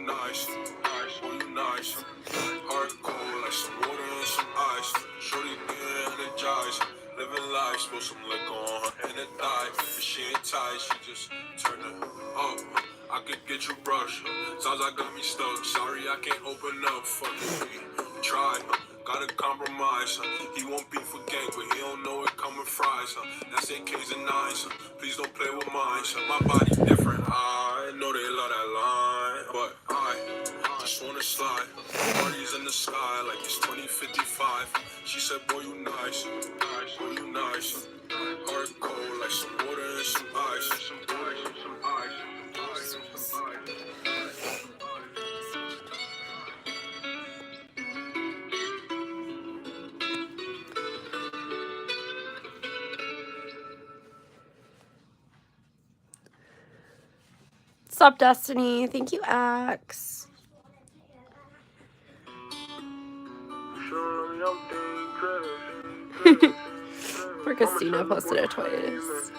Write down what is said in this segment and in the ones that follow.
nice, boy, you nice. Heart cold like some water and some ice. Shorty getting energized. Living life, spill some liquor on her and it died. If she ain't tight, she just turn it up. I could get you brushed. Sounds like got me stuck. Sorry, I can't open up. Fuck it, try. Gotta compromise. He won't be for gang, but he don't know it coming fries. That's AKs and 9s. Please don't play with mine. My body different. I know they love that line, but I just wanna slide. Parties in the sky like it's 2055. She said, boy, you nice. Boy, you nice. Heart cold like some water and some ice. Some ice, some ice, some ice, some ice. Stop, Destiny. Thank you, Axe. Poor Christina posted it twice.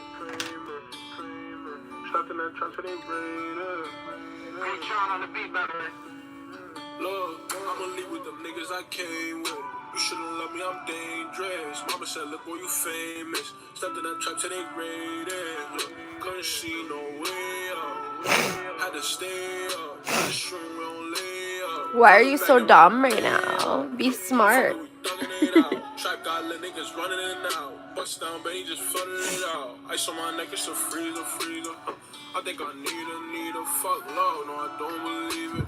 Look, I'ma leave with them niggas I came with. You shouldn't love me, I'm dangerous. Mama said, look, boy, you famous. Stepped in that trap till they raided. Look, couldn't see no way up. Had to stay up. The string we don't lay up. Why are you so dumb right now? Be smart. Trap got lit niggas running in and out. Bust down, baby, just flooding it out. Ice on my neck, it's a freezer, freezer. I think I need a fuck love. No, I don't believe it.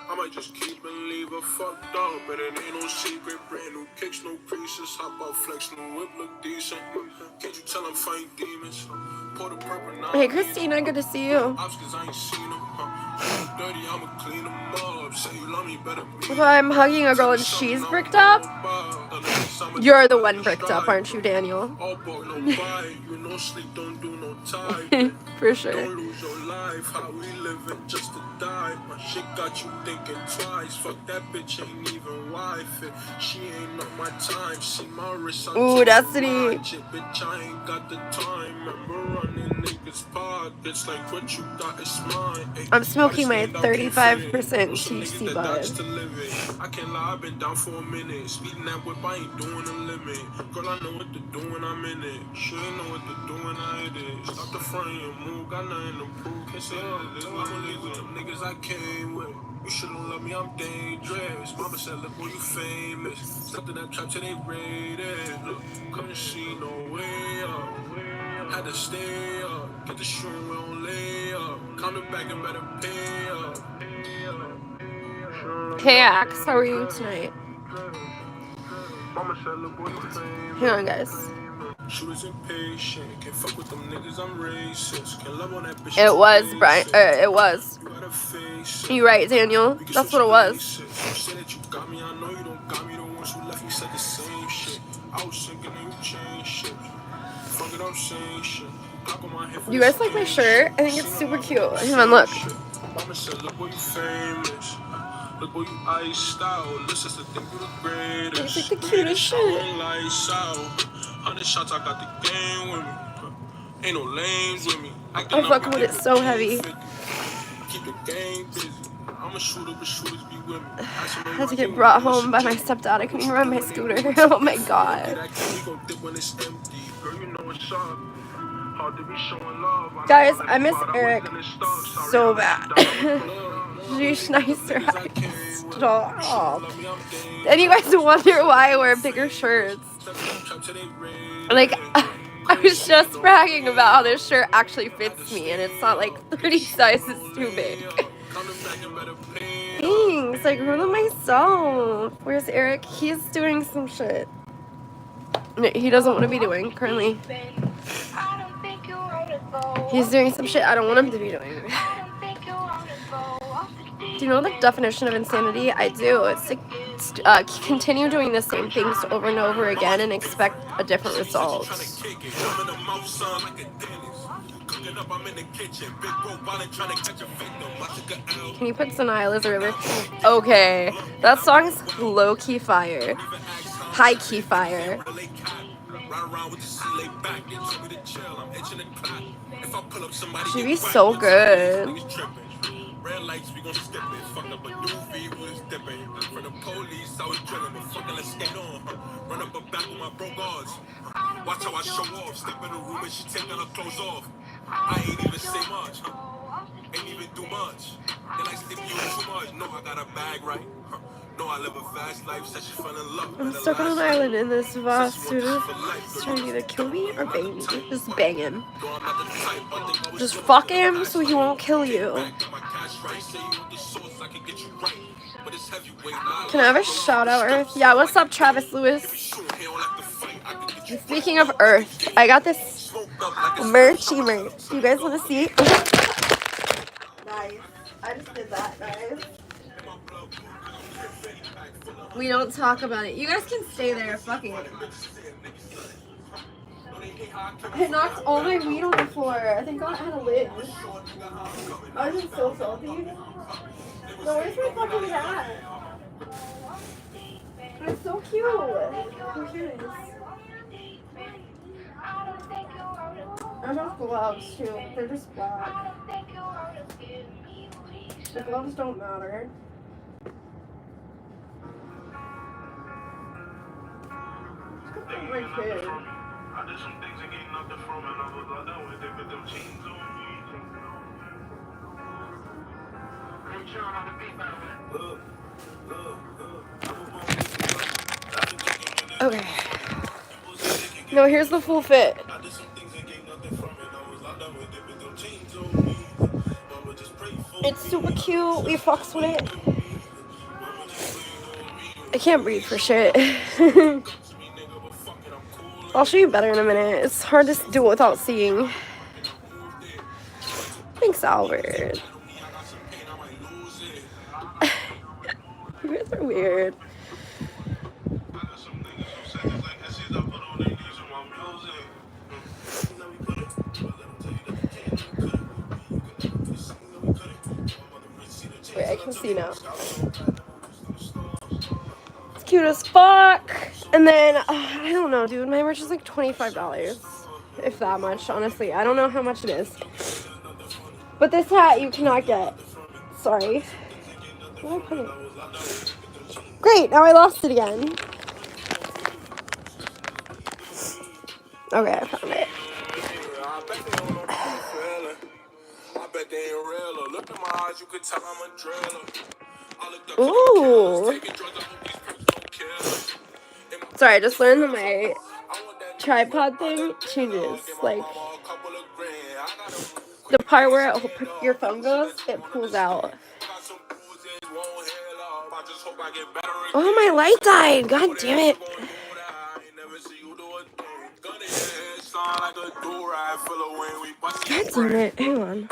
I might just keep and leave a fucked up, but it ain't no secret. Brand new kicks, no creases. Hop out, flex, new whip look decent. Can't you tell I'm fighting demons? Pour the purple now. Hey, Christina, good to see you. If I'm hugging a girl and she's bricked up, you're the one bricked up, aren't you, Daniel? For sure. Don't lose your life, how we living just to die. My shit got you thinking twice. Fuck that bitch, ain't even wife. She ain't on my time. See my wrist. Ooh, Destiny. Bitch, I ain't got the time. Remember running niggas pockets like what you got is mine. I'm smoking my 35% THC bud. I can't lie, I've been down for a minute. Speeding that whip, I ain't doing a limit. Girl, I know what to do when I'm in it. She ain't know what to do when I hit it. Stop the front and move, got nothing to prove. Can't say all this, I'ma leave with them niggas I came with. You shouldn't love me, I'm dangerous. Mama said, look, boy, you famous. Stepped in that trap till they raided. Look, couldn't see no way up. Had to stay up. Get the shroom, we don't lay up. Coming back and better pay up. Hey, Axe, how are you tonight? Hang on, guys. It was Brian. It was. You right, Daniel. That's what it was. You guys like my shirt? I think it's super cute. Hang on, look. Look where you iced out. This is the thing you the greatest. It's like the cutest shit. 100 shots, I got the game with me. Ain't no lanes with me. I'm fucking with it so heavy. Keep the game busy. I'm a shooter, but shooters be with me. I had to get brought home by my stepdad. I couldn't run my scooter. Oh my god. Guys, I miss Eric so bad. She's nicer. Stop. And you guys wonder why I wear bigger shirts. Like, I was just bragging about how this shirt actually fits me, and it's not like 30 sizes too big. Thanks. I grew them myself. Where's Eric? He's doing some shit he doesn't want to be doing currently. He's doing some shit I don't want him to be doing. Do you know the definition of insanity? I do. It's to continue doing the same things over and over again and expect a different result. Can you put Sanila's River? Okay. That song's low-key fire. High-key fire. She'd be so good. Red lights, we gon' skip it. Fucked up a new V, we was dipping. For the police, I was drilling, but fucking let's skate on. Run up a back with my bro guards. Watch how I show off. Step in the room and she taking her clothes off. I ain't even say much. Ain't even do much. They like if you too much. No, I got a bag right. No, I live a fast life. Said she fell in love. I'm stuck on an island in this vast suit. He's trying to either kill me or bang me. Just bang him. Just fuck him so he won't kill you. Can I have a shout out, Earth? Yeah, what's up, Travis Lewis? Speaking of Earth, I got this merchy merch. You guys want to see? Nice. I just did that, guys. We don't talk about it. You guys can stay there, fucking it. I knocked all my weed on the floor. I think I had a lid. I was just so salty. No, where's my fucking cat? It's so cute. Oh, here it is. I have gloves too. They're just black. The gloves don't matter. My kid. I did some things and getting nothing from it. I was like, that when they put them chains on me. Okay. No, here's the full fit. It's super cute. We fucks with it. I can't breathe for shit. I'll show you better in a minute. It's hard to do it without seeing. Thanks, Albert. You guys are weird. Wait, I can see now. It's cute as fuck. And then, I don't know, dude. My merch is like $25. If that much, honestly. I don't know how much it is. But this hat you cannot get. Sorry. Where did I put it? Great, now I lost it again. Okay, I found it. Ooh. Sorry, I just learned that my tripod thing changes. Like, the part where your phone goes, it pulls out. Oh, my light died. God damn it. God damn it. Hang on.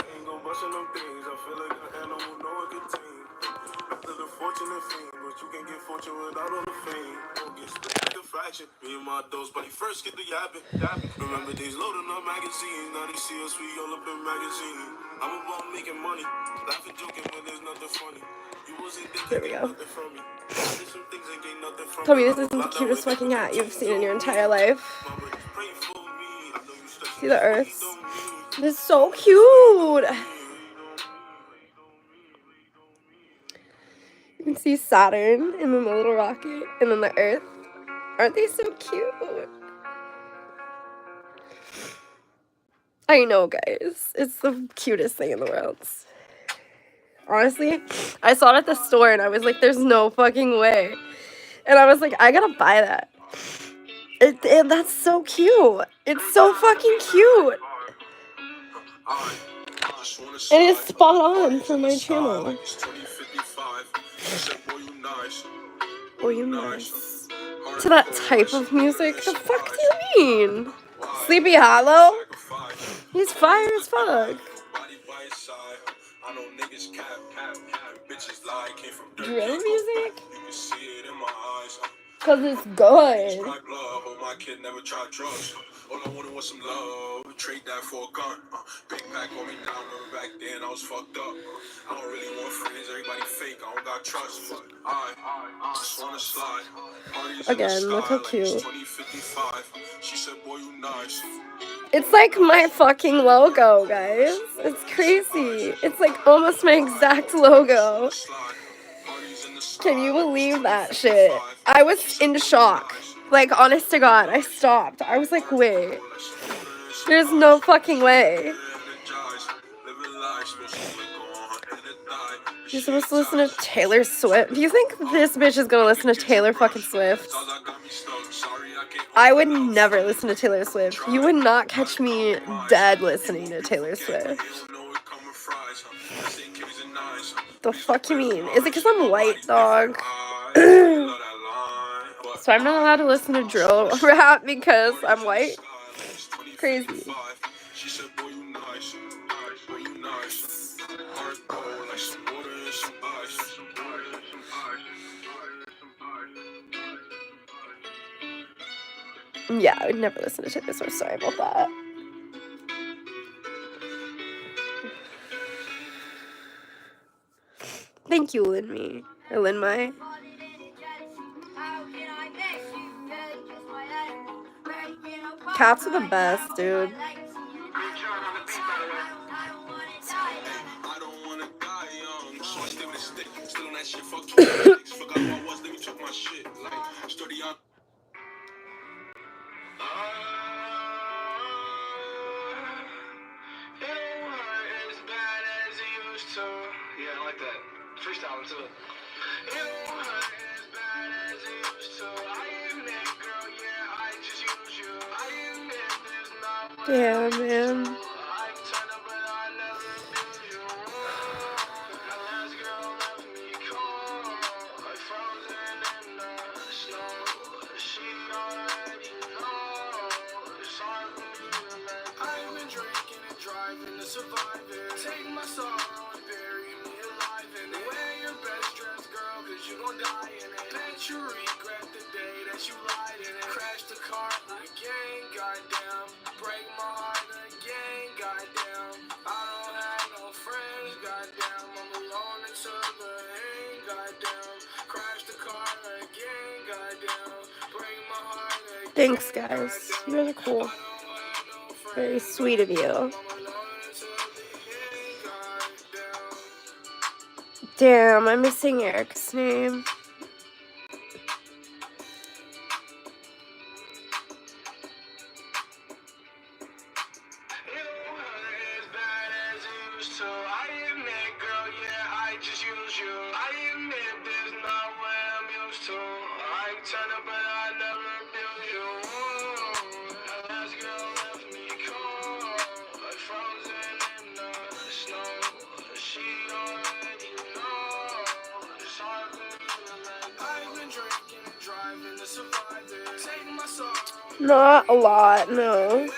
Me and my dose, but he first get the yapping. Remember days loading up magazines. Now they see us, we all up in magazine. I'm about making money, laughing, joking when there's nothing funny. There we go. Tell me this isn't the cutest fucking hat you've seen in your entire life. See the earth? This is so cute. You can see Saturn and then the little rocket and then the earth. Aren't they so cute? I know, guys. It's the cutest thing in the world. Honestly, I saw it at the store and I was like, there's no fucking way. And I was like, I gotta buy that. That's so cute. It's so fucking cute. It is spot on for my channel. Oh, you nice. To that type of music? The fuck do you mean? Sleepy Hollow? He's fire as fuck. Drill music? Cause it's good. All I wanted was some love. Trade that for a gun. Big pack on me down. Remember back then I was fucked up. I don't really want friends. Everybody fake. I don't got trust. But I just wanna slide. Again, look how cute. She said, boy, you nice. It's like my fucking logo, guys. It's crazy. It's like almost my exact logo. Can you believe that shit? I was in shock. Like, honest to God, I stopped. I was like, wait. There's no fucking way. You're supposed to listen to Taylor Swift. Do you think this bitch is gonna listen to Taylor fucking Swift? I would never listen to Taylor Swift. You would not catch me dead listening to Taylor Swift. The fuck you mean? Is it because I'm white, dog? So I'm not allowed to listen to drill rap because I'm white? Crazy. Yeah, I would never listen to Taylor Swift. Sorry about that. Thank you, Lin-Me. Or Lin-My. Cats are the best, dude. Yeah, I like that. Freestyling too. It don't hurt as bad as it used to. I admit, girl, yeah, I just use you. I admit there's not much Yeah, man. I turn up, but I never abuse you. My last girl left me cold, like frozen in the snow. She already knows it's hard for me to let go. I've been drinking and driving to survive it. Take my sorrow and bury me alive in it. Wear your best dress, girl, cause you gon' die in it. Bet you regret the day that you lied in it. Crash the car again, goddamn. Break my heart again, goddamn. I don't have no friends, goddamn. I'm alone until the end, goddamn. Crash the car again, goddamn. Break my heart again. Thanks, guys. You guys are cool. Very sweet of you. Damn, I'm missing Eric's name. Not a lot, no.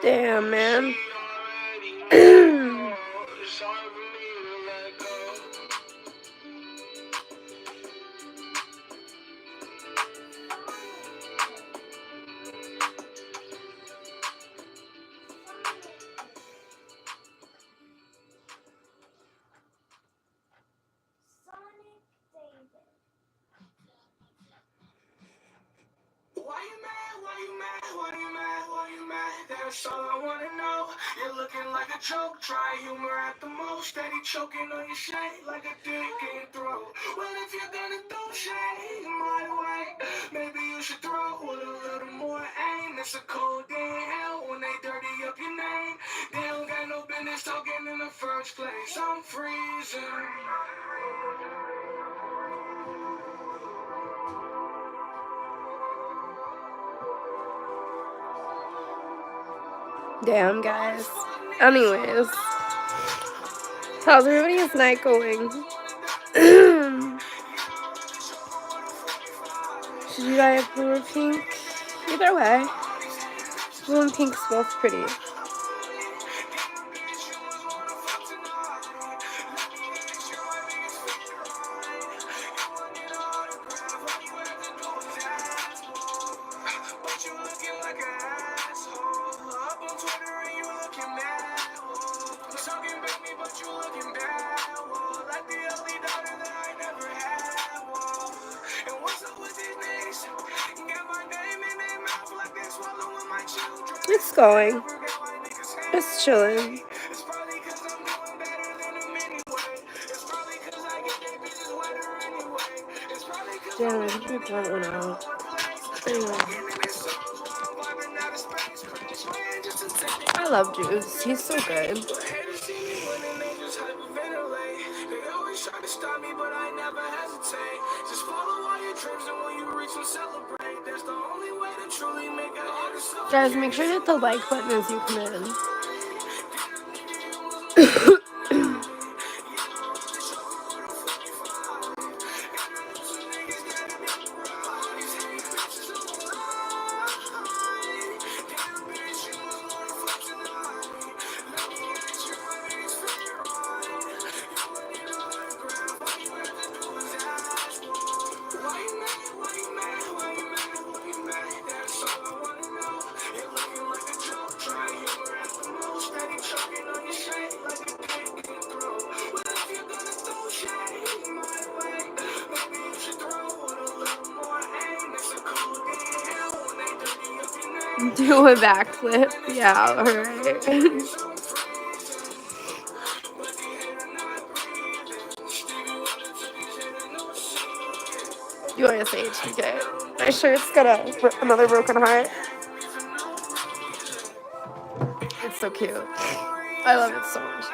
Damn, man. That's all I wanna know. You're looking like a joke. Try humor at the most. Steady choking on your shade like a dick in your throat. Well, if you're gonna throw shade my way, maybe you should throw with a little more aim. It's a cold day in hell when they dirty up your name. They don't got no business talking in the first place. I'm freezing. Damn, guys. Anyways, how's everybody's night going? Should you buy a blue or pink? Either way. Blue and pink's both pretty. It's going. Just chilling. Damn, I think we brought one out. Anyway. I love Juice. He's so good. Guys, make sure to hit the like button as you come in. Do a backflip. Yeah, alright. You want to say HTK? My shirt's got another broken heart. It's so cute. I love it so much.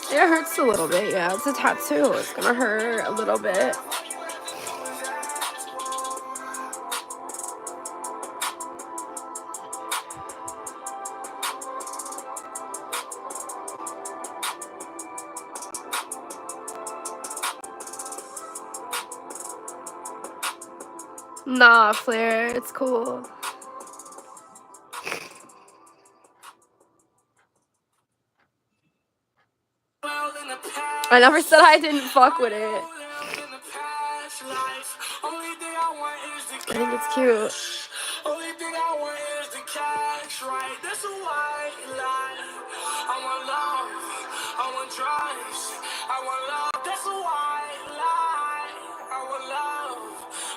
It hurts a little bit, yeah. It's a tattoo. It's gonna hurt a little bit. Nah, Flair, it's cool. I never said I didn't fuck with it. I think it's cute. Only thing I want is the cash, right? That's a white lie. I want love, I want drugs, I want love. That's a white lie. I want love,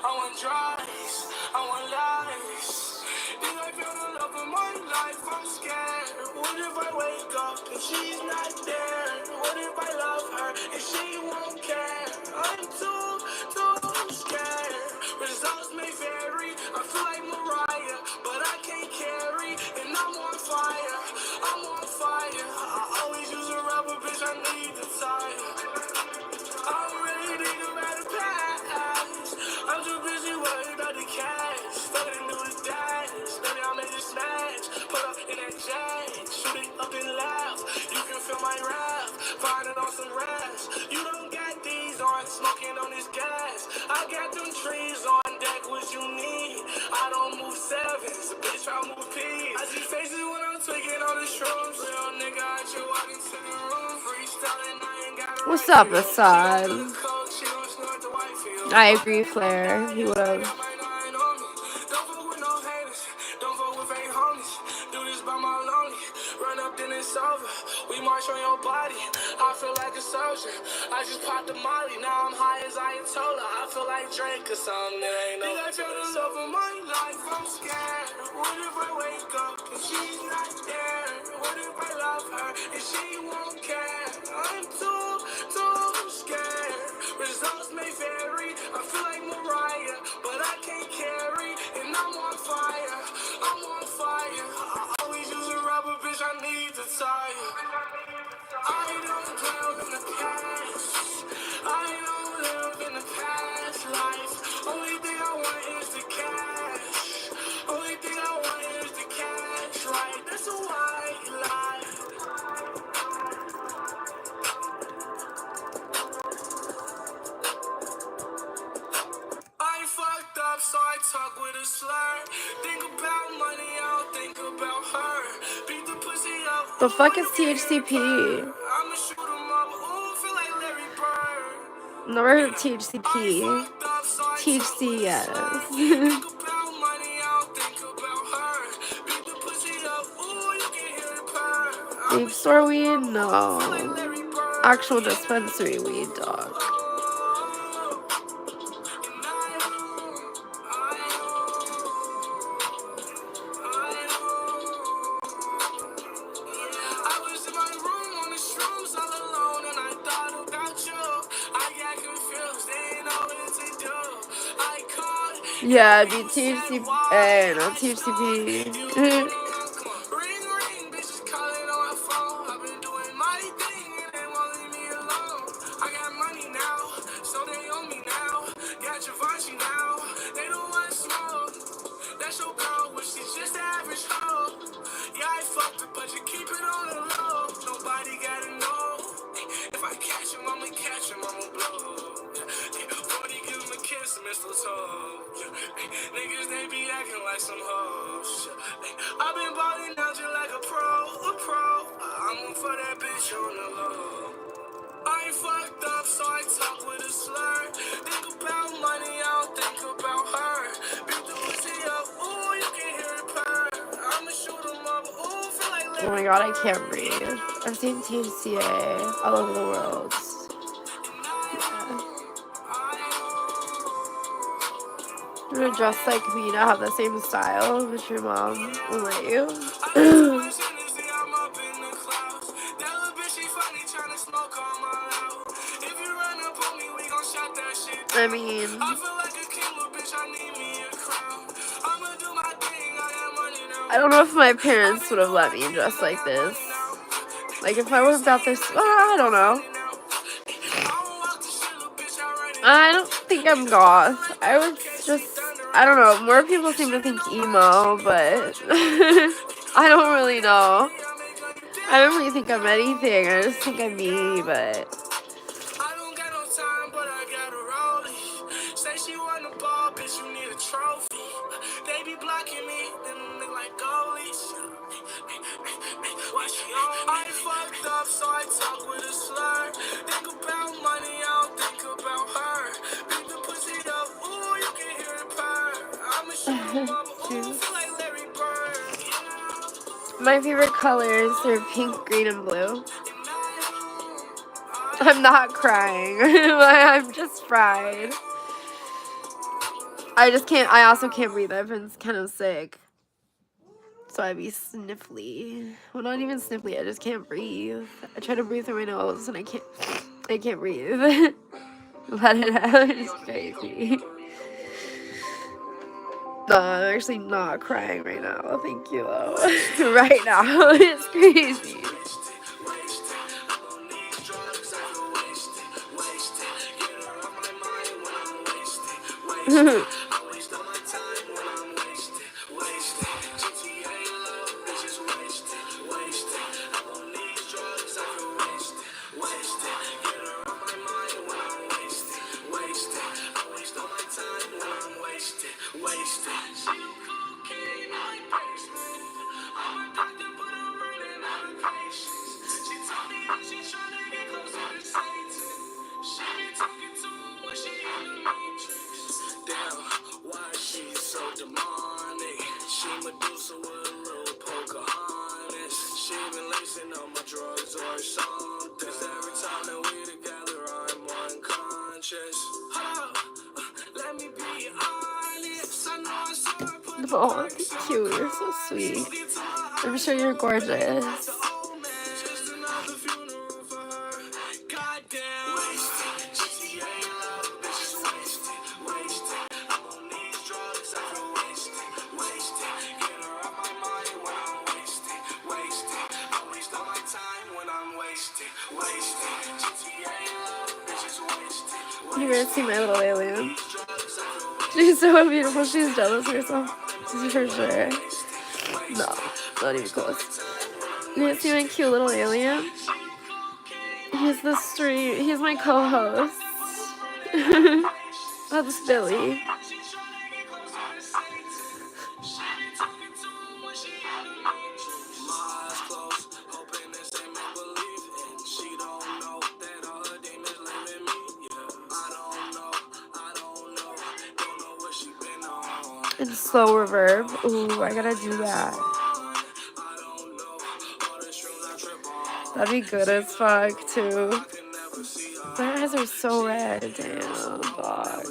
I want drugs, I want lies. Think I feel the love of my life, I'm scared. What if I wake up and she's not there? What if I love her and she won't care? I'm too scared. Results may vary. I feel like Mariah, but I can't carry. And I'm on fire. I'm on fire. I always use a rubber, bitch. I need the tire. I'm ready to go about the past. I'm too busy worried about the cash. Starting to do the dance. Baby, I made a smash. Put up in that jack. Shoot it up and laugh. You can feel my wrath. Finding on some rest. You don't got these on. Smoking on this gas. I got them trees on deck. What you need? I don't move sevens. Bitch, I move P's. I see faces when I'm taking all the shrooms. Real nigga, I should walk into the room. Freestyling, I ain't got a what's up, Assad? I agree, Flair. He would've. We march on your body. I feel like a soldier. I just popped the molly. Now I'm high as Ayatollah. I feel like Drake or something. It ain't no. I feel the love of my life. I'm scared. What if I wake up and she's not there? What if I love her and she won't care? I'm too fairy. I feel like Mariah, but I can't carry. And I'm on fire, I'm on fire. I always use a rubber, bitch, I need to tire. I don't dwell in the past. I don't live in the past life. Only thing I want is the cash. Only thing I want is the cash, right? That's a white lie. I fucked up, so I talk with a slur. Think about money, I don't think about her. Beat the pussy up. The fuck is THCP? I'ma shoot him up. Ooh, feel like Larry Bird. Never heard of THCP. THC, yes. Think about money, I don't think about her. Beat the pussy up. Ooh, you can hear it purr. Vape store weed? No. Actual dispensary weed, dog. Yeah, it'd be THCP. No, THCP. That's your girl, but she's just the average hoe. Yeah, I fucked her, but you keep it on the low. Nobody gotta know. If I catch him, I'ma catch him, I'ma blow. 40 give him a kiss, mistletoe. Niggas, they be acting like some hoes. I've been balling out just like a pro. I'm for that bitch on the low. I ain't fucked up, so I talk with a slur. Think about money, I don't think about her. Beat the pussy up, ooh, you can hear it purr. I'ma shoot him up, ooh, feel like Oh my god, I can't breathe. I've seen THCA all over the world. Yeah. You're gonna dress like me to have the same style, but your mom will let you. I mean, I don't know if my parents would have let me dress like this. Like, if I would have got this, I don't know. I don't think I'm goth. I was just, I don't know. More people seem to think emo, but I don't really know. I don't really think I'm anything. I just think I'm me, but. I don't got no time, but I got a rollie. Say she want the ball, bitch, you need a trophy. They be blocking me, then look like goalies. I fucked up, so I talk with a slur. Think about money, I don't think about her. Beat the pussy up, ooh, you can hear it purr. I'ma shoot him up, ooh, feel like Larry Bird. My favorite colors are pink, green, and blue. I'm not crying. I'm just fried. I just can't. I also can't breathe. I've been kind of sick. So I'd be sniffly. Well, not even sniffly. I just can't breathe. I try to breathe through my nose and I can't breathe. Let it out. It's crazy. No, I'm actually not crying right now. Thank you, though. Right now. It's crazy. Oh, thank you. You're so sweet. I'm sure you're gorgeous. You guys see my little alien? She's so beautiful. She's jealous of herself. For sure. No, not even close. You guys see my cute little alien? He's the stream. He's my co-host. That's Billy. And slow reverb. Ooh, I gotta do that. That'd be good as fuck too. My eyes are so red. Damn, fuck.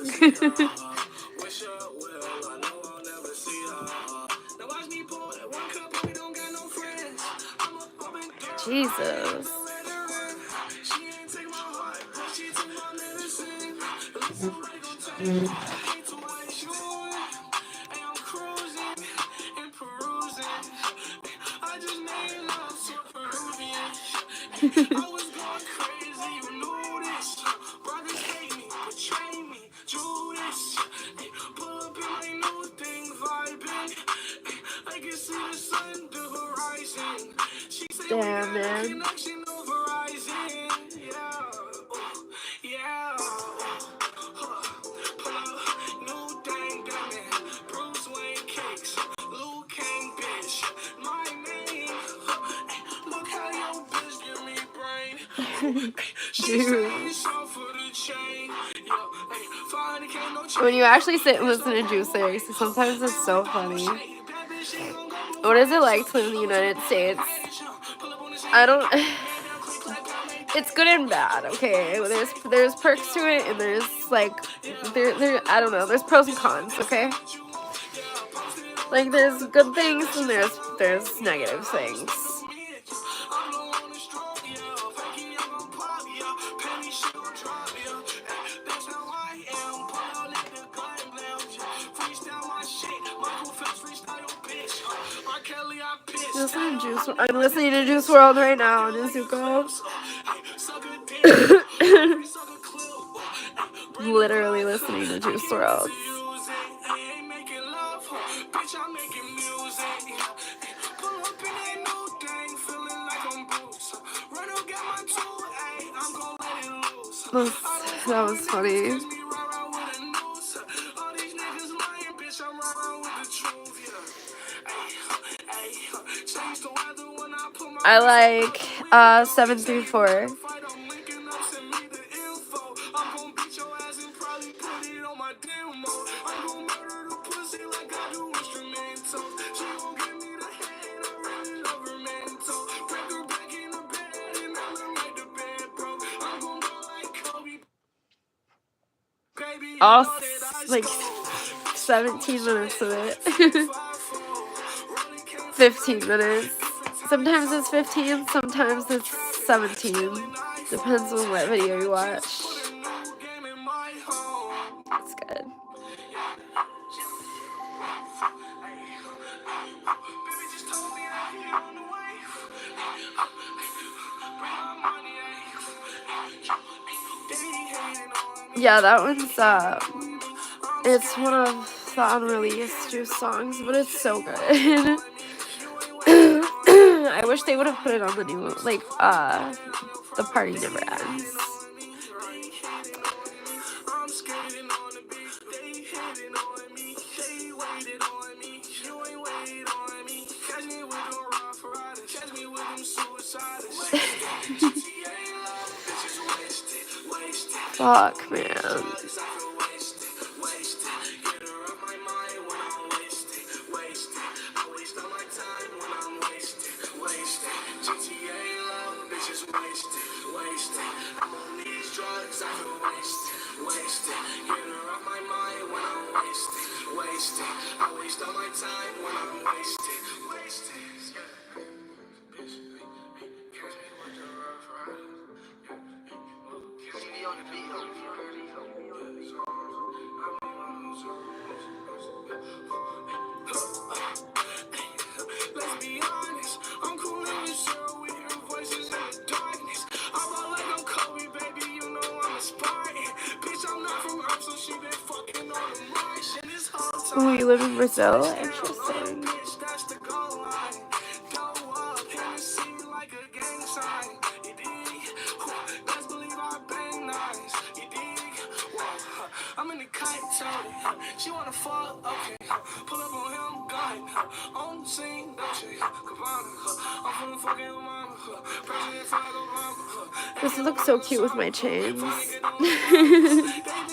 Jesus. Damn, man. Dude. When you actually sit and listen to Juice lyrics, sometimes it's so funny. What is it like to live in the United States? I don't. It's good and bad. Okay, there's perks to it, and there's like there I don't know. There's pros and cons. Okay, like there's good things and there's negative things. I'm listening to Juice WRLD right now, Nezuko. Literally listening to Juice WRLD. That was funny. I like 7 through 4. All like 17 minutes of it. 15 minutes. Sometimes it's 15, sometimes it's 17. Depends on what video you watch. It's good. Yeah, that one's it's one of the unreleased Juice songs, but it's so good. I wish they would have put it on the new, like, The Party Never Ends. Fuck, man. Oh, you live in Brazil? Interesting. I'm in the kite, she wanna fall, okay. Pull up on him, gun, on the scene, don't she? Cabana, I'm from the fucking mama, president flag Obama. This looks so cute with my chains. They been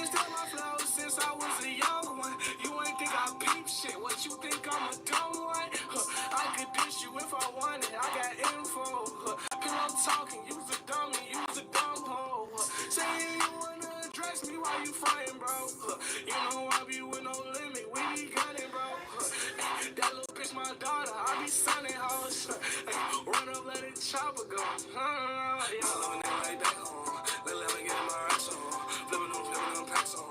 stealing my flowers since I was a young one. You ain't think I peep shit, what you think I'm a dumb one? I could dish you if I wanted, I got info. Pillow talking, use a dummy, use a dumb hoe. Saying you wanna address me while you fighting, bro. You know I be with no limit, we be gunning, bro. That little bitch my daughter, I be sunning hoes. Run up, let it chopper go. Yeah, I love a nigga like that, let me get my racks on. Flipping them packs on.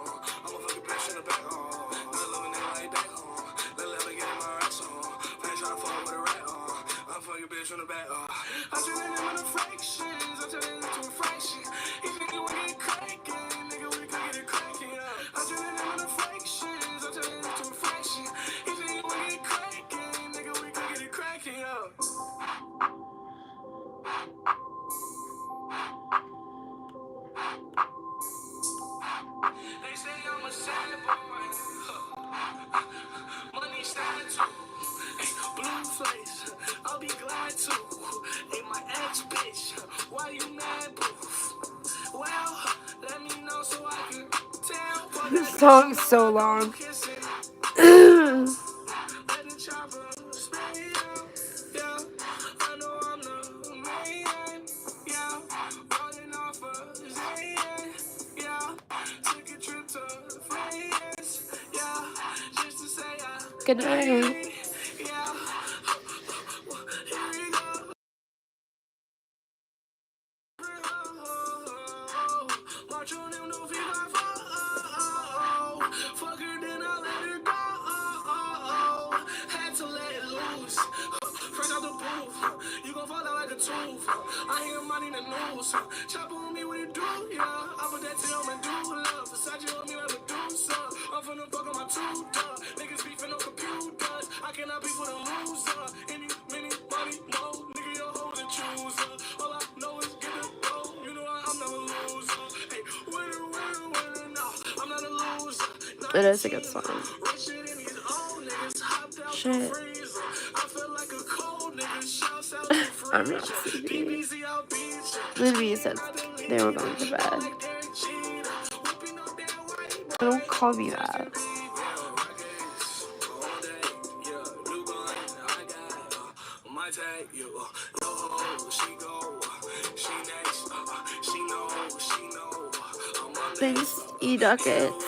I'm a fucking bitch in the back, I love a nigga like that, let me get my racks on. Ain't tryna fuck with a rat, I'm fucking bitch in the back, I turn it into fractions, I turn it into a fraction. You think you wanna get crackin', nigga, we can get it crackin', I turn it into fractions, I turn it into a fraction. You think you wanna get crackin', nigga, we can get it crackin', They say I'm a sad boy, money sad too. Blue face, I'll be glad to. Hey, my ex bitch, why you mad, boo? Well, let me know so I can tell. This song's so long. Let the chopper spray out. Yeah, I know I'm the man. Yeah, running off a Zan. Yeah, took a trip to France. Yeah, just to say I. Good night. Yeah, here we go. March on him, no fever. Fuck her, then I let her go. Had to let it loose. Fresh out the booth, you gon' fall out like a tooth. I hear money in the news. Chop on me when you do, yeah. I put that to him and do love. Versace on me like Medusa. I'm finna fuck on my tutor. Niggas beefing on computers. I cannot be for the loser. Any, many, money, no. Nigga, your hoes a chooser. All I know is get the dough. You know I'm not a loser. Hey, winner, no. I'm not a loser. It is a good song. Shit. I'm not sleepy. Lily said they were going to bed. Don't call me that. Thanks, E-Duckets.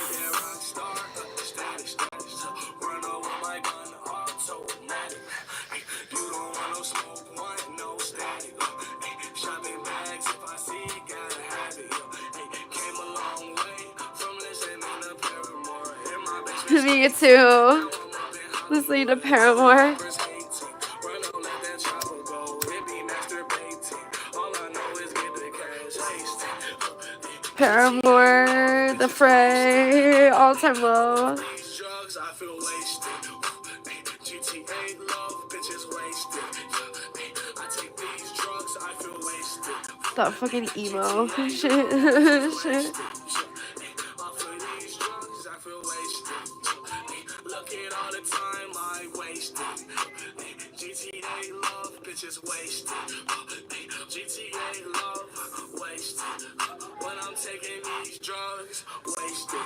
Me too. Listening to Paramore. Paramore, The Fray, All Time Low. That fucking emo shit. Shit. When I'm taking these drugs, wasted.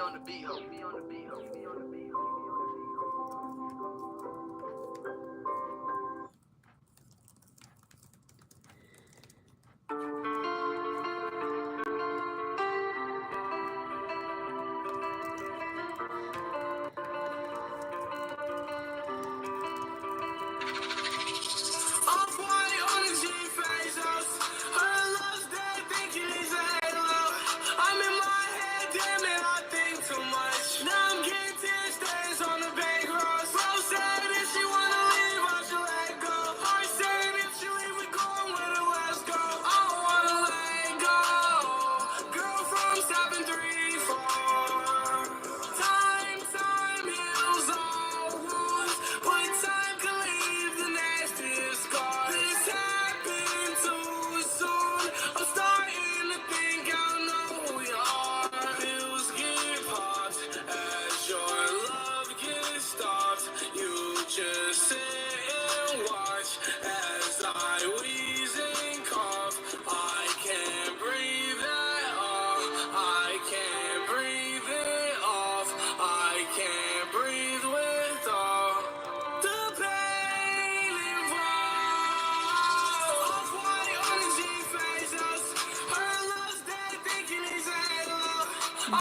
On the beat, ho. Be on the beat, ho. Be on the beat, ho.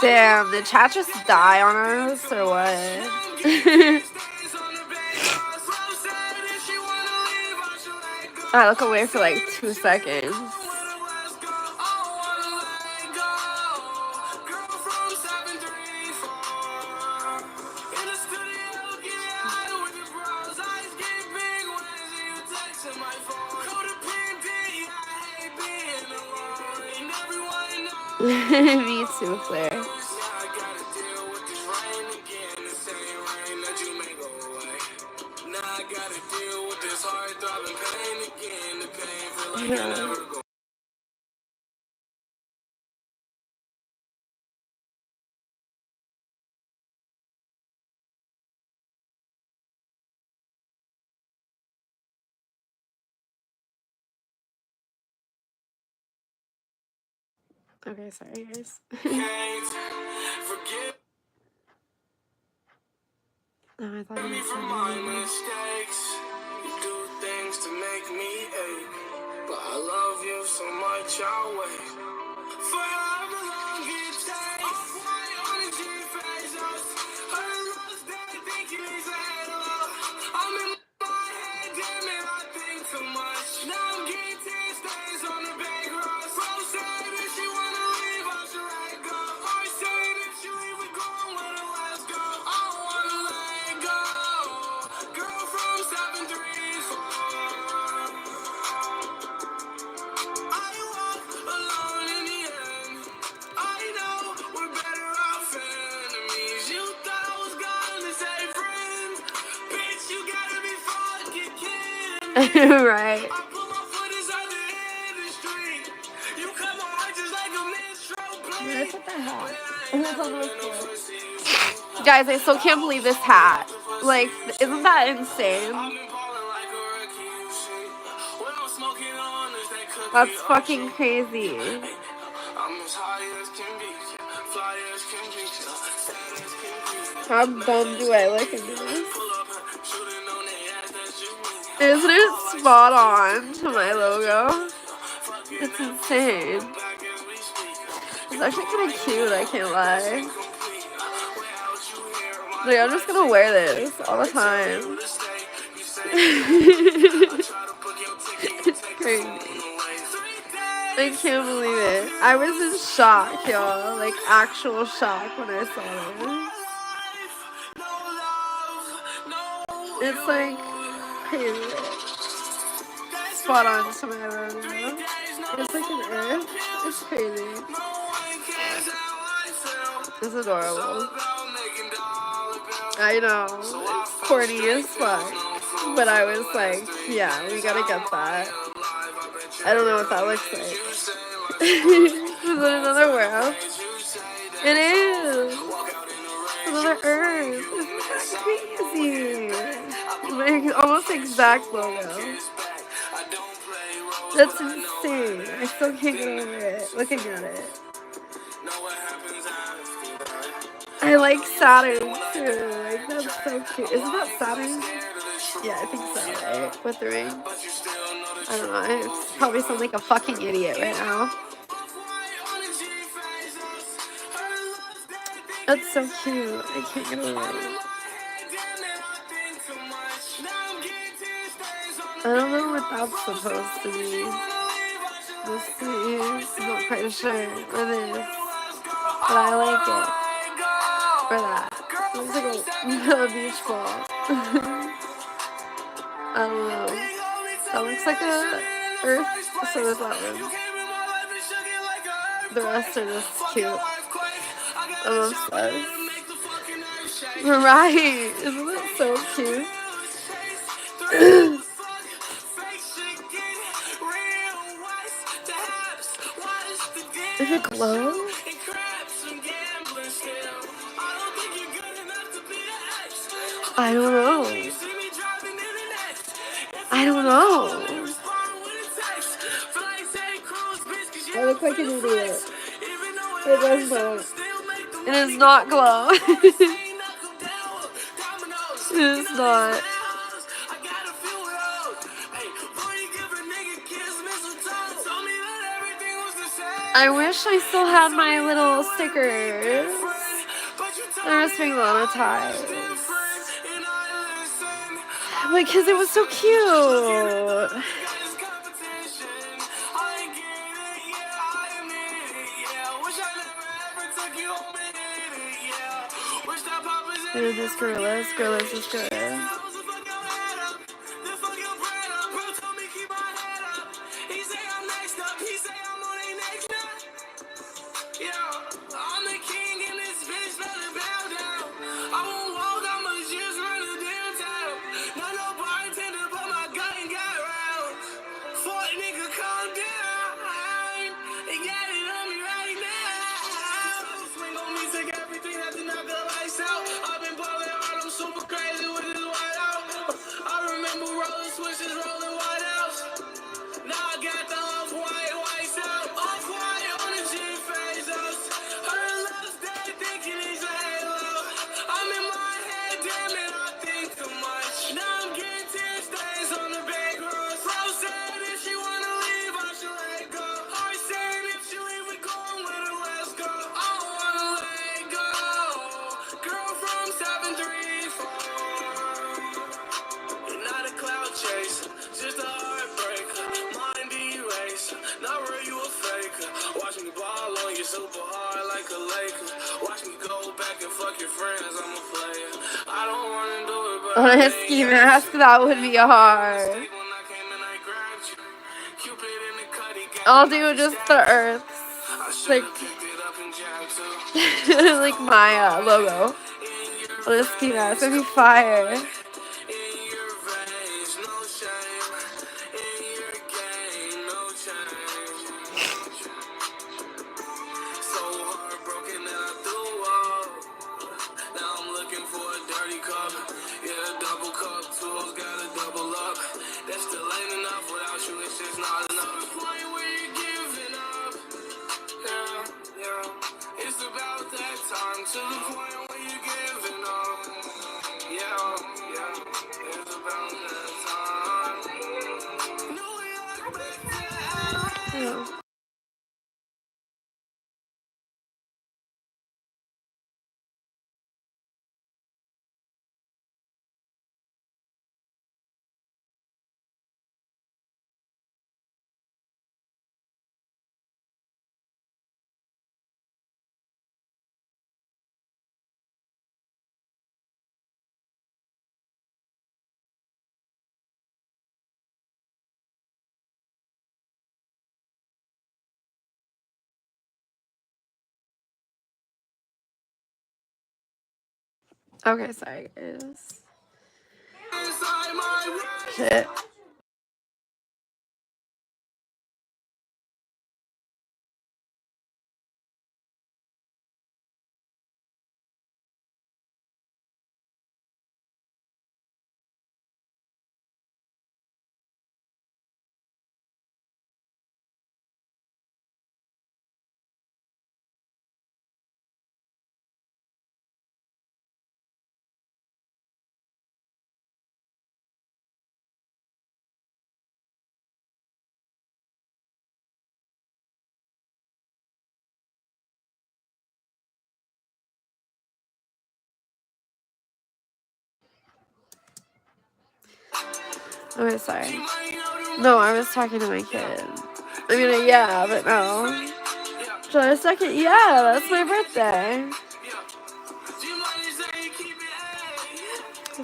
Damn, did chat just die on us or what? I look away for like 2 seconds. Me too, Claire. Yeah. Okay, sorry guys. Oh, I thought you For my mistakes, you do things to make me ache, but I love you so much I'll wait for however long it takes. Off-white energy phase us, her love's dead, thinking he's ahead of. I'm in my head, damn it, I think too much. Now I'm getting tear stains on the bank rocks. Bro said if she wanna leave, I should let go. I said if she leave, we going where the last go. I don't wanna let go. Girl from 734. I walk alone in the end. I know we're better off enemies. You thought I was gonna say friends. Bitch, you gotta be fucking kidding me. Right. I put my foot inside the industry. You cut my heart just like a menstrual bleed. What the hell? That's almost good. Guys, I still can't believe this hat. Like, isn't that insane? That's fucking crazy. How dumb do I look in this? Isn't it spot on to my logo? It's insane. It's actually kind of cute, I can't lie. Like, I'm just gonna wear this all the time. It's crazy. I can't believe it. I was in shock, y'all. Like, actual shock when I saw this. It's like crazy. Spot on to my logo. It's like an earth. It's crazy. It's adorable. I know. It's corny as fuck. But I was like, yeah, we gotta get that. I don't know what that looks like. Is it another world? It is. Another Earth. Isn't that crazy? Like, almost exact logo. That's insane. I still can't get over it. Looking at it. I like Saturn too. Like, that's so cute. Isn't that Saturn? Yeah, I think so, right? With the ring. I don't know. I probably sound like a fucking idiot right now. That's so cute. I can't get over it. I don't know what that's supposed to be. Let's see. I'm not quite sure what it is. But I like it. For that. It looks like a beach ball. I don't know. That looks like a earth. So does that one. The rest are just cute. I'm obsessed. Right. Isn't that so cute? Does it glow? I don't know. I don't know. I look like an idiot. It does not. It is not glow. It is not. I wish I still had my little stickers. They're just being monetized. Because it was so cute. Dude, this Gorillas is good. On a ski mask, that would be hard. I'll do just the Earths, like, like my logo on a ski mask. That'd be fire. Yeah. Okay, sorry guys. Shit. Okay, sorry. No, I was talking to my kid. I mean, yeah, but no. July 2nd, yeah, that's my birthday.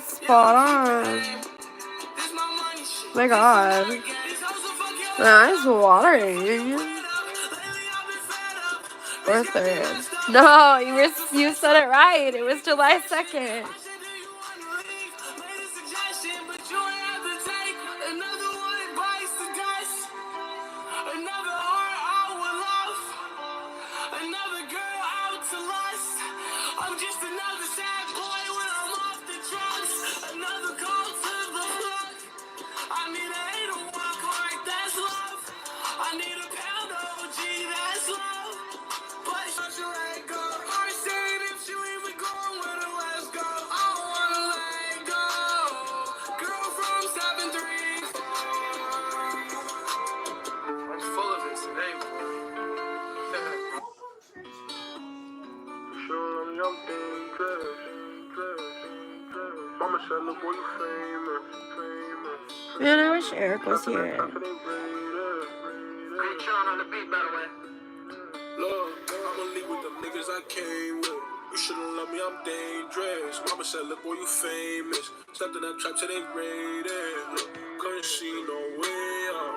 Spot on. My god. My eyes watering. Or 3rd. No, you said it right. It was July 2nd. Man, I wish Eric was here. Look, I'ma leave with them niggas I came with. You shouldn't love me, I'm dangerous. Mama said, look, boy, you famous. Stepped in that trap till they raided. Look, couldn't see no way up.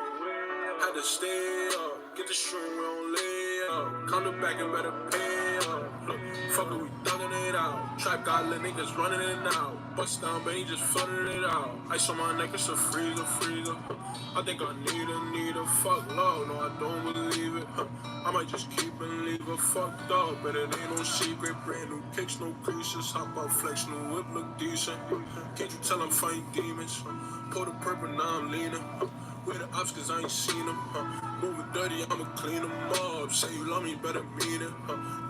Had to stay up. Get the shroom, we don't lay up. Come back and better pay up. Look, fuck it, we thugging it out. Trap got let niggas running it out. Bust down, but he just flooded it out. Ice on my neck, it's a freezer. I think I need a fuck love. No, I don't believe it. I might just keep and leave her fucked up. But it ain't no secret. Brand new kicks, no creases. Hop out flex, new whip look decent. Can't you tell I'm fighting demons? Pull the purple, now I'm leaning. Where the ops, cause I ain't seen them. Moving dirty, I'ma clean them up. Say you love me, better mean it.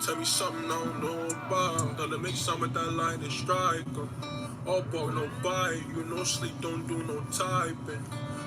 Tell me something I don't know about. Gotta make something with that line and strike. All bark, no bite. You no sleep, don't do no typing.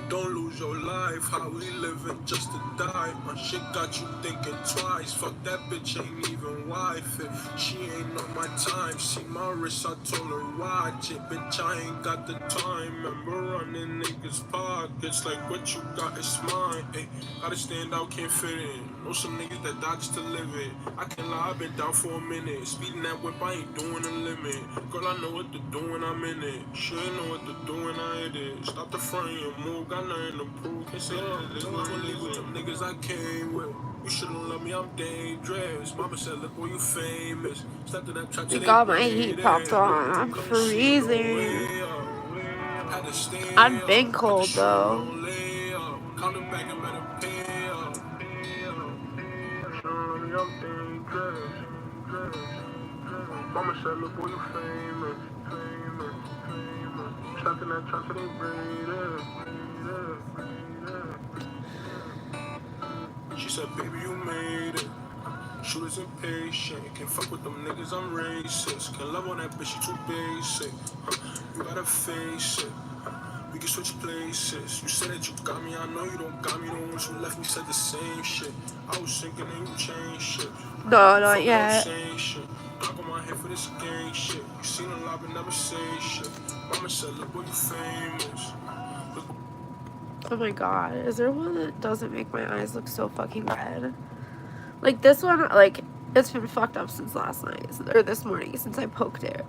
Don't lose your life, how we living just to die. My shit got you thinking twice. Fuck that bitch, ain't even wife it. She ain't on my time. See my wrist, I told her watch it. Bitch, I ain't got the time. Remember running niggas' pockets like what you got is mine. Ay, gotta stand out, can't fit in. Know some niggas that die just to live it. I can't lie, I've been down for a minute. Speeding that whip, I ain't doing a limit. Girl, I know what to do when I'm in it. Sure know what to do when I hit it. Stop the front and move, got nothing to prove. Can't say that this I'ma leave with them niggas I came with. You shouldn't love me, I'm dangerous. Mama said, look boy, you famous. Stepped in that trap till they Got my heat popped on. I'm freezing. I've been cold though. Coming back and better pay up. Mama said, look boy, you famous. Stepped in that trap till they raided. She said, baby, you made it. Shooters impatient. Can't fuck with them niggas, I'm racist. Can't love on that bitch, she too basic. You gotta face it. We can switch places. You said that you got me, I know you don't got me. The ones who left me said the same shit. I was thinking and you changed shit. No, not yet. Knock on my head for this gang shit. You seen a lot but never say shit. Mama said, look boy, you famous. Oh my god, is there one that doesn't make my eyes look so fucking red? Like this one, like, it's been fucked up since last night, or this morning, since I poked it.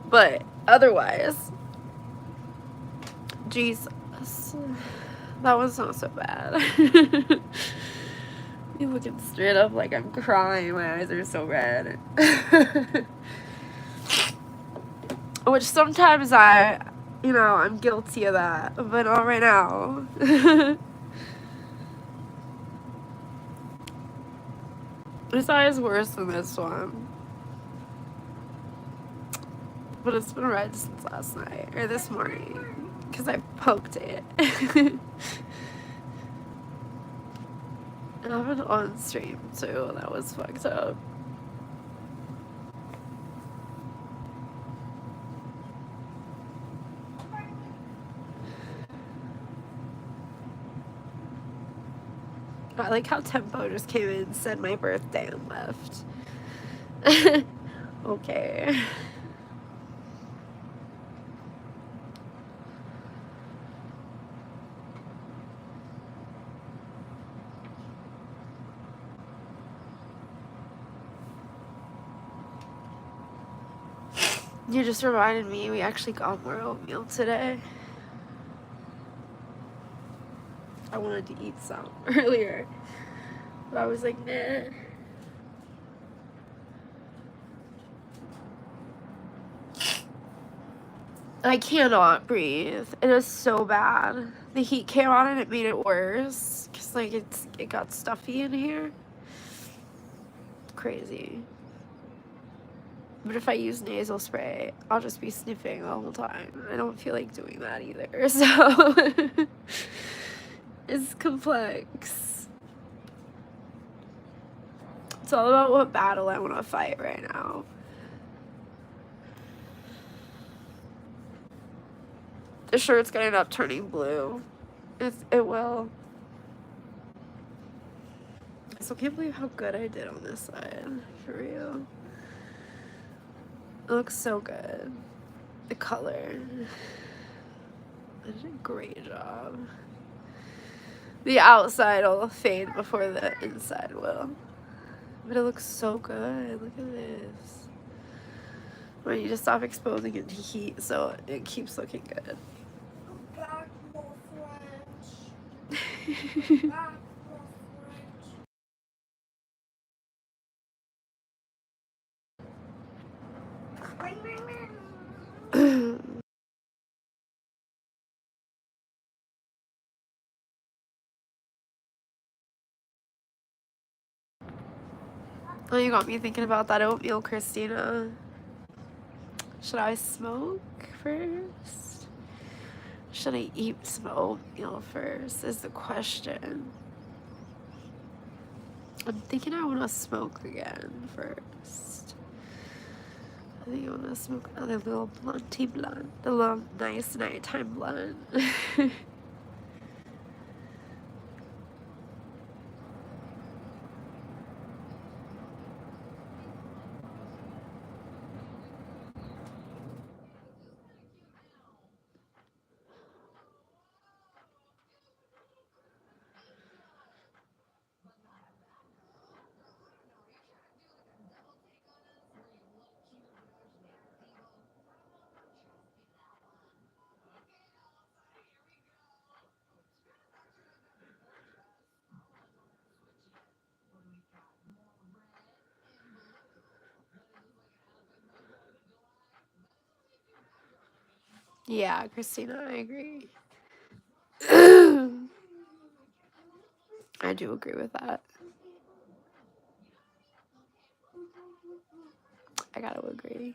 But otherwise, Jesus, that one's not so bad. You looking straight up like I'm crying, my eyes are so red. Which sometimes I'm guilty of that, but not right now. This eye is worse than this one. But it's been red since last night, or this morning, because I poked it. And I've been on stream too, and that was fucked up. I like how Tempo just came in and said my birthday and left. Okay. You just reminded me we actually got more oatmeal today. I wanted to eat some earlier, but I was like, nah. I cannot breathe. It is so bad. The heat came on and it made it worse, because like it got stuffy in here. Crazy. But if I use nasal spray, I'll just be sniffing the whole time. I don't feel like doing that either, so it's complex. It's all about what battle I want to fight right now. The shirt's gonna end up turning blue. It will. I still can't believe how good I did on this side, for real. It looks so good. The color. I did a great job. The outside will fade before the inside will. But it looks so good. Look at this. I need to stop exposing it to heat so it keeps looking good. Back more French. Back more French. Oh, you got me thinking about that oatmeal, Christina. Should I smoke first? Should I eat some oatmeal first is the question. I'm thinking I want to smoke again first. I think I want to smoke another little blunty blunt. A little nice nighttime blunt. Yeah, Christina, I agree. I do agree with that. I gotta agree.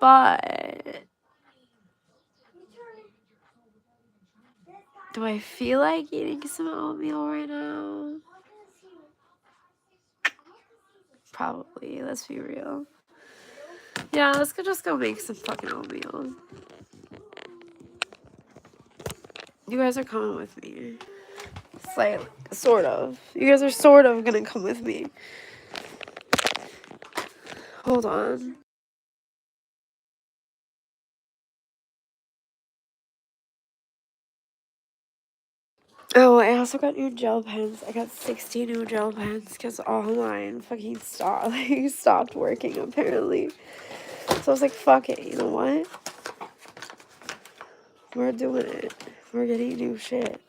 But do I feel like eating some oatmeal right now? Probably. Let's be real. Yeah, let's just go make some fucking oatmeal. You guys are coming with me. It's like, sort of. You guys are sort of gonna come with me. Hold on. Oh, I also got new gel pens. I got 60 new gel pens because all mine fucking stopped working apparently. So I was like, fuck it, you know what? We're doing it. We're getting new shit.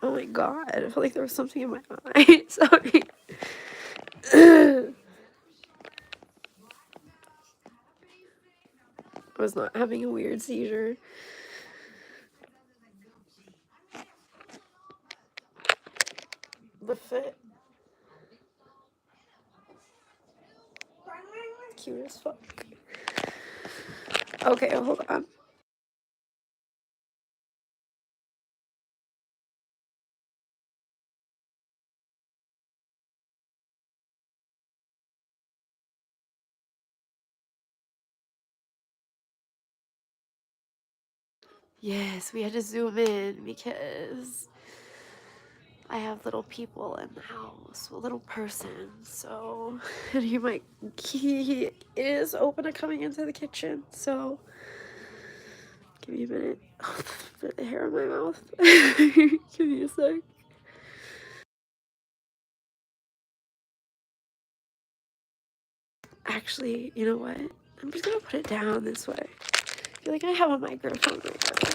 Oh my god, I feel like there was something in my eye. Sorry. I was not having a weird seizure. The fit. Cute as fuck. Okay, hold on. Yes, we had to zoom in because I have little people in the house, a little person, so and he is open to coming into the kitchen, so give me a minute. Put the hair in my mouth. Give me a sec. Actually, you know what? I'm just gonna put it down this way. I feel like I have a microphone right now.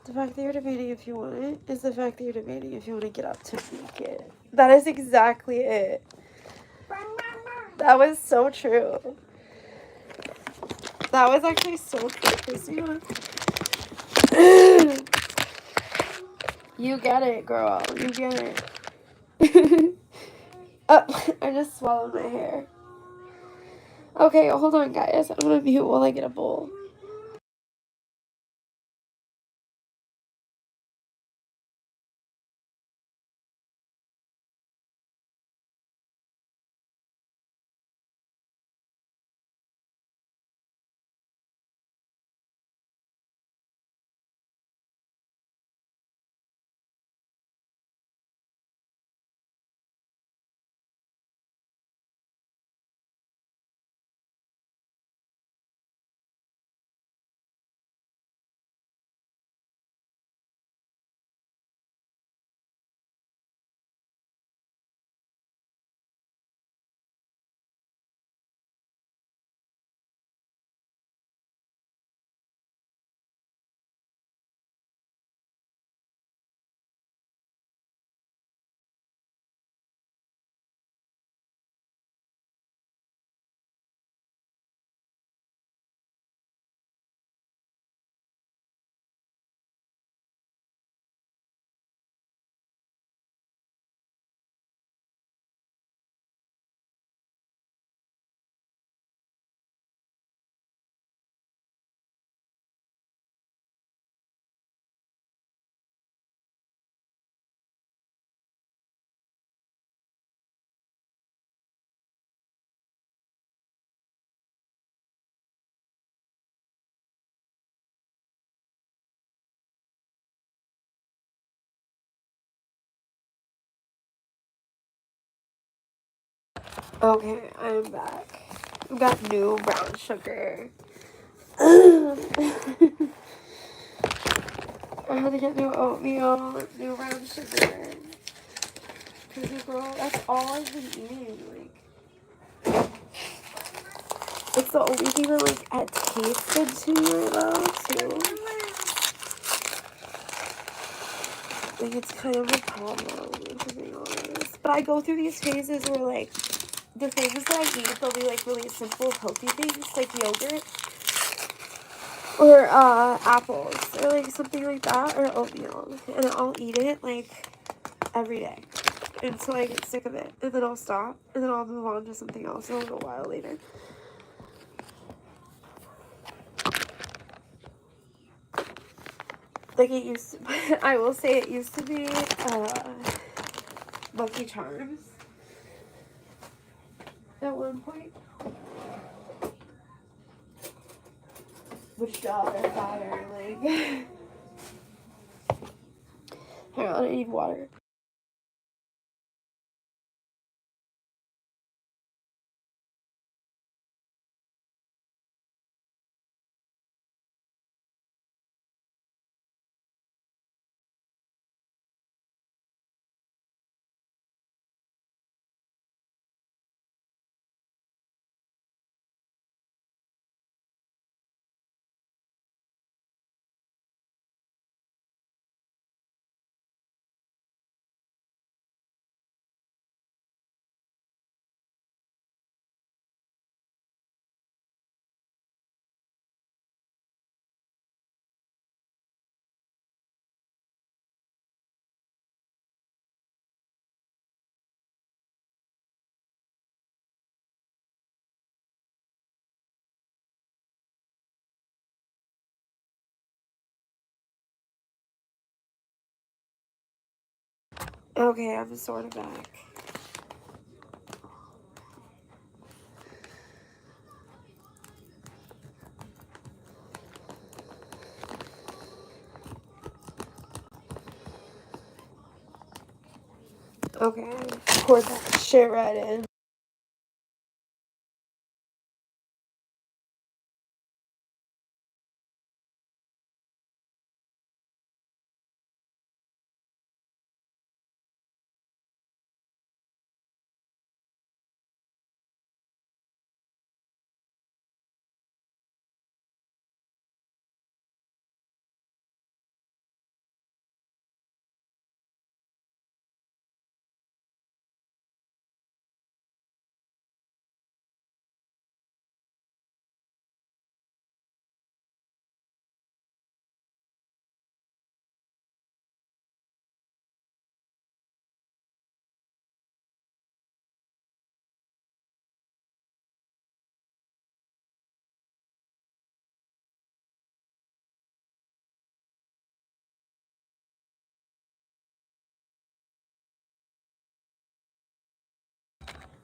The fact that you're debating if you want it is the fact that you're debating if you want to get up to make it. That is exactly it. That was so true. That was actually so true, Christina. You get it, girl. You get it. Oh, I just swallowed my hair. Okay, hold on, guys. I'm gonna mute while I get a bowl. Okay, I'm back. I've got new brown sugar. I had to get new oatmeal, new brown sugar. Cause girl, that's all I've been eating. Like, it's the only thing that like it tastes good to you though too. Like it's kind of a problem, to be honest. But I go through these phases where like the things that I eat, they'll be like really simple, healthy things like yogurt or apples or like something like that or oatmeal, and I'll eat it like every day until I get sick of it, and then I'll stop, and then I'll move on to something else a little while later. Like it used to, I will say it used to be Lucky Charms at one point. Which they're fire, like. Hang on, I need water. Okay, I'm sort of back. Okay, pour that shit right in.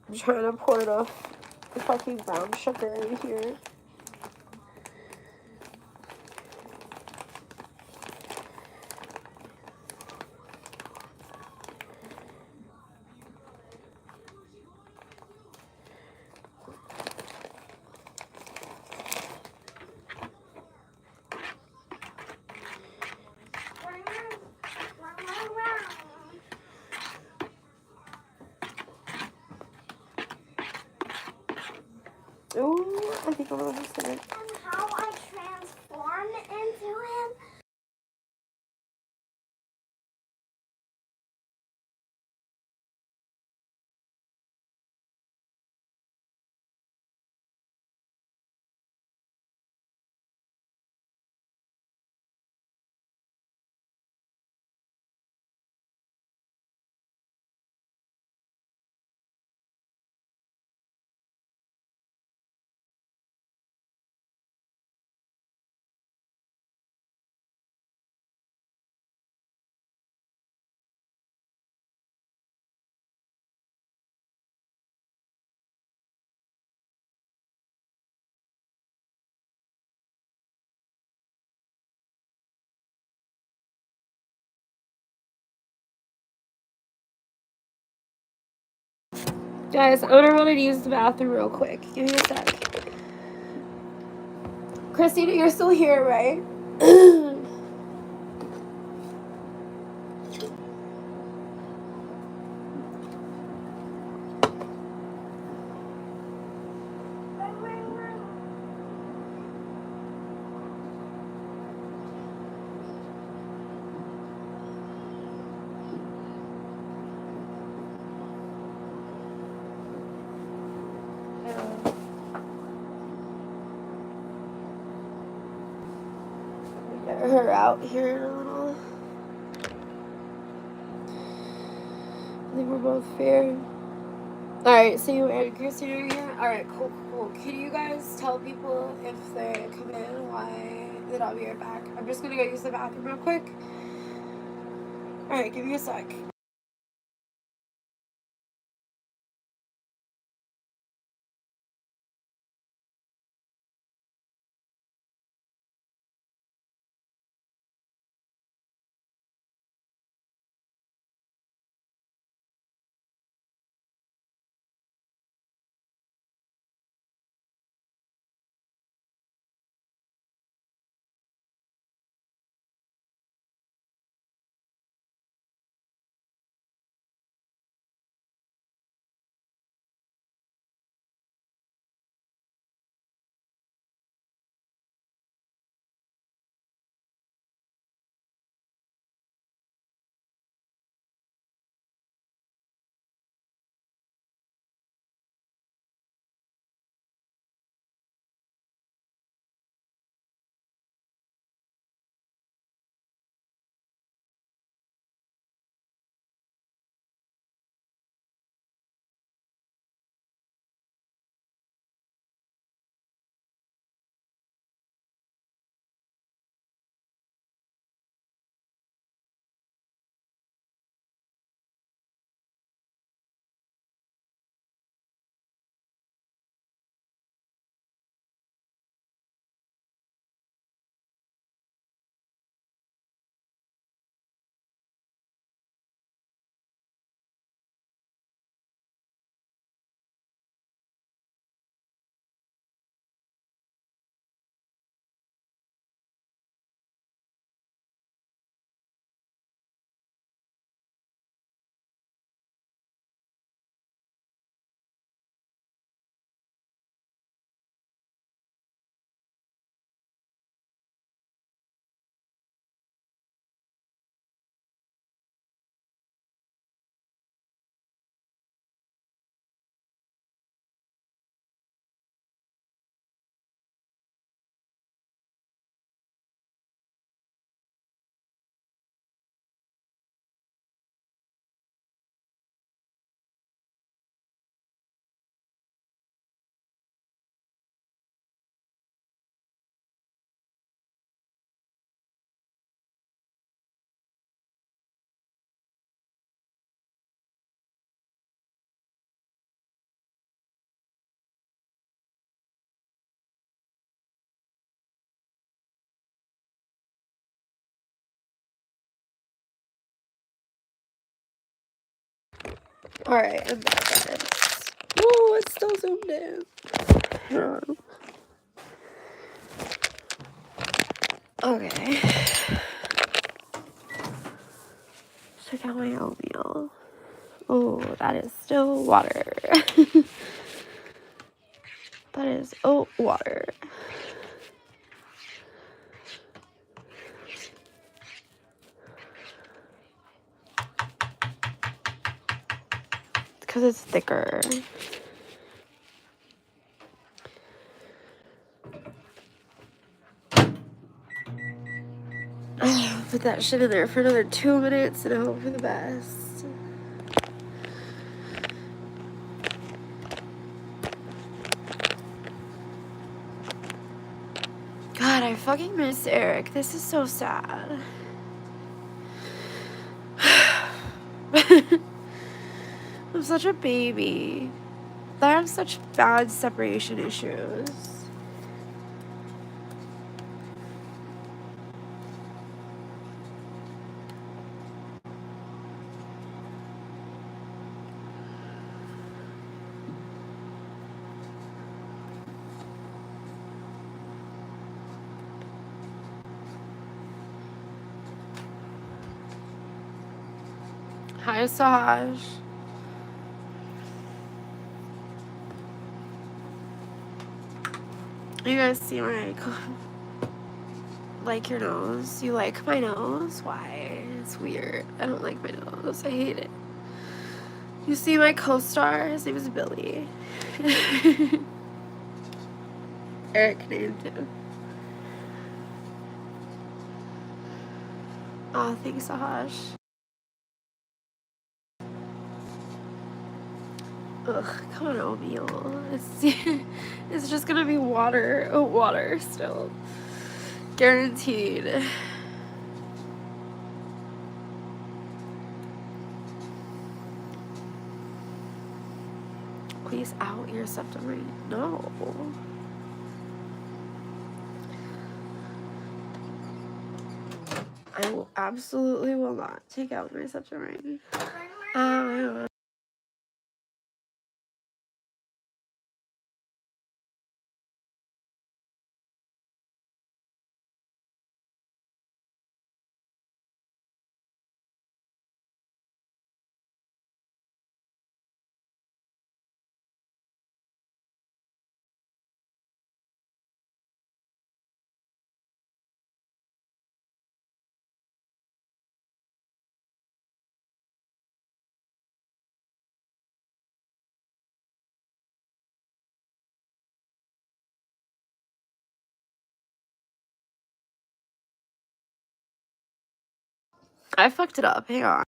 I'm trying to pour enough fucking brown sugar in here. Ooh, I think I'm gonna just gonna. And how I transformed into him. Guys, I'm gonna run and use the bathroom real quick. Give me a sec. Christina, you're still here, right? Get her out here in a little. I think we're both fair. Alright, so you and Christina are here? Alright, cool. Can you guys tell people if they come in why? Then I'll be right back. I'm just gonna go use the bathroom real quick. Alright, give me a sec. Alright, I'm back, guys. Whoa, it's still zoomed in. Okay. Check out my oatmeal. Oh, that is still water. That is oat water. Because it's thicker. Put that shit in there for another 2 minutes and hope for the best. God, I fucking miss Eric. This is so sad. I'm such a baby. I have such bad separation issues. Hi, Saj. You guys see my like your nose? You like my nose? Why? It's weird. I don't like my nose. I hate it. You see my co-star? His name is Billy. Eric named him. Oh, thanks, Saj. Ugh, come on, oatmeal. It's just gonna be water. Oh, water still. Guaranteed. Please out your septum ring. No. I absolutely will not take out my septum ring. I fucked it up. Hang on.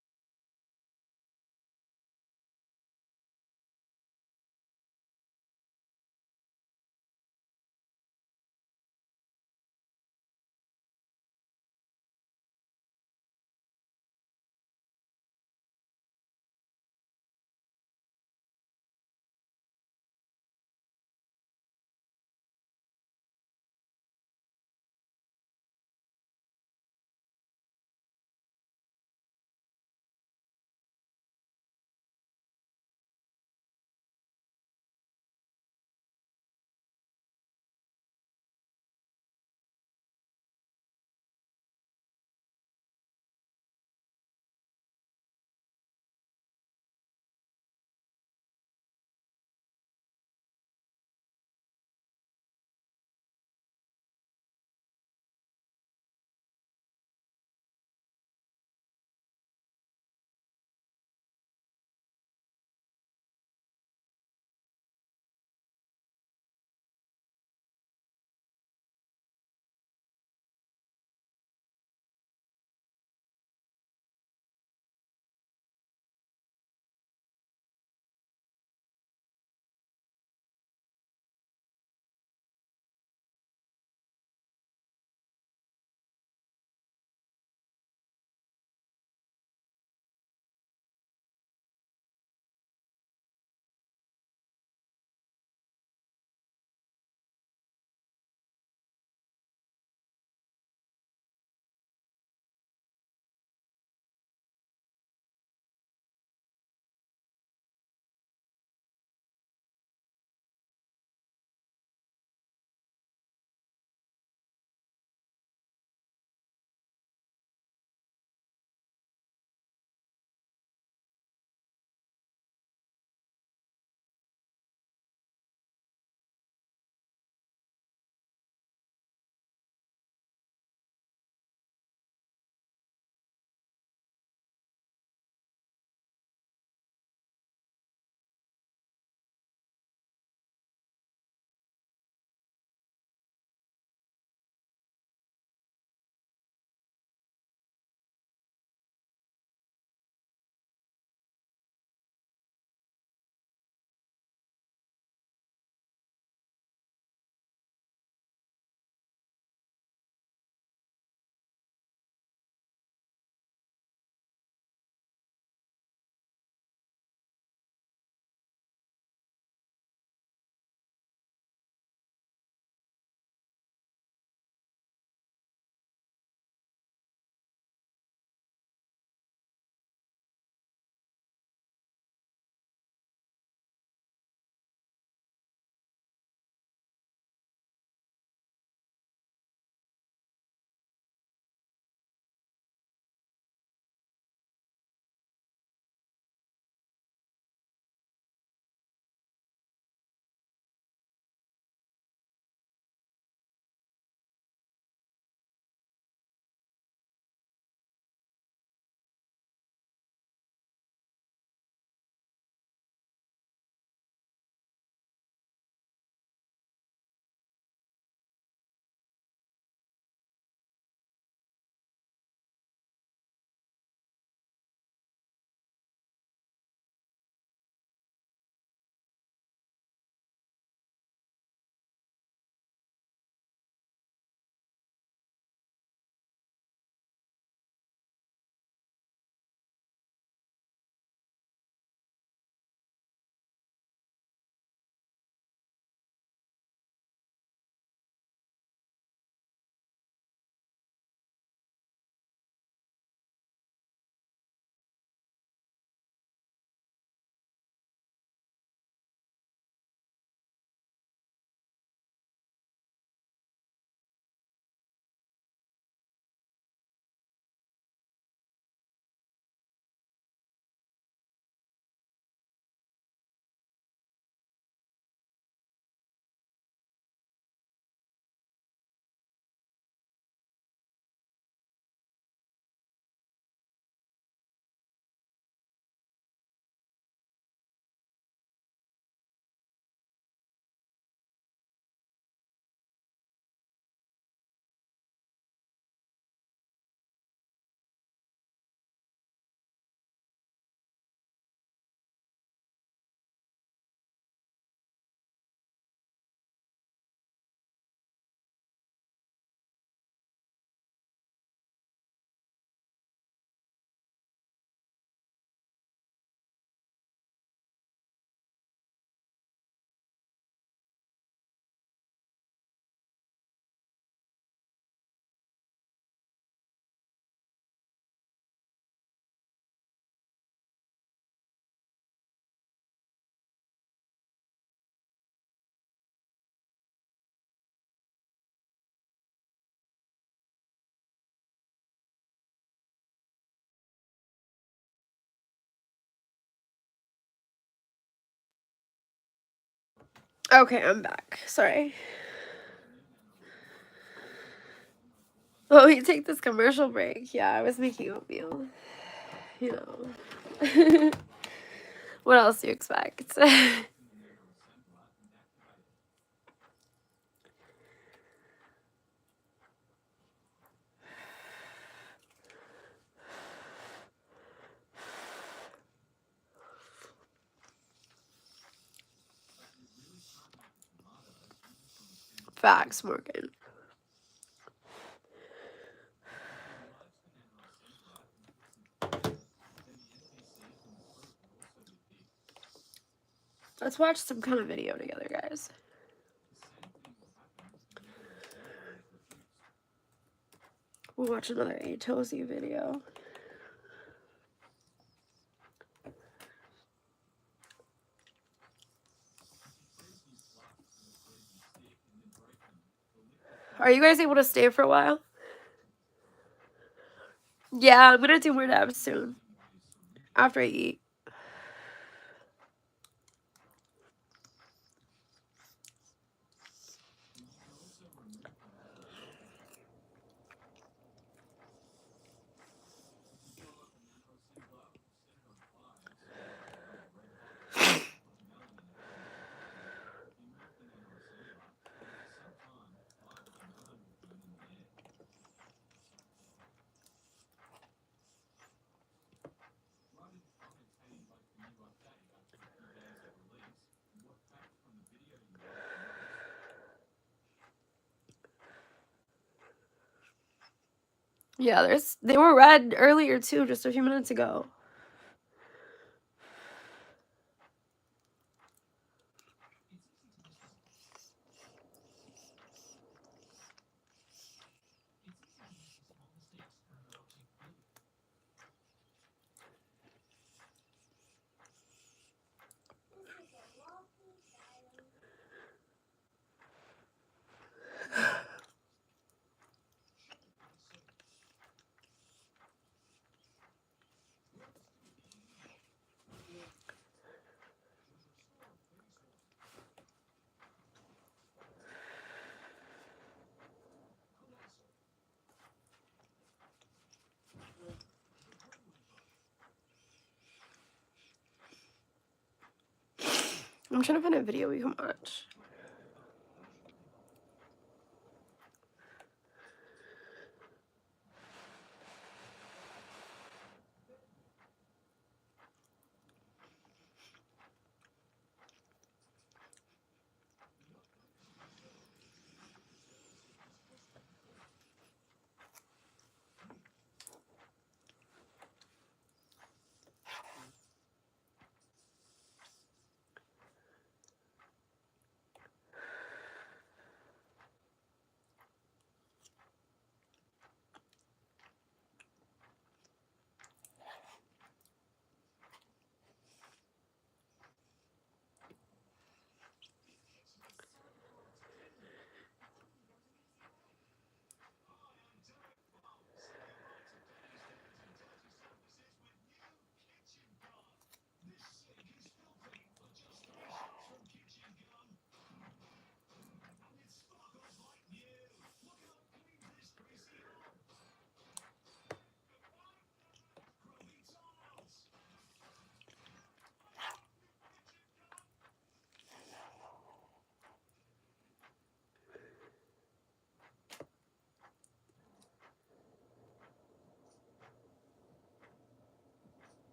Okay, I'm back. Sorry. Oh, you take this commercial break. Yeah, I was making oatmeal. You know. What else do you expect? Facts, Morgan. Let's watch some kind of video together, guys. We'll watch another Tozy video. Are you guys able to stay for a while? Yeah, I'm gonna do more dabs soon. After I eat. Yeah, they were red earlier too, just a few minutes ago. I'm trying to find a video we can watch.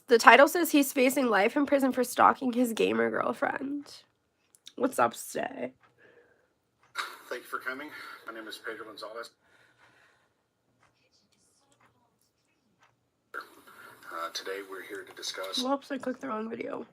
The title says he's facing life in prison for stalking his gamer girlfriend. What's up, Stay? Thank you for coming. My name is Pedro Gonzalez. Today we're here to discuss... Whoops, I clicked the wrong video.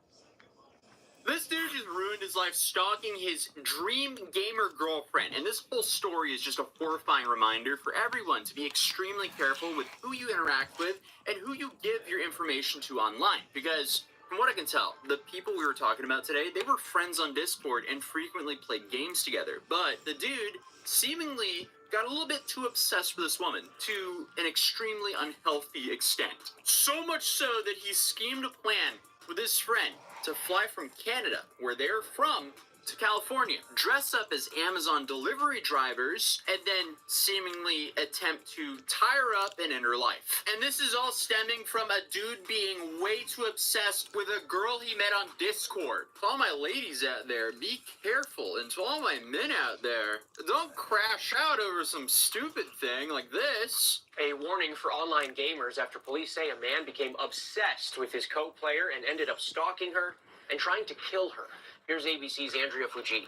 This dude just ruined his life stalking his dream gamer girlfriend, and this whole story is just a horrifying reminder for everyone to be extremely careful with who you interact with and who you give your information to online, because from what I can tell, the people we were talking about today, they were friends on Discord and frequently played games together, but the dude seemingly got a little bit too obsessed with this woman to an extremely unhealthy extent. So much so that he schemed a plan with his friend to fly from Canada, where they're from, to California, dress up as Amazon delivery drivers, and then seemingly attempt to tie her up and end her life. And this is all stemming from a dude being way too obsessed with a girl he met on Discord. To all my ladies out there, be careful. And to all my men out there, don't crash out over some stupid thing like this. A warning for online gamers after police say a man became obsessed with his co-player and ended up stalking her and trying to kill her. Here's ABC's Andrea Fujii.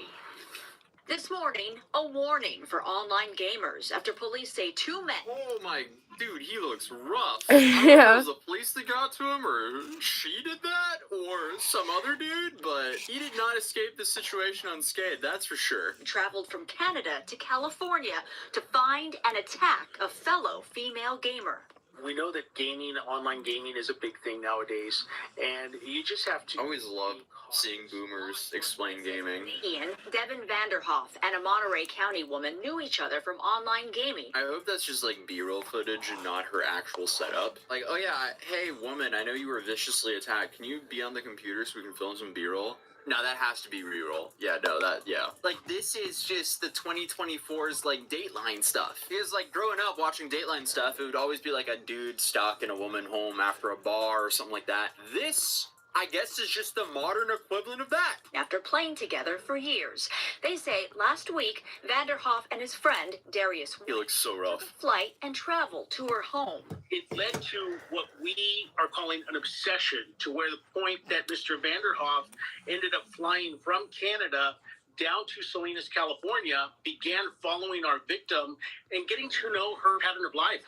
This morning, a warning for online gamers after police say two men. Oh my, dude, he looks rough. Yeah. I don't know if it was the police that got to him, or she did that, or some other dude, but he did not escape the situation unscathed, that's for sure. Traveled from Canada to California to find and attack a fellow female gamer. We know that gaming, online gaming, is a big thing nowadays, and you just have to... I always love seeing boomers explain gaming. Ian, Devin Vanderhoff, and a Monterey County woman knew each other from online gaming. I hope that's just like B-roll footage and not her actual setup. Like, oh yeah, hey woman, I know you were viciously attacked. Can you be on the computer so we can film some B-roll? No, that has to be re-roll. Yeah, no, yeah. Like, this is just the 2024's, like, Dateline stuff. Because, like, growing up watching Dateline stuff, it would always be, like, a dude stalking a woman home after a bar or something like that. This, I guess, is just the modern equivalent of that. After playing together for years. They say last week, Vanderhoff and his friend, Darius, He looks so rough. took a flight and traveled to her home. It led to what we are calling an obsession, to where the point that Mr. Vanderhoff ended up flying from Canada down to Salinas, California, began following our victim and getting to know her pattern of life.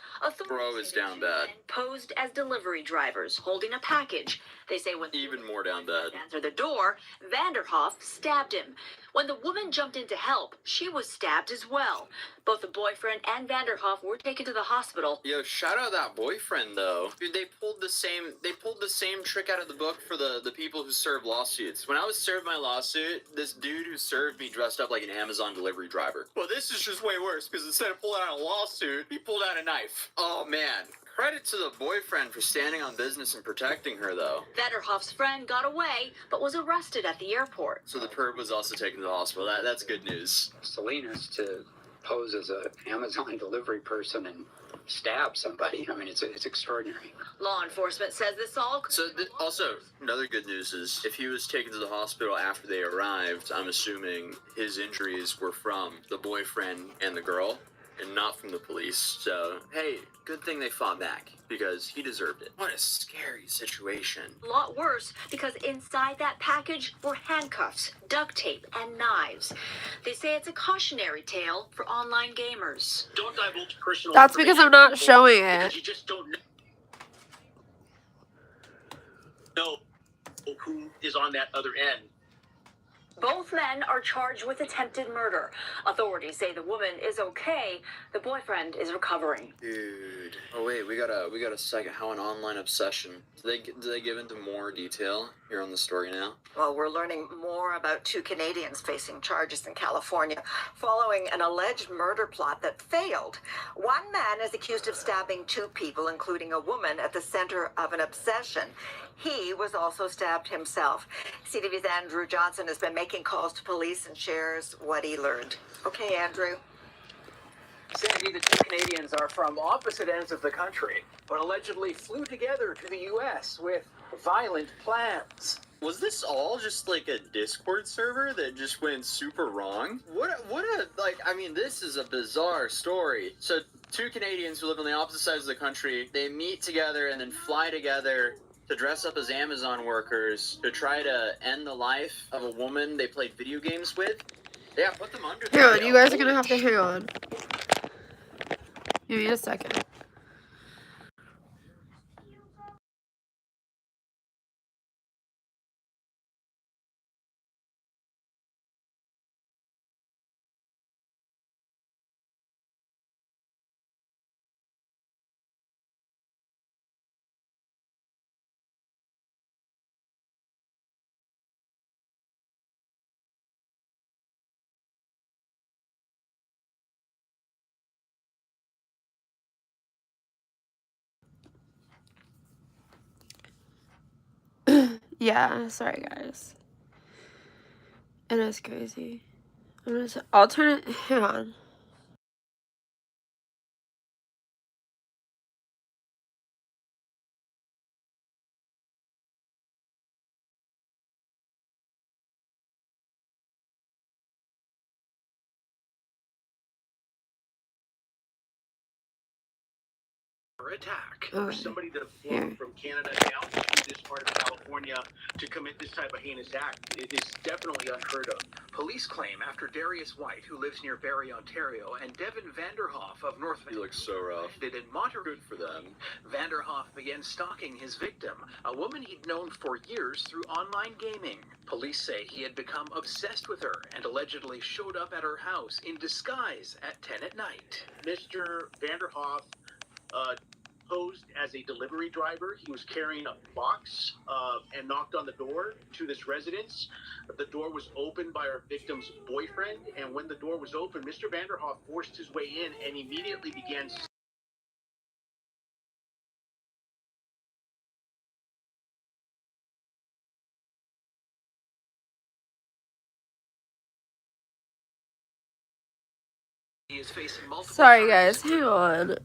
Bro is say the down two bad. men posed as delivery drivers holding a package. They say when Even more down bad. answered the door, Vanderhoff stabbed him. When the woman jumped in to help, she was stabbed as well. Both the boyfriend and Vanderhoff were taken to the hospital. Yo, shout out that boyfriend though. Dude, they pulled the same trick out of the book for the people who serve lawsuits. When I was served my lawsuit, this dude who served me dressed up like an Amazon delivery driver. Well, this is just way worse, because instead of pulling out a lawsuit, he pulled out a knife. Oh man. Credit to the boyfriend for standing on business and protecting her though. Vanderhoff's friend got away, but was arrested at the airport. So the perp was also taken to the hospital. That's good news. Salinas to pose as an Amazon delivery person and stab somebody. I mean, it's extraordinary. Law enforcement says this all... So also, another good news is if he was taken to the hospital after they arrived, I'm assuming his injuries were from the boyfriend and the girl and not from the police. So, hey, good thing they fought back because he deserved it. What a scary situation. A lot worse because inside that package were handcuffs, duct tape, and knives. They say it's a cautionary tale for online gamers. Don't divulge personal That's because I'm not showing it. because you just don't know who is on that other end. Both men are charged with attempted murder. Authorities say the woman is okay. The boyfriend is recovering. Dude. Oh wait, we got a second. How an online obsession. Do they give into more detail here on the story now? Well, we're learning more about two Canadians facing charges in California following an alleged murder plot that failed. One man is accused of stabbing two people, including a woman, at the center of an obsession. He was also stabbed himself. CTV's Andrew Johnson has been making calls to police and shares what he learned. Okay, Andrew. Sandy, the two Canadians are from opposite ends of the country, but allegedly flew together to the U.S. with violent plans. Was this all just like a Discord server that just went super wrong? This is a bizarre story. So two Canadians who live on the opposite sides of the country, they meet together and then fly together to dress up as Amazon workers to try to end the life of a woman they played video games with. Yeah, put them under the Hang on, jail. you guys are gonna have to hang on. Give me a second. Yeah, sorry guys. It is crazy. I'll turn it, hang on. Attack Okay. for somebody to have flown Here. from Canada down to this part of California to commit this type of heinous act. It is definitely unheard of. Police claim after Darius White, who lives near Barrie, Ontario, and Devin Vanderhoff of North He looks so rough. did in Monterey. Good for them. Vanderhoff began stalking his victim, a woman he'd known for years through online gaming. Police say he had become obsessed with her and allegedly showed up at her house in disguise at 10 at night. Mr. Vanderhoff posed as a delivery driver. He was carrying a box and knocked on the door to this residence. The door was opened by our victim's boyfriend, and when the door was open, Mr. Vanderhoff forced his way in and immediately began. He is facing multiple. Sorry guys, hang on.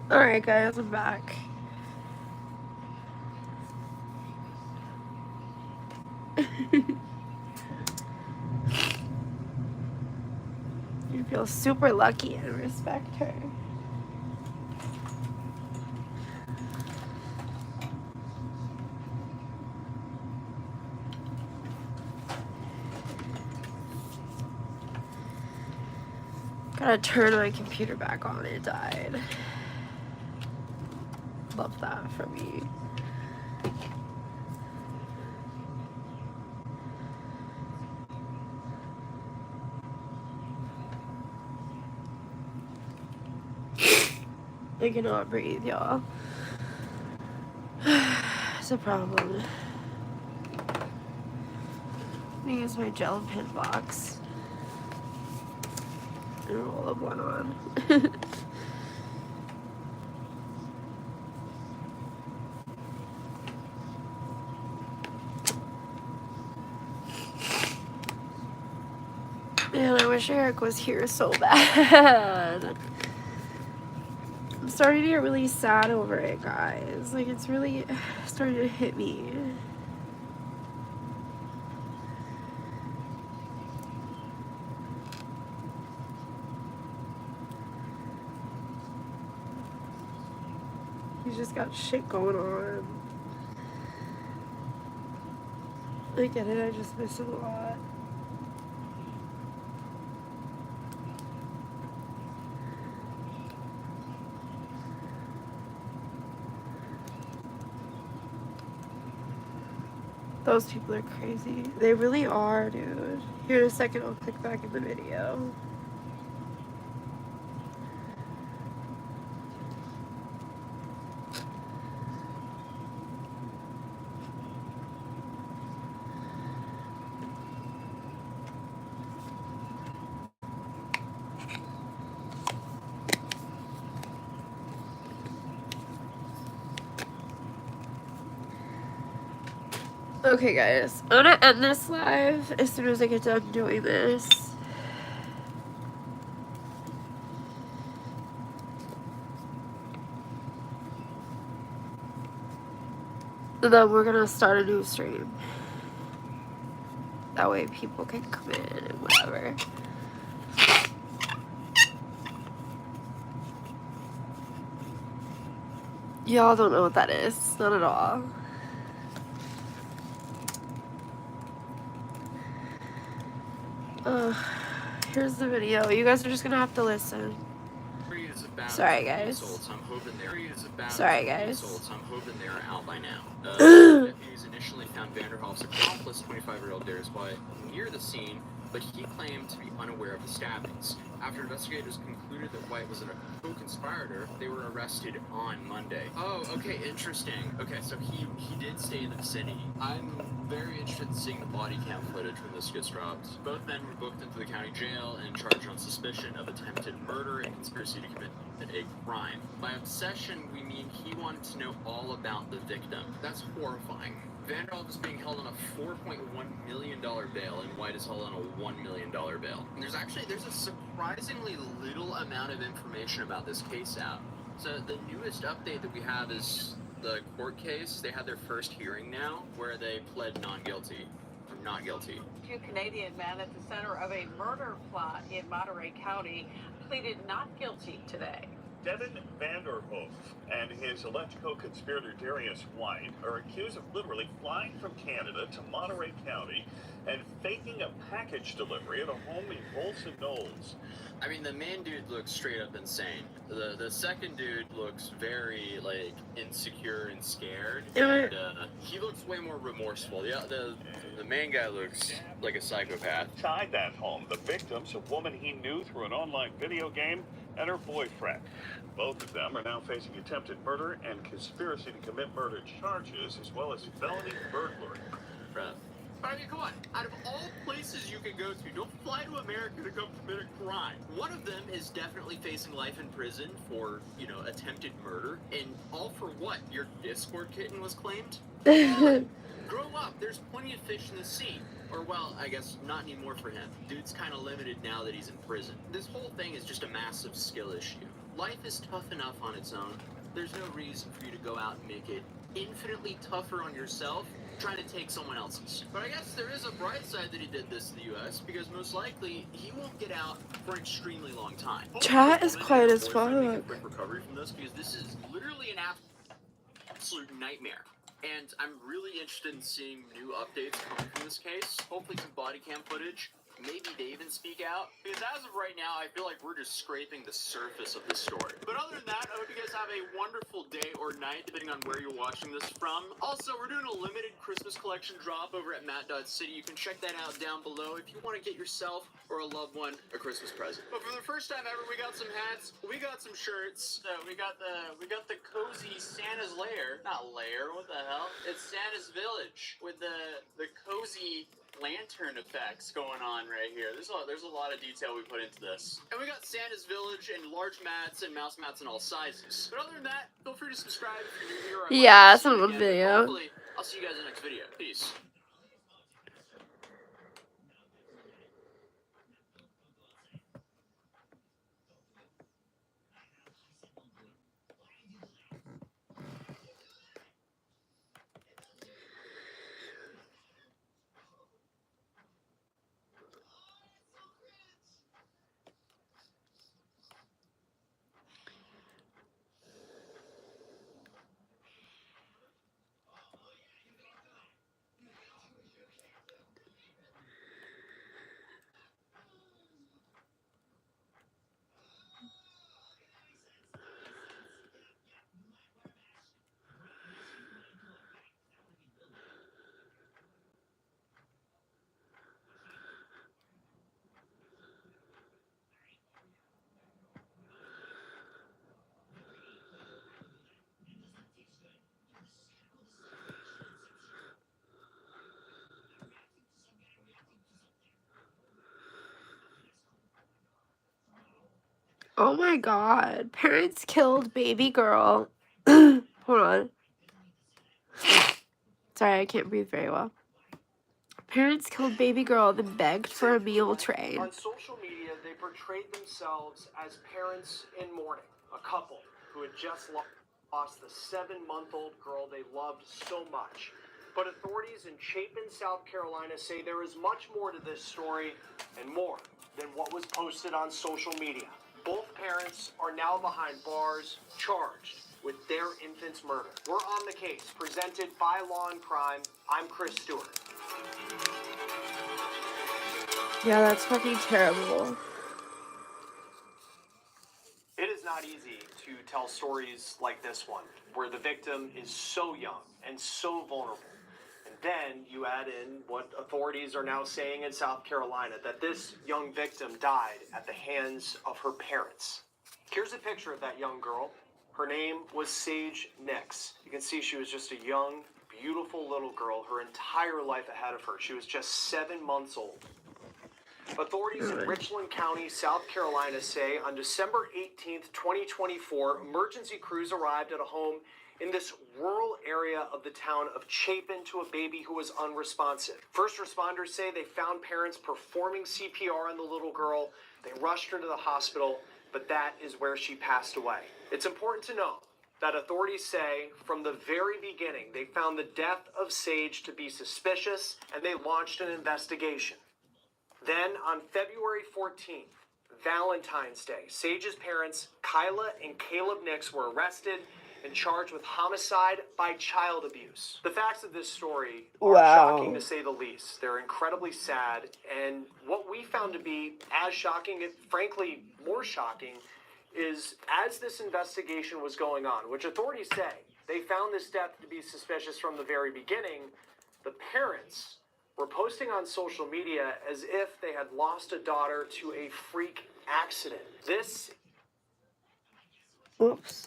Alright, guys, I'm back. You feel super lucky and respect her. Gotta turn my computer back on, it died. Love that for me. I cannot breathe, y'all. It's a problem. I'm gonna use my gel pen box and roll up one on. Man, I wish Eric was here so bad. I'm starting to get really sad over it, guys. Like, it's really starting to hit me. He's just got shit going on. I get it, I just miss him a lot. Those people are crazy. They really are, dude. Here in a second, I'll click back in the video. Okay, guys, I'm gonna end this live as soon as I get done doing this. And then we're gonna start a new stream. That way people can come in and whatever. Y'all don't know what that is. Not at all. Here's the video. You guys are just gonna have to listen. Sorry, guys. Sorry, guys. I'm hoping they're out by now. Deputies initially found Vanderhoff's accomplice, 25-year-old Darius White, near the scene, but he claimed to be unaware of the stabbings. After investigators concluded that White was a co-conspirator, they were arrested on Monday. Oh, okay, interesting. Okay, so he did stay in the vicinity. I'm very interested in seeing the body cam footage when this gets dropped. Both men were booked into the county jail and charged on suspicion of attempted murder and conspiracy to commit a crime. By obsession, we mean he wanted to know all about the victim. That's horrifying. Vanderhoff is being held on a $4.1 million bail, and White is held on a $1 million bail. And there's a surprisingly little amount of information about this case out. So the newest update that we have is the court case. They had their first hearing now, where they pled not guilty. Two Canadian men at the center of a murder plot in Monterey County pleaded not guilty today. Devin Vanderhoof and his alleged co-conspirator Darius White are accused of literally flying from Canada to Monterey County and faking a package delivery at a home in Bolson Knolls. I mean, the main dude looks straight up insane. The second dude looks very, like, insecure and scared. And he looks way more remorseful. The main guy looks like a psychopath. Inside that home, the victim's a woman he knew through an online video game and her boyfriend. Both of them are now facing attempted murder and conspiracy to commit murder charges, as well as felony burglary. I mean, come on. Out of all places you can go to, don't fly to America to come commit a crime. One of them is definitely facing life in prison for, attempted murder. And all for what? Your Discord kitten was claimed? Grow up. There's plenty of fish in the sea. Or, well, I guess not anymore for him. Dude's kind of limited now that he's in prison. This whole thing is just a massive skill issue. life is tough enough on its own. There's no reason for you to go out and make it infinitely tougher on yourself trying to take someone else's. But I guess there is a bright side that he did this to the U.S. because most likely he won't get out for an extremely long time. Chat is quiet as fuck. Make a quick recovery from this because this is literally an absolute nightmare. And I'm really interested in seeing new updates coming from this case. Hopefully some body cam footage. Maybe they even speak out. Because as of right now, I feel like we're just scraping the surface of this story. But other than that, I hope you guys have a wonderful day or night, depending on where you're watching this from. Also, we're doing a limited Christmas collection drop over at Matt.City. You can check that out down below if you want to get yourself or a loved one a Christmas present. But for the first time ever, we got some hats, we got some shirts. We got the cozy Santa's lair. Not lair, what the hell? It's Santa's village with the cozy lantern effects going on right here. There's a lot of detail we put into this. And we got Santa's village and large mats and mouse mats in all sizes. But other than that, feel free to subscribe if you're new here. Yeah, it's a video. Hopefully, I'll see you guys in the next video. Peace. Oh my god. Parents killed baby girl. Hold on. Sorry, I can't breathe very well. Parents killed baby girl, then begged for a meal train. On social media, they portrayed themselves as parents in mourning. A couple who had just lost the 7-month-old girl they loved so much. But authorities in Chapin, South Carolina say there is much more to this story and more than what was posted on social media. Both parents are now behind bars, charged with their infant's murder. We're on the case, presented by Law and Crime. I'm Chris Stewart. Yeah, that's fucking terrible. It is not easy to tell stories like this one, where the victim is so young and so vulnerable. And then you add in what authorities are now saying in South Carolina, that this young victim died at the hands of her parents. Here's a picture of that young girl. Her name was Sage Nix. You can see she was just a young, beautiful little girl, her entire life ahead of her. She was just 7 months old. Authorities in Richland County, South Carolina say on December 18th, 2024, emergency crews arrived at a home in this rural area of the town of Chapin to a baby who was unresponsive. First responders say they found parents performing CPR on the little girl. They rushed her to the hospital, but that is where she passed away. It's important to know that authorities say from the very beginning they found the death of Sage to be suspicious and they launched an investigation. Then on February 14th, Valentine's Day, Sage's parents, Kyla and Caleb Nix, were arrested and charged with homicide by child abuse. The facts of this story are shocking to say the least. They're incredibly sad, and what we found to be as shocking, and frankly more shocking, is as this investigation was going on, which authorities say they found this death to be suspicious from the very beginning, the parents were posting on social media as if they had lost a daughter to a freak accident. This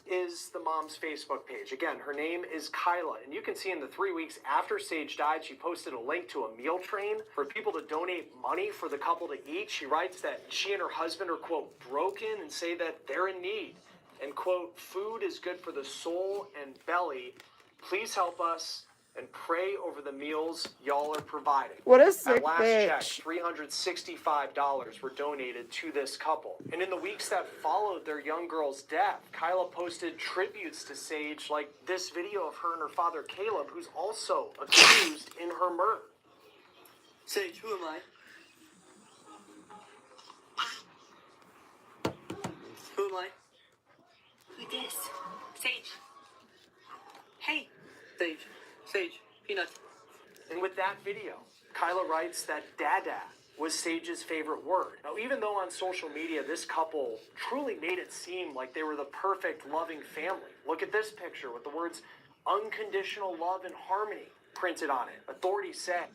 is the mom's Facebook page. Again, her name is Kyla, and you can see in the 3 weeks after Sage died, she posted a link to a meal train for people to donate money for the couple to eat. She writes that she and her husband are, quote, broken and say that they're in need. And, quote, food is good for the soul and belly. Please help us and pray over the meals y'all are providing. What a sick At last bitch. check, $365 were donated to this couple. And in the weeks that followed their young girl's death, Kyla posted tributes to Sage, like this video of her and her father, Caleb, who's also accused in her murder. Sage, who am I? Who am I? Who this? Sage. Hey. Sage, Peanut. And with that video, Kyla writes that Dada was Sage's favorite word. Now, even though on social media this couple truly made it seem like they were the perfect, loving family, look at this picture with the words unconditional love and harmony printed on it. Authorities say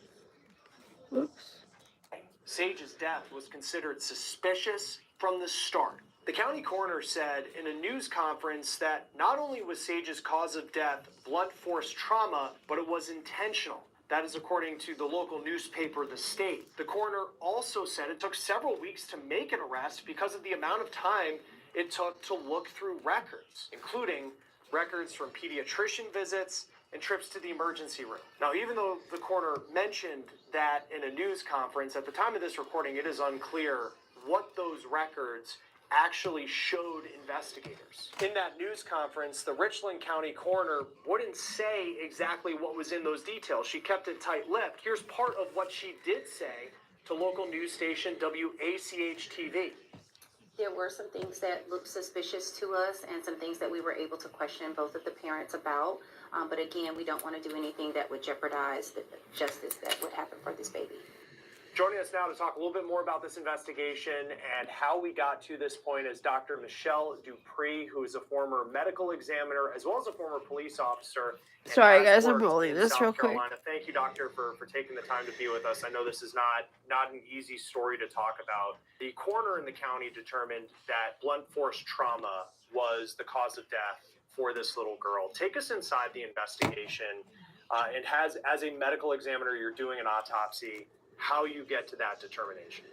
Sage's death was considered suspicious from the start. The county coroner said in a news conference that not only was Sage's cause of death blunt force trauma, but it was intentional. That is according to the local newspaper, The State. The coroner also said it took several weeks to make an arrest because of the amount of time it took to look through records, including records from pediatrician visits and trips to the emergency room. Now, even though the coroner mentioned that in a news conference, at the time of this recording, it is unclear what those records actually showed investigators. In that news conference, the Richland County coroner wouldn't say exactly what was in those details. She kept it tight-lipped. Here's part of what she did say to local news station WACH-TV. There were some things that looked suspicious to us and some things that we were able to question both of the parents about. But again, we don't want to do anything that would jeopardize the justice that would happen for this baby. Joining us now to talk a little bit more about this investigation and how we got to this point is Dr. Michelle Dupree, who is a former medical examiner as well as a former police officer. Sorry, guys, I'm rolling this real quick. Thank you, doctor, for taking the time to be with us. I know this is not an easy story to talk about. The coroner in the county determined that blunt force trauma was the cause of death for this little girl. Take us inside the investigation and as a medical examiner, you're doing an autopsy, how you get to that determination.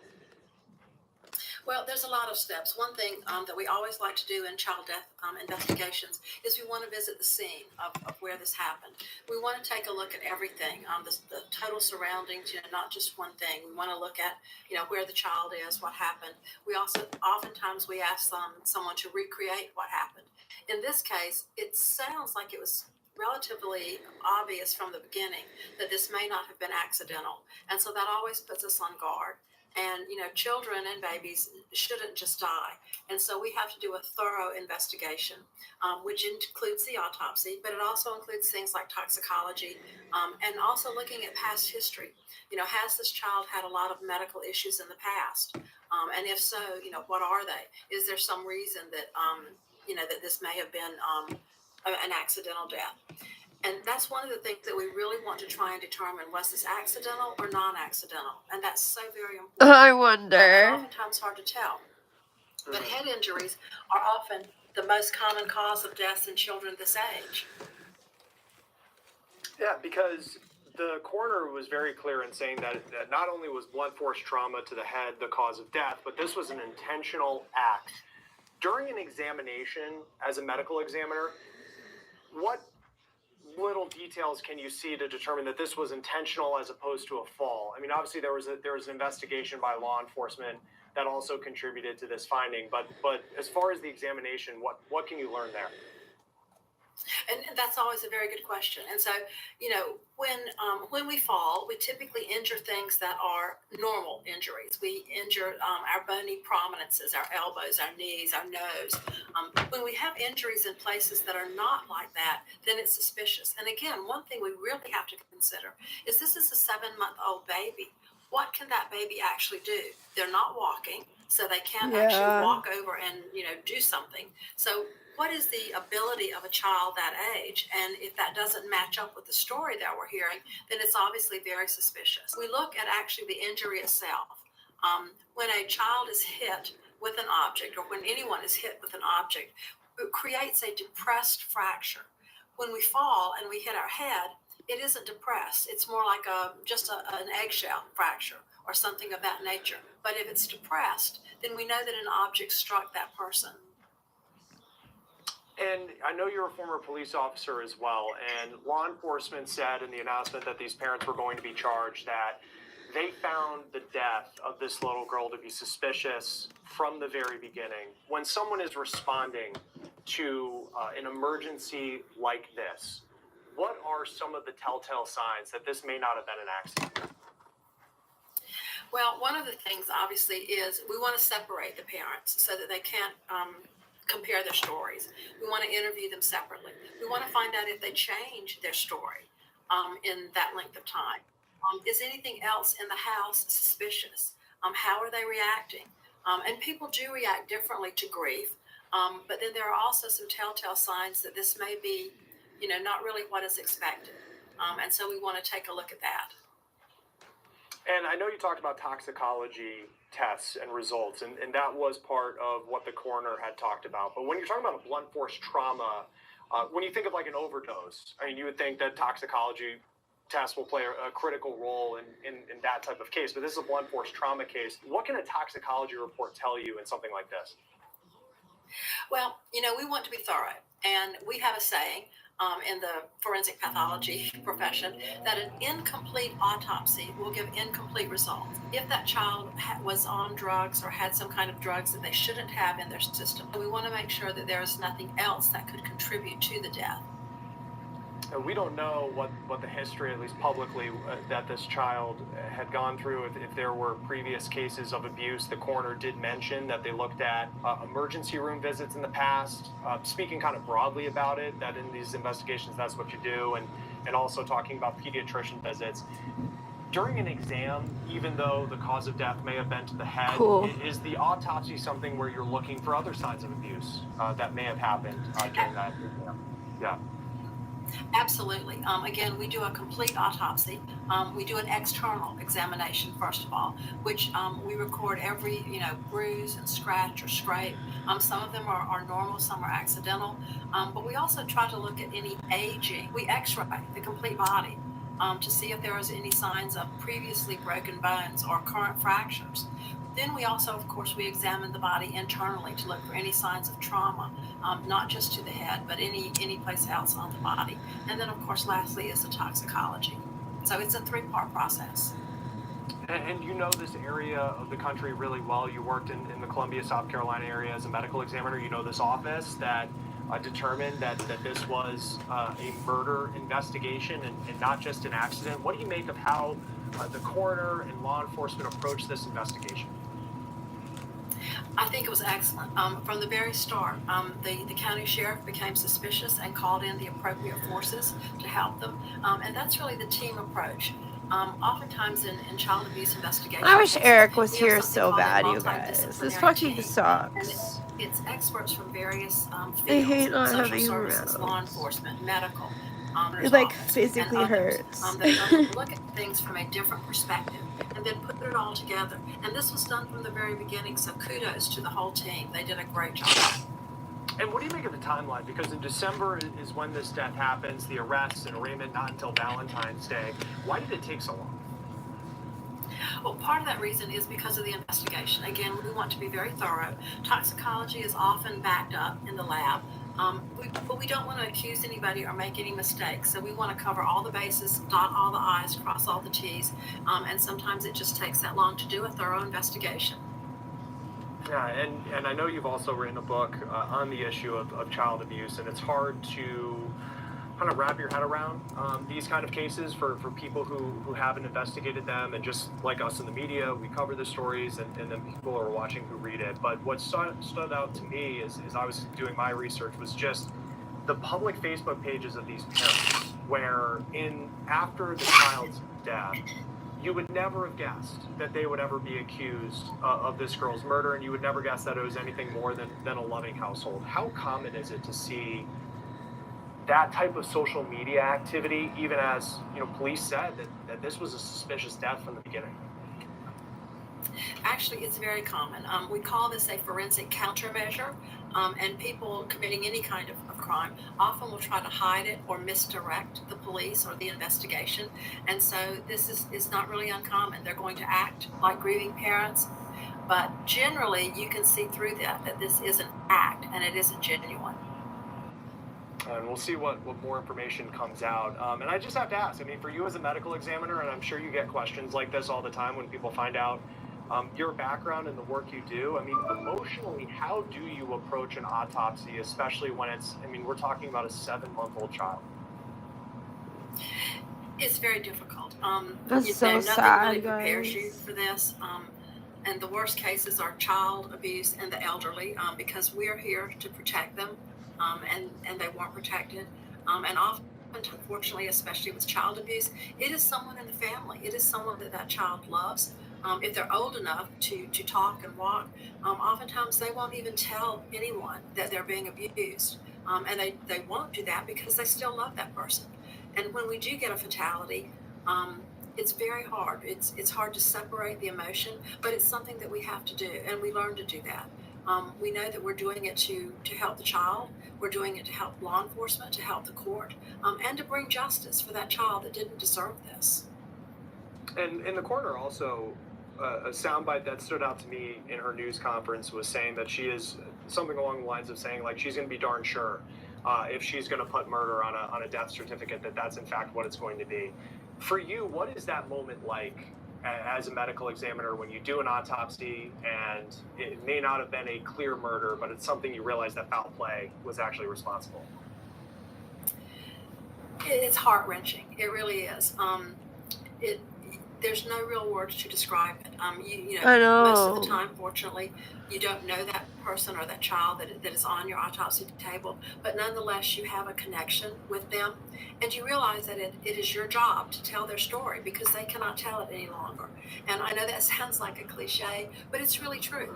Well, there's a lot of steps. One thing that we always like to do in child death investigations is we want to visit the scene of where this happened. We want to take a look at everything, the total surroundings, not just one thing. We want to look at, where the child is, what happened. We also, oftentimes we ask someone to recreate what happened. In this case, it sounds like it was relatively obvious from the beginning that this may not have been accidental. And so that always puts us on guard. And, children and babies shouldn't just die. And so we have to do a thorough investigation, which includes the autopsy, but it also includes things like toxicology and also looking at past history. Has this child had a lot of medical issues in the past? And if so, what are they? Is there some reason that, that this may have been an accidental death? And that's one of the things that we really want to try and determine, was this accidental or non-accidental? And that's so very important. I wonder. And oftentimes hard to tell. But head injuries are often the most common cause of deaths in children this age. Yeah, because the coroner was very clear in saying that not only was blunt force trauma to the head the cause of death, but this was an intentional act. During an examination as a medical examiner, what little details can you see to determine that this was intentional as opposed to a fall? I mean, obviously there was an investigation by law enforcement that also contributed to this finding, but as far as the examination, what can you learn there? And that's always a very good question. And so, when we fall, we typically injure things that are normal injuries. We injure our bony prominences, our elbows, our knees, our nose. When we have injuries in places that are not like that, then it's suspicious. And again, one thing we really have to consider is this is a 7-month-old baby. What can that baby actually do? They're not walking, so they can't actually walk over and, do something. So what is the ability of a child that age? And if that doesn't match up with the story that we're hearing, then it's obviously very suspicious. We look at actually the injury itself. When a child is hit with an object, or when anyone is hit with an object, it creates a depressed fracture. When we fall and we hit our head, it isn't depressed. It's more like just an eggshell fracture or something of that nature. But if it's depressed, then we know that an object struck that person. And I know you're a former police officer as well, and law enforcement said in the announcement that these parents were going to be charged that they found the death of this little girl to be suspicious from the very beginning. When someone is responding to an emergency like this, what are some of the telltale signs that this may not have been an accident? Well, one of the things obviously is we want to separate the parents so that they can't compare their stories. We want to interview them separately. We want to find out if they change their story in that length of time. Is anything else in the house suspicious? How are they reacting? And people do react differently to grief, but then there are also some telltale signs that this may be, not really what is expected. And so we want to take a look at that. And I know you talked about toxicology tests and results, and that was part of what the coroner had talked about. But when you're talking about a blunt force trauma, when you think of like an overdose, I mean, you would think that toxicology tests will play a critical role in that type of case. But this is a blunt force trauma case. What can a toxicology report tell you in something like this? Well, we want to be thorough, and we have a saying in the forensic pathology profession that an incomplete autopsy will give incomplete results. If that child was on drugs or had some kind of drugs that they shouldn't have in their system, we want to make sure that there is nothing else that could contribute to the death. We don't know what the history, at least publicly, that this child had gone through, if there were previous cases of abuse. The coroner did mention that they looked at emergency room visits in the past, speaking kind of broadly about it, that in these investigations that's what you do, and also talking about pediatrician visits. During an exam, even though the cause of death may have been to the head, is the autopsy something where you're looking for other signs of abuse that may have happened during that exam? Yeah. Absolutely. Again, we do a complete autopsy. We do an external examination, first of all, which we record every, bruise and scratch or scrape. Some of them are normal, some are accidental. But we also try to look at any aging. We x-ray the complete body to see if there is any signs of previously broken bones or current fractures. Then we also, of course, we examine the body internally to look for any signs of trauma, not just to the head, but any place else on the body. And then, of course, lastly is the toxicology. So it's a 3-part process. And you know this area of the country really well. You worked in the Columbia, South Carolina area as a medical examiner. You know this office that determined that this was a murder investigation and not just an accident. What do you make of how the coroner and law enforcement approached this investigation? I think it was excellent. From the very start, the county sheriff became suspicious and called in the appropriate forces to help them. And that's really the team approach. Oftentimes in child abuse investigations, I wish Eric was here so bad, you guys. This fucking sucks. It's experts from various fields, I hate not social having services, rounds. law enforcement, medical. It like physically hurts. They look at things from a different perspective and then put it all together. And this was done from the very beginning, so kudos to the whole team. They did a great job. And what do you make of the timeline? Because in December is when this death happens, the arrests and arraignment not until Valentine's Day. Why did it take so long? Well, part of that reason is because of the investigation. Again, we want to be very thorough. Toxicology is often backed up in the lab. But we don't want to accuse anybody or make any mistakes. So we want to cover all the bases, dot all the I's, cross all the T's. And sometimes it just takes that long to do a thorough investigation. Yeah, and I know you've also written a book on the issue of child abuse, and it's hard to kind of wrap your head around these kind of cases for people who haven't investigated them. And just like us in the media, we cover the stories, and then people are watching who read it. But what stood out to me as I was doing my research was just the public Facebook pages of these parents, where after the child's death, you would never have guessed that they would ever be accused of this girl's murder, and you would never guess that it was anything more than a loving household. How common is it to see that type of social media activity, even as police said that this was a suspicious death from the beginning? Actually, it's very common. We call this a forensic countermeasure, and people committing any kind of crime often will try to hide it or misdirect the police or the investigation. And so this is not really uncommon. They're going to act like grieving parents, but generally you can see through that this is an act and it isn't genuine. And we'll see what more information comes out. And I just have to ask, I mean, for you as a medical examiner, and I'm sure you get questions like this all the time when people find out your background and the work you do. I mean, emotionally, how do you approach an autopsy, especially when it's, I mean, we're talking about a 7-month-old child? It's very difficult. That's so nothing sad, really prepares you guys. for this. And the worst cases are child abuse and the elderly, because we are here to protect them, and they weren't protected. And often, unfortunately, especially with child abuse, it is someone in the family. It is someone that child loves. If they're old enough to talk and walk, oftentimes they won't even tell anyone that they're being abused. And they won't do that because they still love that person. And when we do get a fatality, it's very hard. It's hard to separate the emotion, but it's something that we have to do, and we learn to do that. We know that we're doing it to help the child. We're doing it to help law enforcement, to help the court, and to bring justice for that child that didn't deserve this. And in the coroner also, a soundbite that stood out to me in her news conference was saying that she is something along the lines of saying, like, she's going to be darn sure if she's going to put murder on a death certificate, that's in fact what it's going to be. For you, what is that moment like as a medical examiner when you do an autopsy and it may not have been a clear murder, but it's something you realize that foul play was actually responsible? It's heart-wrenching. It really is. There's no real words to describe it. I know. Most of the time, fortunately, you don't know that person or that child that is on your autopsy table, but nonetheless, you have a connection with them, and you realize that it is your job to tell their story because they cannot tell it any longer. And I know that sounds like a cliche, but it's really true.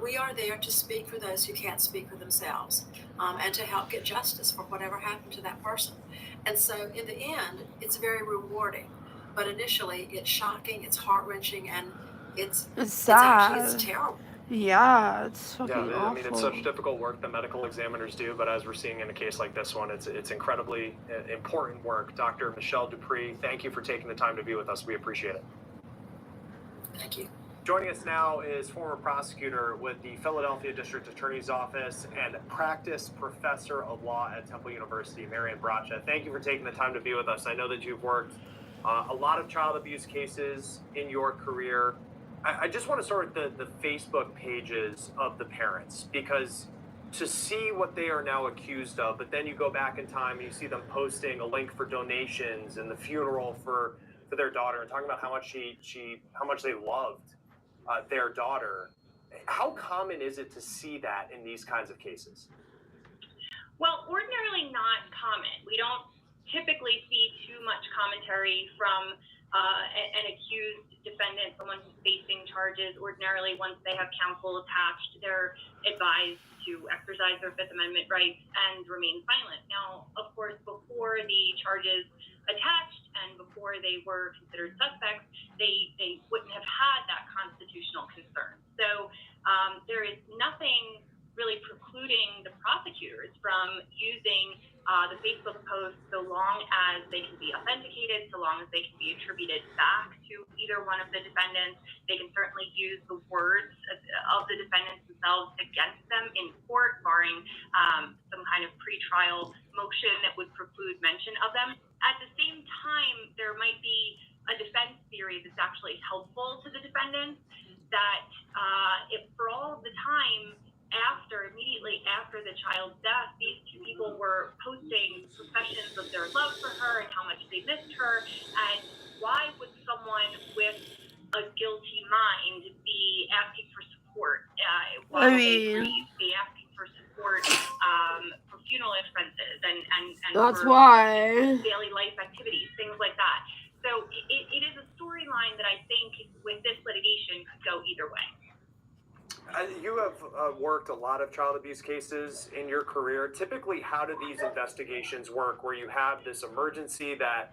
We are there to speak for those who can't speak for themselves, and to help get justice for whatever happened to that person. And so in the end, it's very rewarding. But initially, it's shocking, it's heart-wrenching, and it's sad. It's terrible. Yeah, it's fucking awful. I mean, it's such difficult work that medical examiners do, but as we're seeing in a case like this one, it's incredibly important work. Dr. Michelle Dupree, thank you for taking the time to be with us. We appreciate it. Thank you. Joining us now is former prosecutor with the Philadelphia District Attorney's Office and practice professor of law at Temple University, Marian Bracha. Thank you for taking the time to be with us. I know that you've worked a lot of child abuse cases in your career. I just want to start with the Facebook pages of the parents, because to see what they are now accused of, but then you go back in time and you see them posting a link for donations and the funeral for their daughter and talking about how much how much they loved their daughter. How common is it to see that in these kinds of cases? Well, ordinarily not common. We don't typically see too much commentary from an accused defendant, someone who's facing charges. Ordinarily, once they have counsel attached, they're advised to exercise their Fifth Amendment rights and remain silent. Now, of course, before the charges attached and before they were considered suspects, they wouldn't have had that constitutional concern. So there is nothing really precluding the prosecutors from using the Facebook posts so long as they can be authenticated, so long as they can be attributed back to either one of the defendants. They can certainly use the words of the defendants themselves against them in court, barring some kind of pretrial motion that would preclude mention of them. At the same time, there might be a defense theory that's actually helpful to the defendants, that if for all of the time immediately after the child's death, these two people were posting professions of their love for her and how much they missed her, and why would someone with a guilty mind be asking for support? Why would they be asking for support for funeral expenses and that's for why daily life activities, things like that. So it is a storyline that I think with this litigation could go either way. You have worked a lot of child abuse cases in your career. Typically, how do these investigations work, where you have this emergency that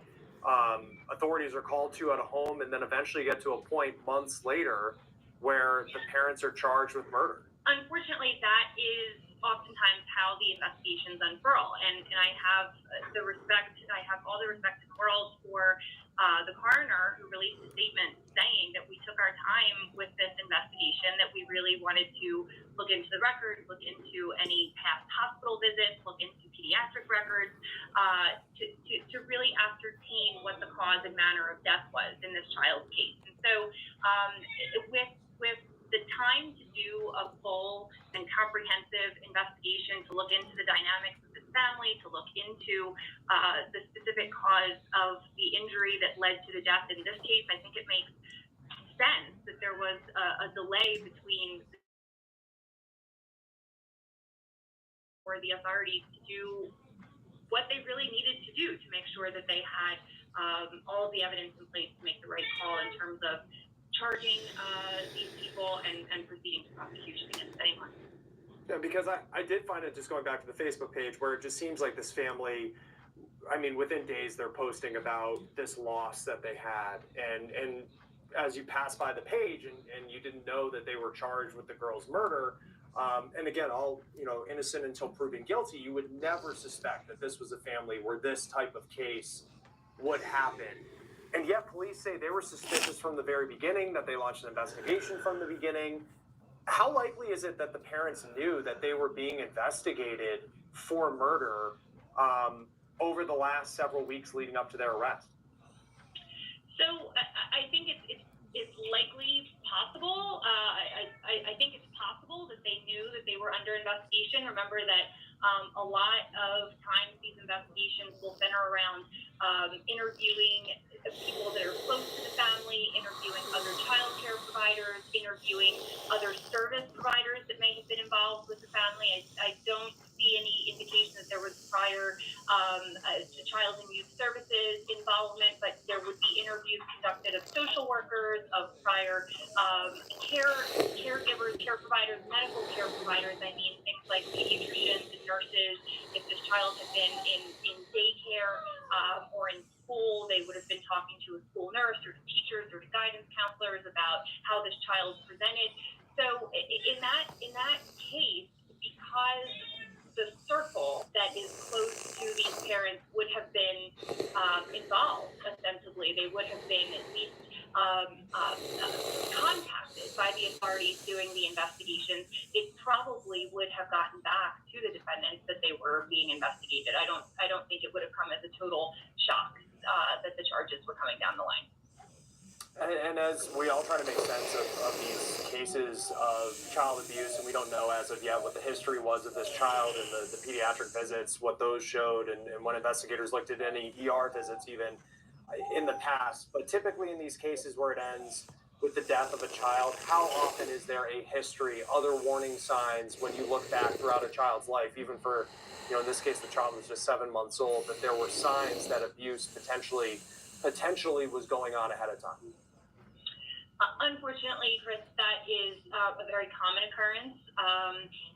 authorities are called to at a home, and then eventually get to a point months later where the parents are charged with murder? Unfortunately, that is oftentimes how the investigations unfurl, and I have all the respect in the world for the coroner who released a statement saying that we took our time with this investigation. investigation that we really wanted to look into the records, look into any past hospital visits, look into pediatric records, to really ascertain what the cause and manner of death was in this child's case. And so with the time to do a full and comprehensive investigation, to look into the dynamics of this family, to look into the specific cause of the injury that led to the death in this case, I think it makes sense that there was a delay between for the authorities to do what they really needed to do to make sure that they had all the evidence in place to make the right call in terms of charging these people and proceeding to prosecution against anyone. Yeah, because I did find it, just going back to the Facebook page, where it just seems like this family, I mean, within days they're posting about this loss that they had. And as you pass by the page and you didn't know that they were charged with the girl's murder, and again, all, innocent until proven guilty, you would never suspect that this was a family where this type of case would happen. And yet police say they were suspicious from the very beginning, that they launched an investigation from the beginning. How likely is it that the parents knew that they were being investigated for murder over the last several weeks leading up to their arrest? So I think it's likely possible. I think it's possible that they knew that they were under investigation. Remember that a lot of times these investigations will center around interviewing people that are close to the family, interviewing other child care providers, interviewing other service providers that may have been involved with the family. I don't see any indication that there was prior child and youth services involvement, but there would be interviews conducted of social workers, of prior caregivers, care providers, medical care providers. I mean, things like pediatricians and nurses. If this child had been in daycare or in school, they would have been talking to a school nurse or to teachers or to guidance counselors about how this child presented. So in that case, because the circle that is close to these parents would have been involved, ostensibly, they would have been at least contacted by the authorities doing the investigations, it probably would have gotten back to the defendants that they were being investigated. I don't think it would have come as a total shock that the charges were coming down the line. And as we all try to make sense of these cases of child abuse, and we don't know as of yet what the history was of this child and the pediatric visits, what those showed, and when investigators looked at any ER visits even in the past. But typically in these cases where it ends with the death of a child, how often is there a history, other warning signs when you look back throughout a child's life, even for, in this case, the child was just 7 months old, that there were signs that abuse potentially was going on ahead of time? Unfortunately, Chris, that is a very common occurrence.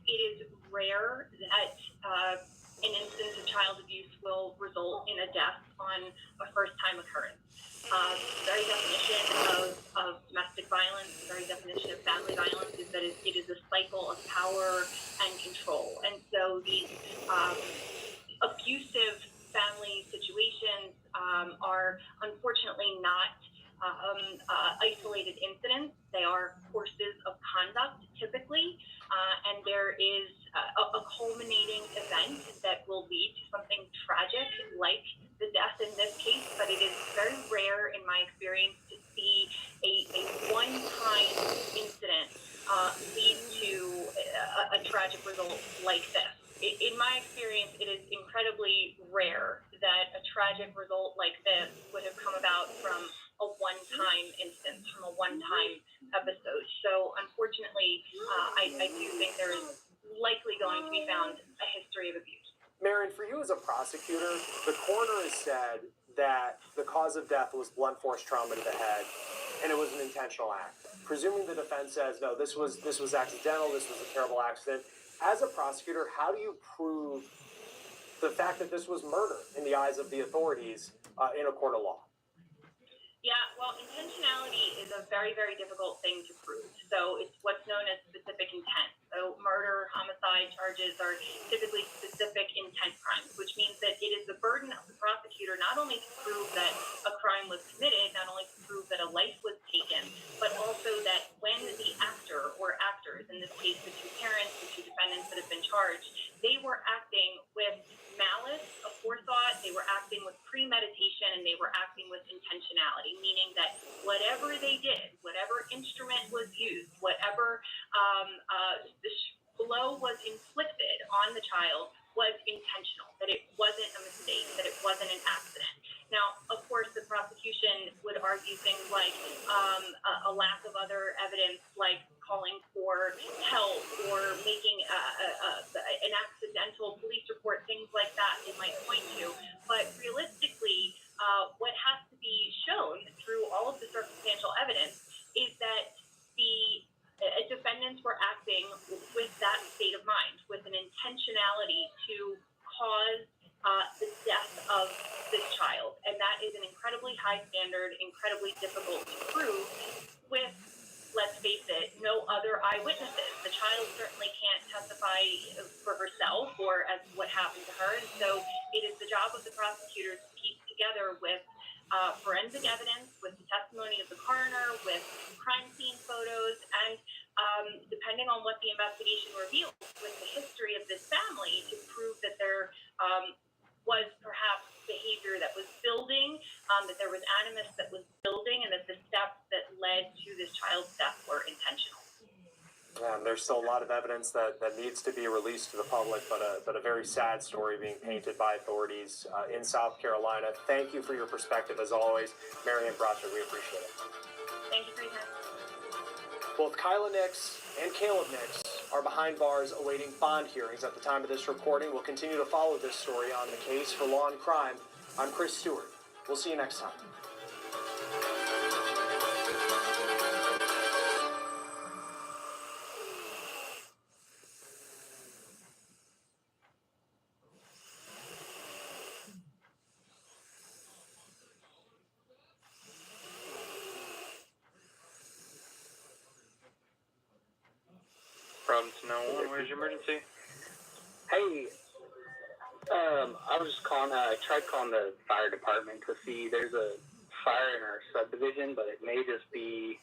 It is rare that an instance of child abuse will result in a death on a first-time occurrence. The very definition of domestic violence, the very definition of family violence is that it is a cycle of power and control. And so these abusive family situations are unfortunately not isolated incidents. They are courses of conduct typically, and there is a culminating event that will lead to something tragic like the death in this case, but it is very rare in my experience to see a one-time incident lead to a tragic result like this. In my experience, it is incredibly rare that a tragic result like this would have come about from a one-time instance, from a one-time episode. So unfortunately, I do think there is likely going to be found a history of abuse. Marion, for you as a prosecutor, the coroner has said that the cause of death was blunt force trauma to the head, and it was an intentional act. Presuming the defense says, no, this was accidental, this was a terrible accident. As a prosecutor, how do you prove the fact that this was murder in the eyes of the authorities in a court of law? Yeah, well, intentionality is a very, very difficult thing to prove. So it's what's known as specific intent. So murder, homicide charges are typically specific intent crimes, which means that it is the burden of the prosecutor not only to prove that a crime was committed, not only to prove that a life was taken, but also that when the actor in this case, the two parents, the two defendants that have been charged, they were acting with malice, a forethought, they were acting with premeditation, and they were acting with intentionality, meaning that whatever they did, whatever instrument was used, whatever the blow was inflicted on the child was intentional, that it wasn't a mistake, that it wasn't an accident. Now, of course, the prosecution would argue things like a lack of other evidence, like calling for help or making an accidental police report, things like that they might point to. But realistically, what has to be shown through all of the circumstantial evidence is that the defendants were acting with that state of mind, with an intentionality to cause the death of this child. And that is an incredibly high standard, incredibly difficult to prove with, let's face it, no other eyewitnesses. The child certainly can't testify for herself or as what happened to her. And so it is the job of the prosecutors to piece together with forensic evidence, with the testimony of the coroner, with crime scene photos, and depending on what the investigation reveals, with the history of this family, to prove that there was perhaps behavior that was building, that there was animus that was building, and that the steps that led to this child's death were intentional. There's still a lot of evidence that needs to be released to the public, but a very sad story being painted by authorities in South Carolina. Thank you for your perspective, as always. Marianne Brotcher, we appreciate it. Thank you for your time. Both Kyla Nix and Caleb Nix are behind bars awaiting bond hearings at the time of this recording. We'll continue to follow this story on the Case for Law and Crime. I'm Chris Stewart. We'll see you next time. Robinson 01, where's your emergency? Hey, I was just calling, I tried calling the fire department to see there's a fire in our subdivision, but it may just be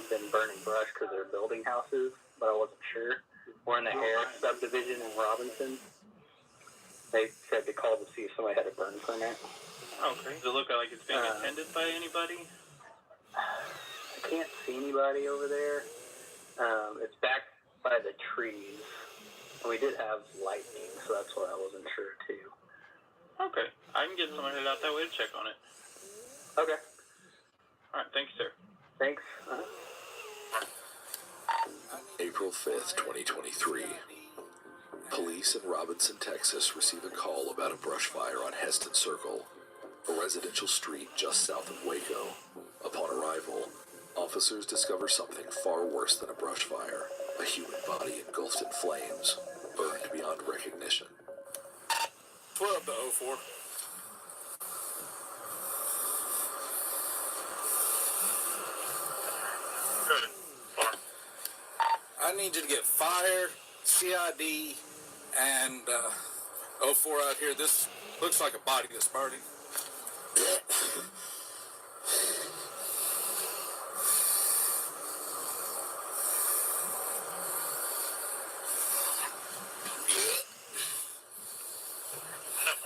been burning brush because they're building houses, but I wasn't sure. We're in the Harris subdivision in Robinson. They said they called to see if somebody had a burn permit. Okay. Does it look like it's being attended by anybody? I can't see anybody over there. It's back by the trees. We did have lightning, so that's why I wasn't sure too. Okay. I can get someone headed out that way to check on it. Okay. Alright, thanks, sir. Thanks. April 5th, 2023. Police in Robinson, Texas receive a call about a brush fire on Heston Circle, a residential street just south of Waco. Upon arrival, officers discover something far worse than a brush fire. A human body engulfed in flames, burned beyond recognition. 12 to 04. Good. I need you to get fire, CID, and 04 out here. This looks like a body that's burning.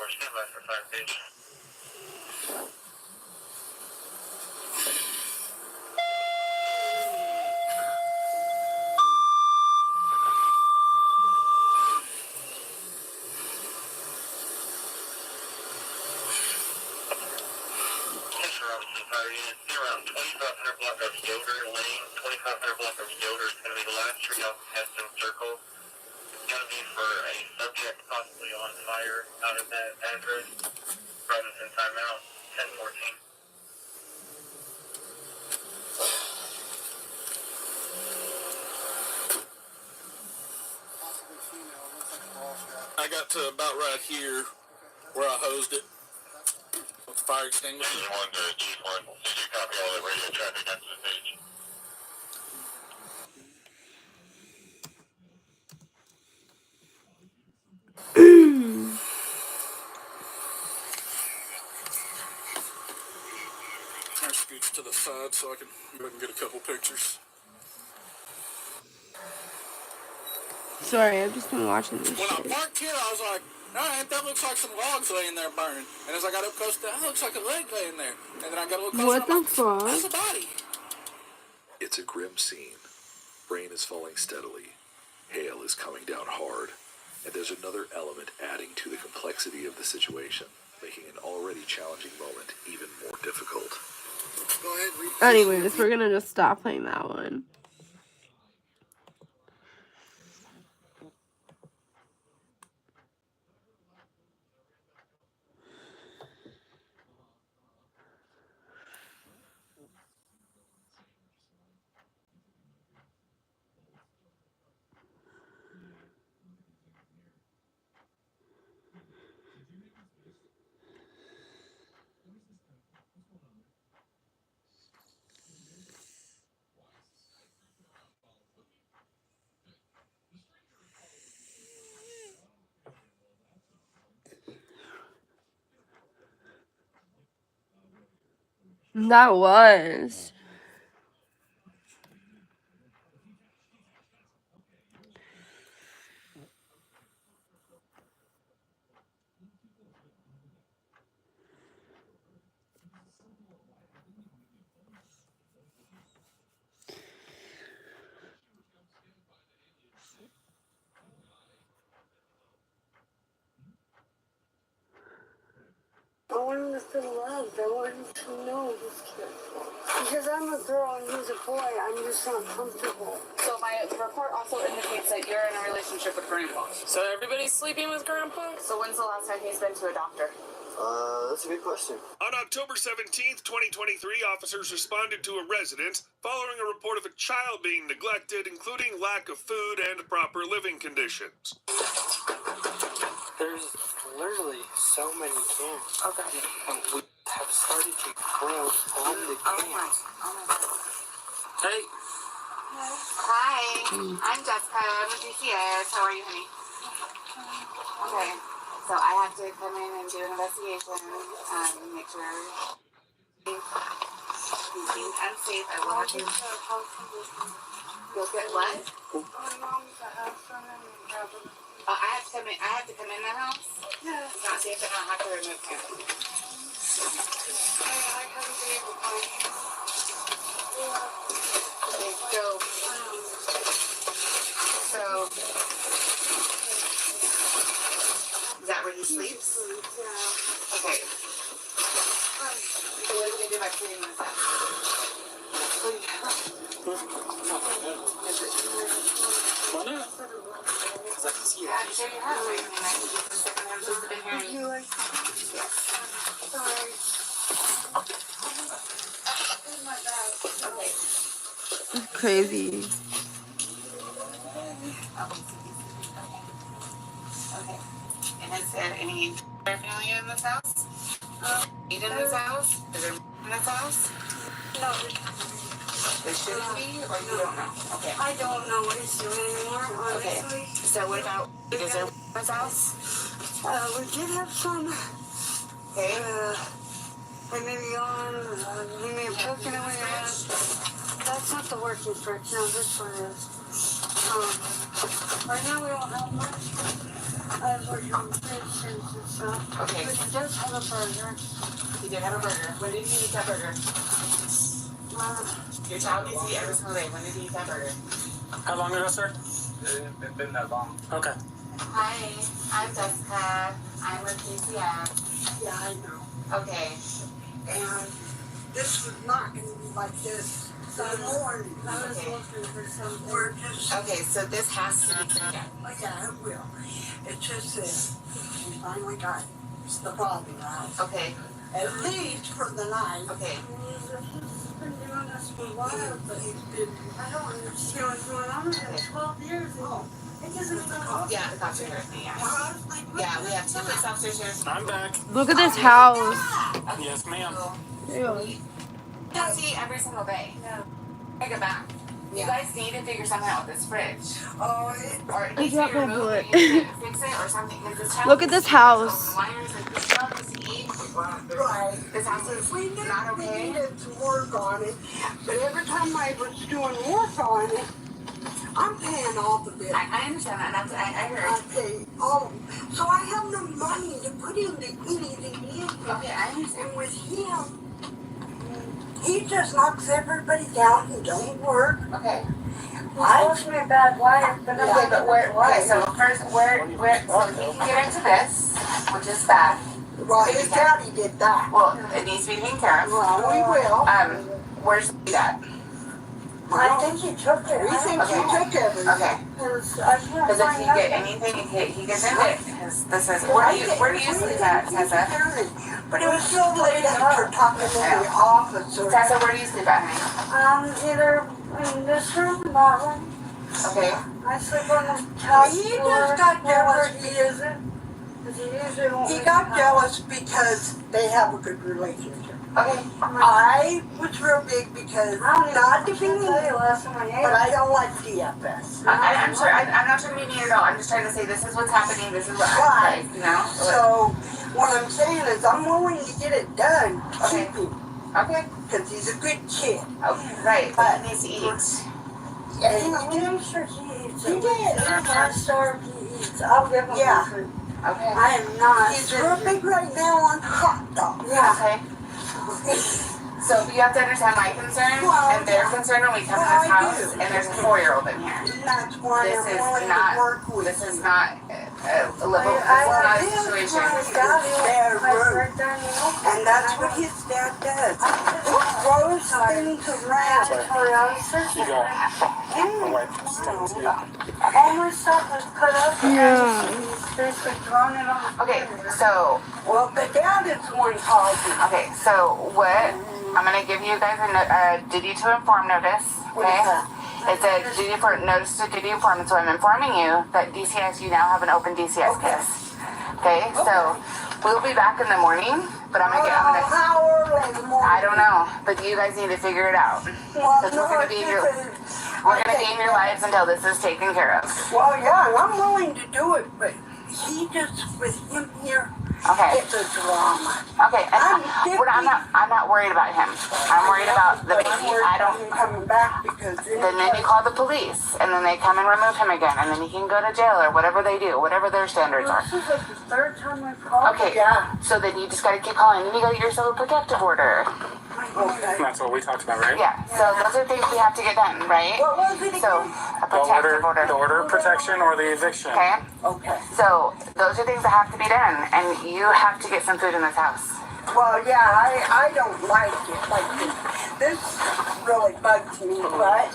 Stand by for fire station. Fire unit, around 2500 block of Yoder Lane, 2500 block of Yoder is going to be the last tree off Heston Circle. It's going to be for a subject possibly on fire out of that address. Robinson timeout, 10:14. I got to about right here where I hosed it with the fire extinguisher. G1 to G1. Did you copy all the radio traffic after the page? I scooch to the side so I can go ahead and get a couple pictures. Sorry, I've just been watching this When I shit. parked here, I was like, all right, that looks like some logs laying there burning. And as I got up close to that, looks like a leg laying there. And then I got a little closer, What I'm the like, fuck? that's a body. It's a grim scene. Rain is falling steadily. Hail is coming down hard. And there's another element adding to the complexity of the situation, making an already challenging moment even more difficult. Go ahead, Anyways, we're gonna just stop playing that one. That was. I want him to feel loved. I want him to know he's cared for. Because I'm a girl and he's a boy, I'm just not comfortable. So my report also indicates that you're in a relationship with Grandpa. So everybody's sleeping with Grandpa? So when's the last time he's been to a doctor? That's a good question. On October 17th, 2023, officers responded to a residence following a report of a child being neglected, including lack of food and proper living conditions. There's literally so many camps. Okay. And we have started to grow on the camps. Hey. Hi, I'm Jessica. I'm with DCS. How are you, honey? Okay. So I have to come in and do an investigation and make sure he's being unsafe. I will have to. You'll get what? I have to come in. I have to come in the house. Yeah. It's not safe. I don't have to remove him. So, is that where he sleeps? Yeah. Okay. So what are we gonna do about cleaning this up? Why not? Because I can see it. I'm sure you have everything. I can just sit and just sit here. Yes. Sorry. Okay. It's crazy. Okay. And is there any paraphernalia in this house? Meat in this house? Is there in this house? No. There shouldn't be, or you don't know? Okay. I don't know what he's doing anymore, honestly. Okay. So what about, is there in this house? We did have some. Okay. They may be on, he may have taken away that. That's not the working fridge, no, this one is. Right now we don't have much. I was working on fish and stuff. Okay. But he does have a burger. He did have a burger. When did he eat that burger? Your child needs to eat every single day. When did he eat that burger? How long ago, sir? It's been that long. Okay. Hi, I'm Jessica. I'm with PCF. Yeah, I know. Okay. And this was not going to be like this. So morning, I was looking for something. We're just. Okay, so this has to be cleaned up. Yeah, it will. It's just this. We finally got the problem out. Okay. At least for the night. Okay. He's been doing this for a while, but he's been. I don't understand what's going on with him. 12 years old. It doesn't even go. Yeah, the cops are here. Yeah, we have 2 police officers here. I'm back. Look at this house. Yes, ma'am. Don't see every single day. Take it back. You guys need to figure something out with this fridge. Or at I least dropped figure my out bullet. fix it or something. Look at this house. Wires and this stuff is to eat. Right. This house is not okay. We needed to work on it, but every time I was doing work on it, I'm paying all the bills. I understand that. That's I heard. I pay all of them. So I have no money to put into anything in. Okay, I understand. And with him, he just knocks everybody down who don't work. Okay. He's supposed to be a bad wife, but I'm Okay, but where? Okay, so first, where? So we can get into this, which is bad. Well, his daddy did that. Well, it needs to be taken care of. Well, we will. Where's that? I think he took it. We think he took everything. Okay. Because if he get anything, he gets in it. This is where do you sleep at, Tessa? But it was so late after talking to the officer. Tessa, where do you sleep at, honey? Either in this room or that one. Okay. I sleep on the top floor. He just got jealous. He got jealous because they have a good relationship. Okay. I was real big because not to be mean, but I don't like DFS. I'm sure. I'm not trying to be mean at all. I'm just trying to say this is what's happening. This is what I'm saying. You know. So what I'm saying is I'm willing to get it done. Okay. Keep him. Okay. Because he's a good kid. Okay. Right. But he needs to eat. Yeah, I'm sure he eats. He did. I'm sorry he eats. I'll give him food. Okay. I am not. He's real big right now on hot dogs. Yeah. Okay. So you have to understand my concern and their concern when we come to this house and there's a 4-year-old in here. That's why this is not a livable. This is not a situation. And that's what his dad does. He throws things around. All my stuff was put up and he's basically thrown it on the Okay, so well, the dad is the one causing. Okay, so what? I'm gonna give you guys a duty to inform notice. Okay, it's a notice to duty inform. So I'm informing you that DCS, you now have an open DCS case. Okay, so we'll be back in the morning, but how early in the morning? I don't know, but you guys need to figure it out. Because we're gonna be in your lives until this is taken care of. Well, yeah, I'm willing to do it, but he just with him here. Okay. It's a drama. Okay, I'm not worried about him. I'm worried about the baby. I don't. Coming back because then you call the police, and then they come and remove him again, and then he can go to jail or whatever they do, whatever their standards are. This is like the third time I've called. Okay. Yeah. So then you just gotta keep calling, and you gotta get yourself a protective order. Okay. That's what we talked about, right? Yeah. So those are things we have to get done, right? What was it again? So a protective order. The order of protection or the eviction. Okay. Okay. So those are things that have to be done, and you have to get some food in this house. Well, yeah, I don't like it. Like this really bugs me, but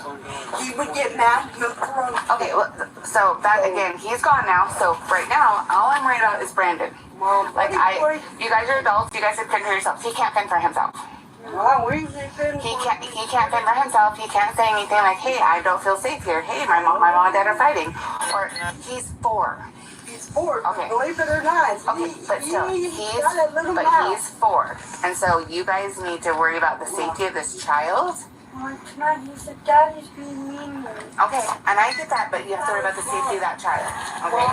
he would get mad. Okay, well, so that again, he's gone now. So right now, all I'm worried about is Brandon. Well, you guys are adults. You guys can fend for yourselves. He can't fend for himself. Well, he can't fend for himself. He can't say anything like, "Hey, I don't feel safe here. Hey, my mom and dad are fighting." Or he's 4. He's 4. Okay. Believe it or not. Okay, but still, he's 4, and so you guys need to worry about the safety of this child. Well, tonight he said Daddy's being mean. Okay, and I get that, but you have to worry about the safety of that child. Okay.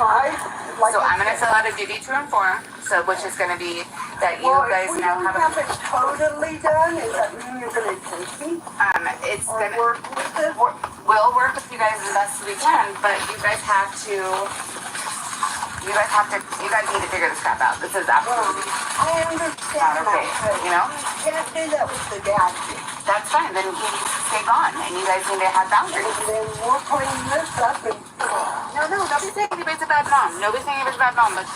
Well, so I'm gonna fill out a duty to inform, so which is gonna be that you guys now have it totally done. Does that mean you're gonna take me? It's gonna work with it. We'll work with you guys as best we can, but you guys have to. You guys need to figure this crap out. This is absolutely I understand not okay. You know? You can't do that with the dad. That's fine. Then he needs to stay gone, and you guys need to have boundaries. And then we'll clean this up and. No, nobody's saying anybody's a bad mom. Nobody's saying anybody's a bad mom. But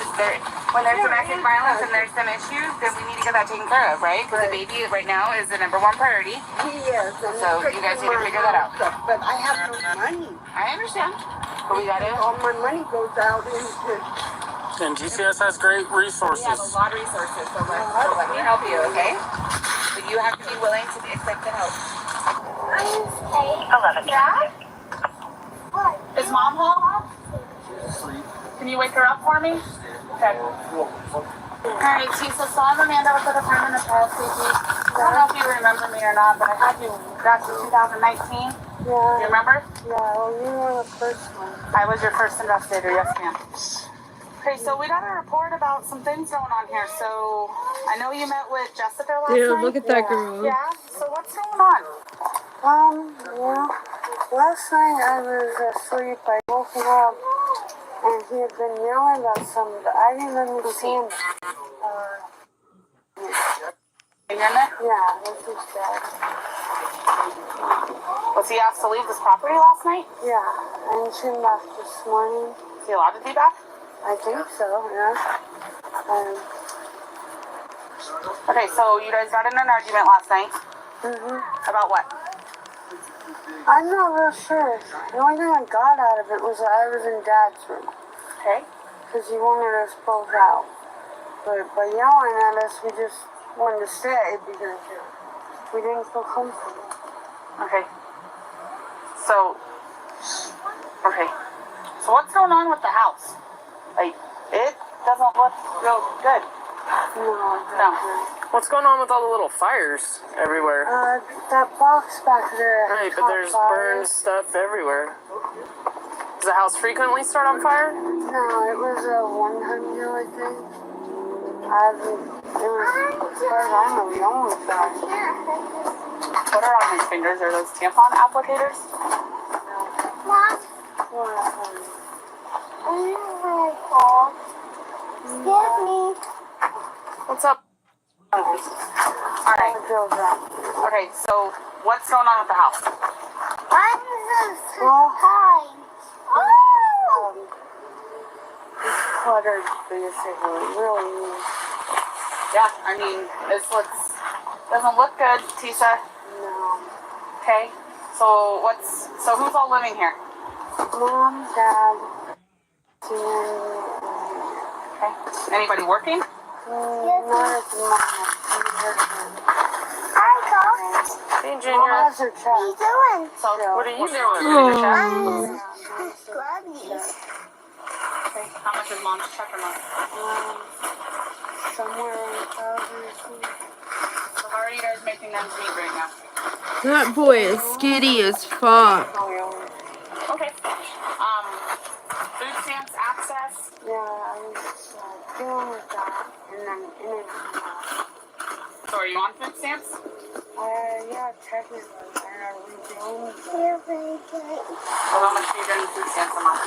when there's domestic violence and there's some issues, then we need to get that taken care of, right? Because the baby right now is the #1 priority. He is. So you guys need to figure that out. But I have no money. I understand. But we gotta. All my money goes out into. And GCS has great resources. We have a lot of resources, so let me help you, okay? But you have to be willing to accept the help. 11. Dad? Is Mom home? Can you wake her up for me? Okay. Alright, so Saw Amanda was at a time in the past, I don't know if you remember me or not, but I had you back in 2019. Yeah. Do you remember? Yeah, well, you were the first one. I was your first investigator, yes ma'am. Okay, so we got a report about some things going on here. So I know you met with Jessica last night. Dude, look at that girl. Yeah. So what's going on? Yeah. Last night I was asleep. I woke him up, and he had been yelling about something. I didn't understand. In your neck? Yeah, this is bad. Was he asked to leave this property last night? Yeah, and she left this morning. Is he allowed to be back? I think so, yeah. Okay, so you guys got in an argument last night. About what? I'm not real sure. The only thing I got out of it was that I was in Dad's room. Okay. Because he wanted us both out. But by yelling at us, we just wanted to stay because we didn't feel comfortable. Okay. So what's going on with the house? Like, it doesn't look real good. No. What's going on with all the little fires everywhere? That box back there. Right, but there's burned stuff everywhere. Does the house frequently start on fire? No, it was a one-time deal, I think. It was, as far as I know, the only time. What are on his fingers? Are those tampon applicators? Mom? Excuse me. What's up? Alright. Okay, so what's going on with the house? I'm so tired. It's cluttered, basically. Really. Yeah, I mean, doesn't look good, Tisa. No. Okay, so who's all living here? Mom, Dad, and okay. Anybody working? not at the moment. Hey, Junior. Mom has her check. What are you doing? So, what are you doing? Okay, how much is Mom's check a month? Somewhere around 1,000. So how are you guys making ends meet right now? That boy is skinny as fuck. Okay. Food stamps access? Yeah, I was dealing with that, and then in it. So are you on food stamps? Yeah, technically. Are we doing that? Yeah, very good. So how much do you get in food stamps a month?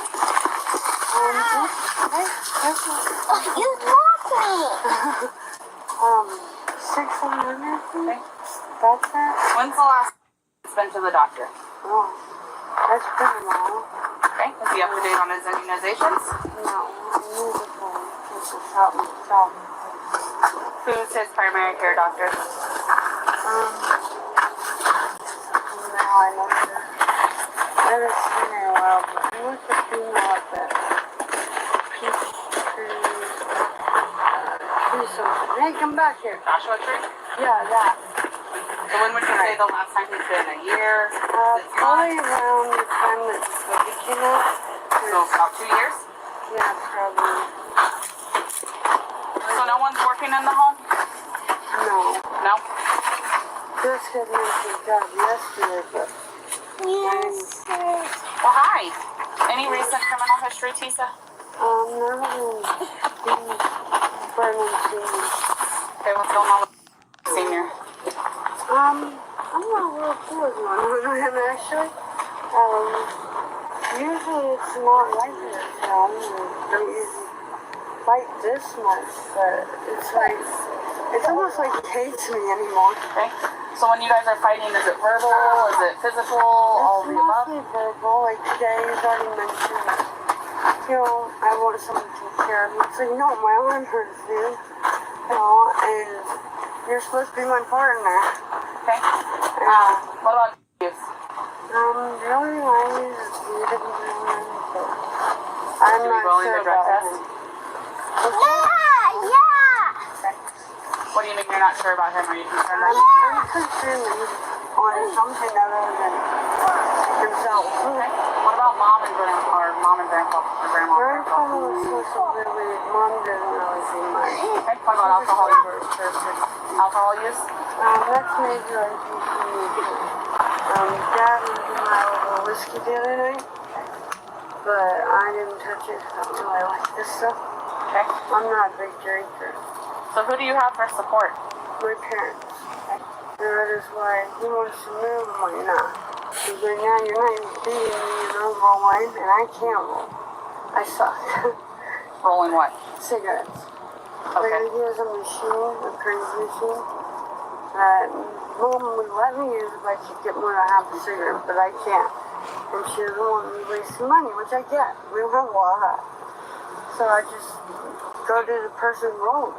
You blocked me! 600, I think. That's it. When's the last it's been to the doctor? Oh, that's been a while. Okay, is he up to date on his immunizations? No, I need to go. This is help myself. Who's his primary care doctor? Now I know that. I haven't seen her in a while, but I went to female up at something. Hey, come back here. Joshua Tree? Yeah, that. So when would you say the last time he's been? A year? 6 Probably months? around the time that COVID came out. So about 2 years? Yeah, probably. So no one's working in the home? No. No? Chris had mentioned a job yesterday, but... Yes. Well, hi. Any recent criminal history, Tisa? None of them being pregnancy. Okay, what's going on with senior? I'm not real cool with one with him, actually. Usually it's not like this, you know. We don't usually fight this much, but it's like... It's almost like he hates me anymore. Okay. So when you guys are fighting, is it verbal? Is it physical? All of the above? It's mostly verbal. Like today, he's already mentioned, you know, I want someone to take care of me. So, you know, my arm hurts, dude. You know, and you're supposed to be my partner. Okay. What about you? The only thing I use is weed, but I'm not sure about him. Yeah! What do you mean you're not sure about him? Are you concerned? I'm concerned that he's on something other than himself. Okay. What about mom and grandpa, or mom and grandpa, or grandma and grandpa? Grandpa was supposed to live with it. Mom doesn't really see much. Okay. What about alcohol use? Alcohol use? That's major IPC. Dad was in my little whiskey the other night, but I didn't touch it until I like this stuff. Okay. I'm not a big drinker. So who do you have for support? My parents. And that is why he wants to move, I'm like, nah. Because right now you're not even beating me, you know, rolling, and I can't roll. I suck. Rolling what? Cigarettes. Okay. Like, here's a machine, a crazy machine, that Mom would let me use if I could get more than half a cigarette, but I can't. And she doesn't want me wasting money, which I get. We don't have a lot of that. So I just go to the person rolling.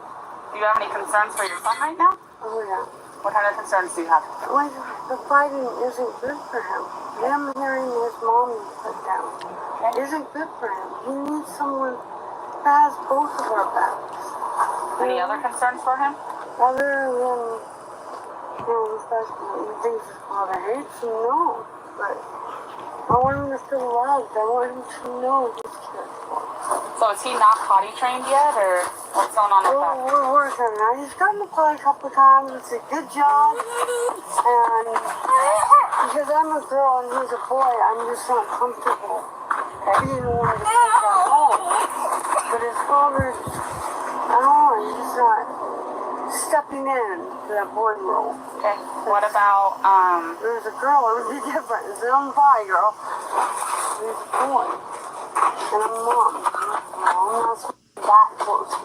Do you have any concerns for your son right now? Oh, yeah. What kind of concerns do you have? Like, the fighting isn't good for him. Him hearing his mom put down isn't good for him. He needs someone that has both of our backs. Any other concerns for him? Other than, you know, the fact that he thinks his father hates him, no. But I want him to feel loved. I want him to know he's cared for. So is he not potty trained yet, or what's going on with that? We're working on that. He's gotten to play a couple times. It's a good job. And because I'm a girl and he's a boy, I'm just not comfortable being the one to take that home. But his father's, I don't know, he's just not stepping in to that boy role. Okay. What about, There's a girl, it would be different. It's an unbiased girl. He's a boy. And I'm mom. I'm not that close. I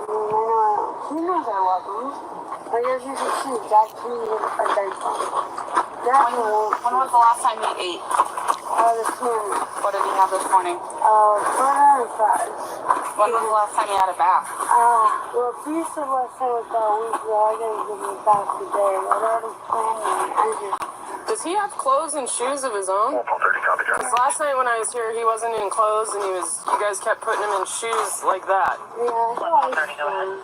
mean, I know, he knows I love him. Like, as you can see, Dad came with a diaper. When was the last time he ate? This morning. What did he have this morning? Burger and fries. When was the last time he had a bath? Well, pizza last time was about a week ago. I gotta give him a bath today. I'd already planned it. I just... Does he have clothes and shoes of his own? Because last night when I was here, he wasn't in clothes, and you guys kept putting him in shoes like that. Yeah, he likes shoes.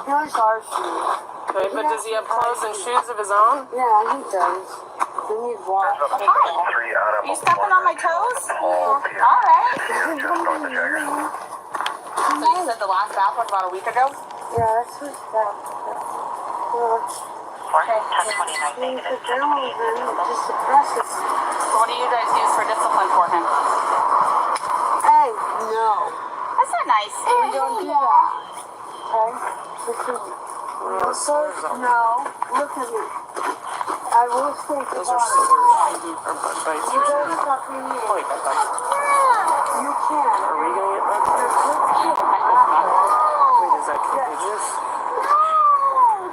He likes our shoes. Okay, but does he have clothes and shoes of his own? Yeah, he does. We need water. Are you stepping on my toes? Alright. So you said the last bath was about a week ago? Yeah, that's his bath. Okay. 10:29 negative. Just suppress it. So what do you guys use for discipline for him? Hey, no. That's not nice. We don't do that. Okay? Listen. No. Look at me. I will say to Those are Father. scissors. You gotta stop being mean. You can. Are we gonna get back there? Wait, is that contagious?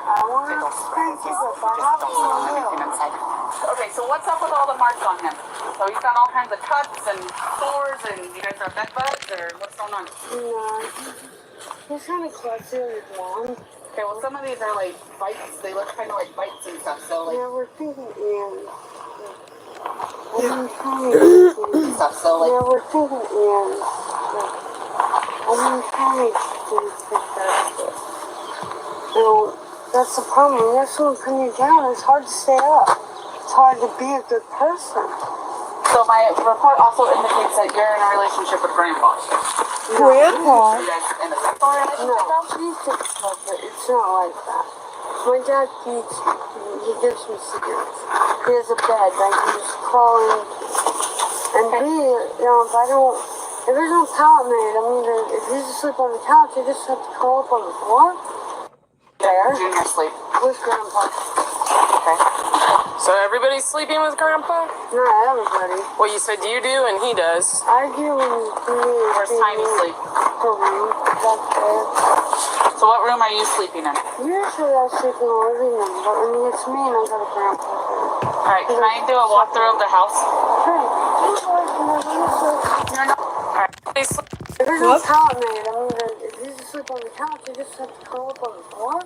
I want to thank you, but I will. Okay, so what's up with all the marks on him? So he's got all kinds of cuts and sores, and you guys are bed bugs, or what's going on? No. He's kind of clutchy with one. Okay, well some of these are like bites, they look kind of like bites and stuff, so like... Yeah, we're thinking ears. Stuff, so like... Yeah, we're thinking ears. I'm trying to fix that. No, that's the problem. When you have someone putting you down, it's hard to stay up. It's hard to be a good person. So my report also indicates that you're in a relationship with Grandpa. Grandpa? Are you guys in a sexual relationship? No, he's difficult, but it's not like that. My dad feeds me. He gives me cigarettes. He has a bed that I can just crawl into. And B, you know, if there's no pallet made, I mean, if he's asleep on the couch, you just have to crawl up on the floor. There. Junior sleep. With Grandpa. Okay. So everybody's sleeping with Grandpa? Not everybody. Well, you said you do and he does. I do when Where's Tiny sleep? Her room. That's there. So what room are you sleeping in? Usually I sleep in the living room, but when it's me and I go to Grandpa. Alright, can I do a walkthrough of the house? Hey. Alright. If there's no pallet made, I mean, if he's asleep on the couch, you just have to crawl up on the floor.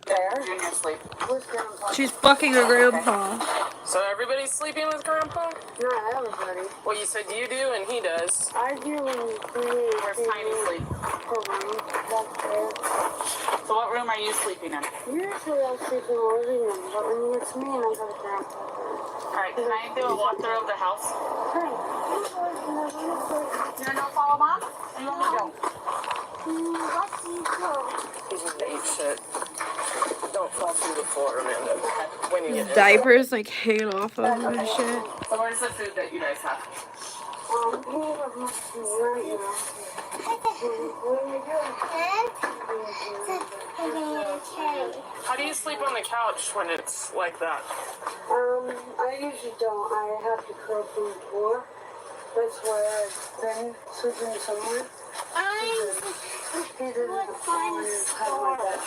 There. Junior sleep. With Grandpa. She's fucking her grandpa. So everybody's sleeping with Grandpa? Not everybody. Well, you said you do and he does. I do when Where's Tiny sleep? Her room. That's there. So what room are you sleeping in? Usually I sleep in the living room, but when it's me and I go to Grandpa. Alright, can I do a walkthrough of the house? Hey. You wanna follow Mom? Or you want me to go? He's just ate shit. Don't fall through the floor, Amanda. When you get Diapers like hanging off of him and shit. So where's the food that you guys have? How do you sleep on the couch when it's like that? I usually don't. I have to curl from the floor. That's why I've been sleeping somewhere. He doesn't fall in his head like that.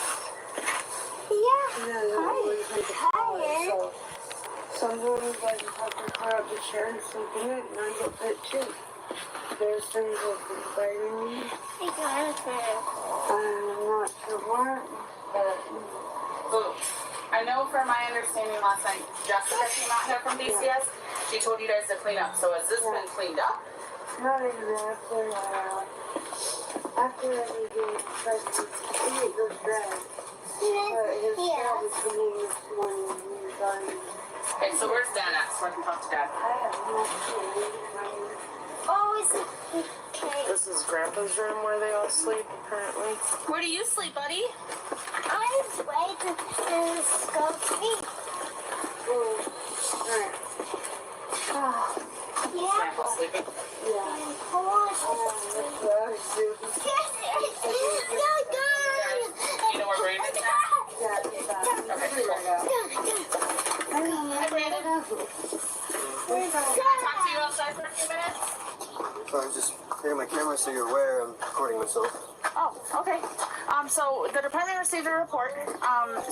So sometimes I just have to clear up the chair and sleep in it, and I get fit too. There's things that can biting me. I'm not sure what, but... So, I know from my understanding last night, Jessica came out here from DCS. She told you guys to clean up. So has this been cleaned up? Not exactly. After every day, he goes bad. But his dad was coming this morning and he was dying. Okay, so where's Dad at? So I can talk to Dad. I have no clue. Oh, is it? Okay. This is Grandpa's room where they all sleep, apparently. Where do you sleep, buddy? I was waiting to go sleep. Yeah. Grandpa sleeping? Yeah. You know where Brandon's at? Okay, cool. Hi, Brandon. Can I talk to you outside for a few minutes? So I was just clearing my camera so you're aware I'm recording myself. Oh, okay. So the department received a report.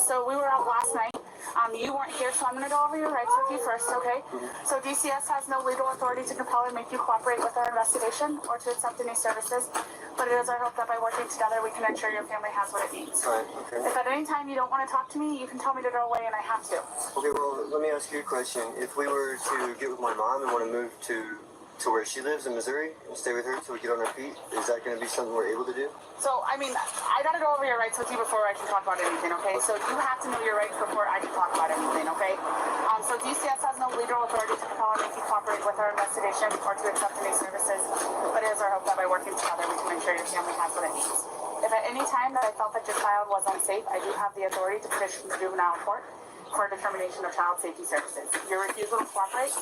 So we were out last night. You weren't here, so I'm going to go over your rights with you first, okay? So DCS has no legal authority to compel or make you cooperate with our investigation or to accept any services, but it is our hope that by working together we can ensure your family has what it needs. Alright, okay. If at any time you don't want to talk to me, you can tell me to go away and I have to. Okay, well, let me ask you a question. If we were to get with my mom and want to move to where she lives in Missouri and stay with her till we get on our feet, is that going to be something we're able to do? So, I mean, I got to go over your rights with you before I can talk about anything, okay? So you have to know your rights before I can talk about anything, okay? So DCS has no legal authority to compel or make you cooperate with our investigation or to accept any services, but it is our hope that by working together we can ensure your family has what it needs. If at any time that I felt that your child was unsafe, I do have the authority to petition the juvenile court for a determination of child safety services. Your refusal to cooperate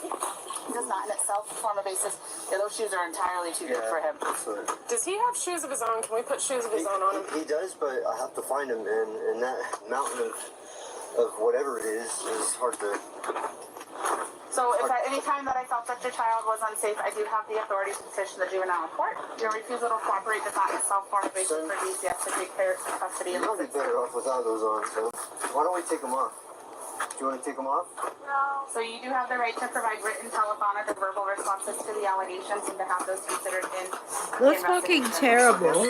does not in itself form a basis. Yeah, those shoes are entirely too big for him. Does he have shoes of his own? Can we put shoes of his own on him? He does, but I have to find him, and that mountain of whatever it is hard to... So if at any time that I felt that your child was unsafe, I do have the authority to petition the juvenile court. Your refusal to cooperate does not in itself form a basis for DCS to take care of custody of You'll be better off without those on, so why don't we take them off? Do you want to take them off? No. So you do have the right to provide written, telephonic, or verbal responses to the allegations and to have those considered in That's fucking terrible.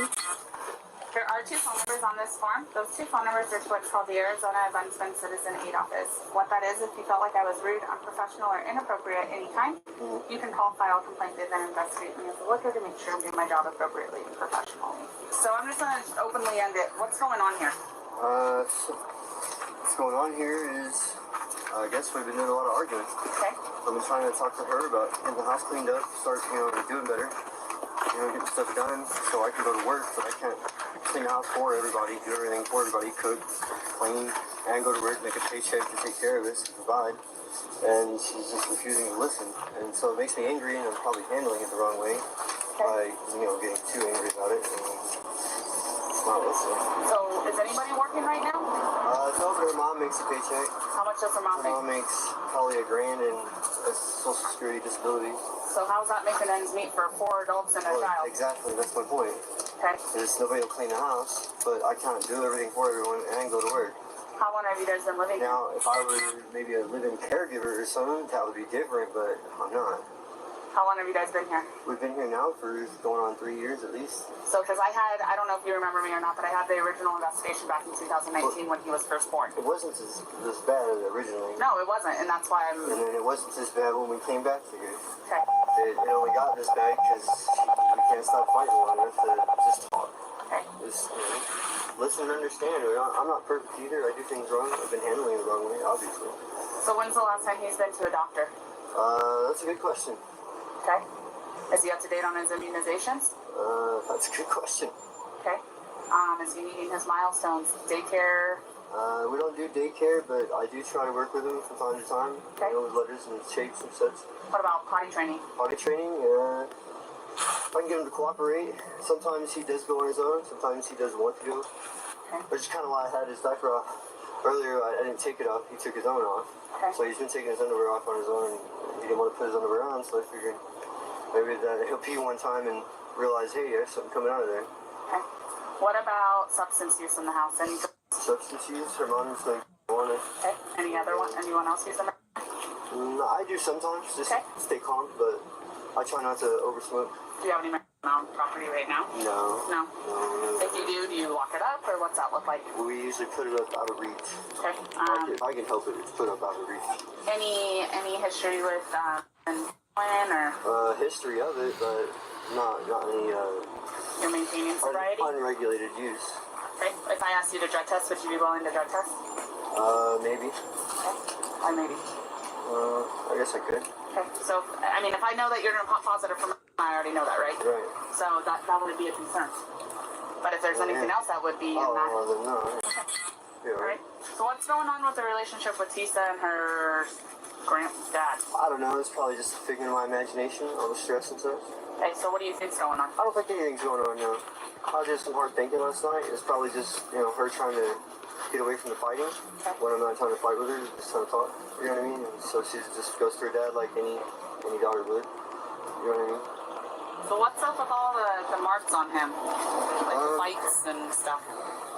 There are 2 phone numbers on this form. Those 2 phone numbers are to what's called the Arizona Advancement Citizen Aid Office. What that is, if you felt like I was rude, unprofessional, or inappropriate at any time, you can call, file a complaint, and then investigate me as a looker to make sure I'm doing my job appropriately and professionally. So I'm just going to openly end it. What's going on here? What's going on here is, I guess we've been doing a lot of arguing. Okay. I've been trying to talk to her about getting the house cleaned up, start, doing better, getting stuff done so I can go to work, but I can't clean the house for everybody, do everything for everybody, cook, clean, and go to work, make a paycheck to take care of us, to provide. And she's just refusing to listen. And so it makes me angry, and I'm probably handling it the wrong way by, getting too angry about it. And it's not listening. So is anybody working right now? No, but her mom makes a paycheck. How much does her mom make? Her mom makes probably $1,000 in Social Security disability. So how's that making ends meet for 4 adults and a child? Exactly, that's my point. Okay. There's nobody will clean the house, but I can't do everything for everyone and go to work. How long have you guys been living here? Now, if I were maybe a living caregiver or something, that would be different, but I'm not. How long have you guys been here? We've been here now for going on 3 years at least. So, because I don't know if you remember me or not, but I had the original investigation back in 2019 when he was first born. It wasn't as bad originally. No, it wasn't, and that's why I'm... And then it wasn't as bad when we came back here. Okay. It only got this bad because we can't stop fighting long enough to just talk. Okay. Just, listen and understand. I'm not perfect either. I do things wrong. I've been handling it the wrong way, obviously. So when's the last time he's been to a doctor? That's a good question. Okay. Is he up to date on his immunizations? That's a good question. Okay. Is he meeting his milestones? Daycare? We don't do daycare, but I do try to work with him from time to time. Okay. With letters and shapes and such. What about potty training? Potty training, I can get him to cooperate. Sometimes he does go on his own. Sometimes he doesn't want to go. Okay. Which is kind of why I had his diaper off. Earlier, I didn't take it off. He took his own off. Okay. So he's been taking his underwear off on his own. He didn't want to put his underwear on, so I figured maybe that he'll pee one time and realize, hey, there's something coming out of there. Okay. What about substance use in the house? Any Substance use? Her mom's like, want it. Okay. Anyone else use them? I do sometimes, just stay calm, but I try not to oversmoke. Do you have any marijuana on property right now? No. No. If you do you lock it up, or what's that look like? We usually put it up out of reach. Okay. If I can help it, it's put up out of reach. Any history with or? History of it, but not any You're maintaining sobriety? Unregulated use. Okay. If I asked you to drug test, would you be willing to drug test? Maybe. Okay. Or maybe. I guess I could. Okay. So, I mean, if I know that you're going to pop positive for I already know that, right? Right. So that would be a concern. But if there's anything else that would be in that. Well, then no. Okay. Yeah. All right. So what's going on with the relationship with Tisa and her dad? I don't know. It's probably just a figment of my imagination, all the stress and stuff. Okay, so what do you think's going on? I don't think anything's going on, no. I did some hard thinking last night. It's probably just, her trying to get away from the fighting. Okay. When I'm not trying to fight with her, just trying to talk. You know what I mean? And so she just goes to her dad like any daughter would. You know what I mean? So what's up with all the marks on him? Like the fights and stuff?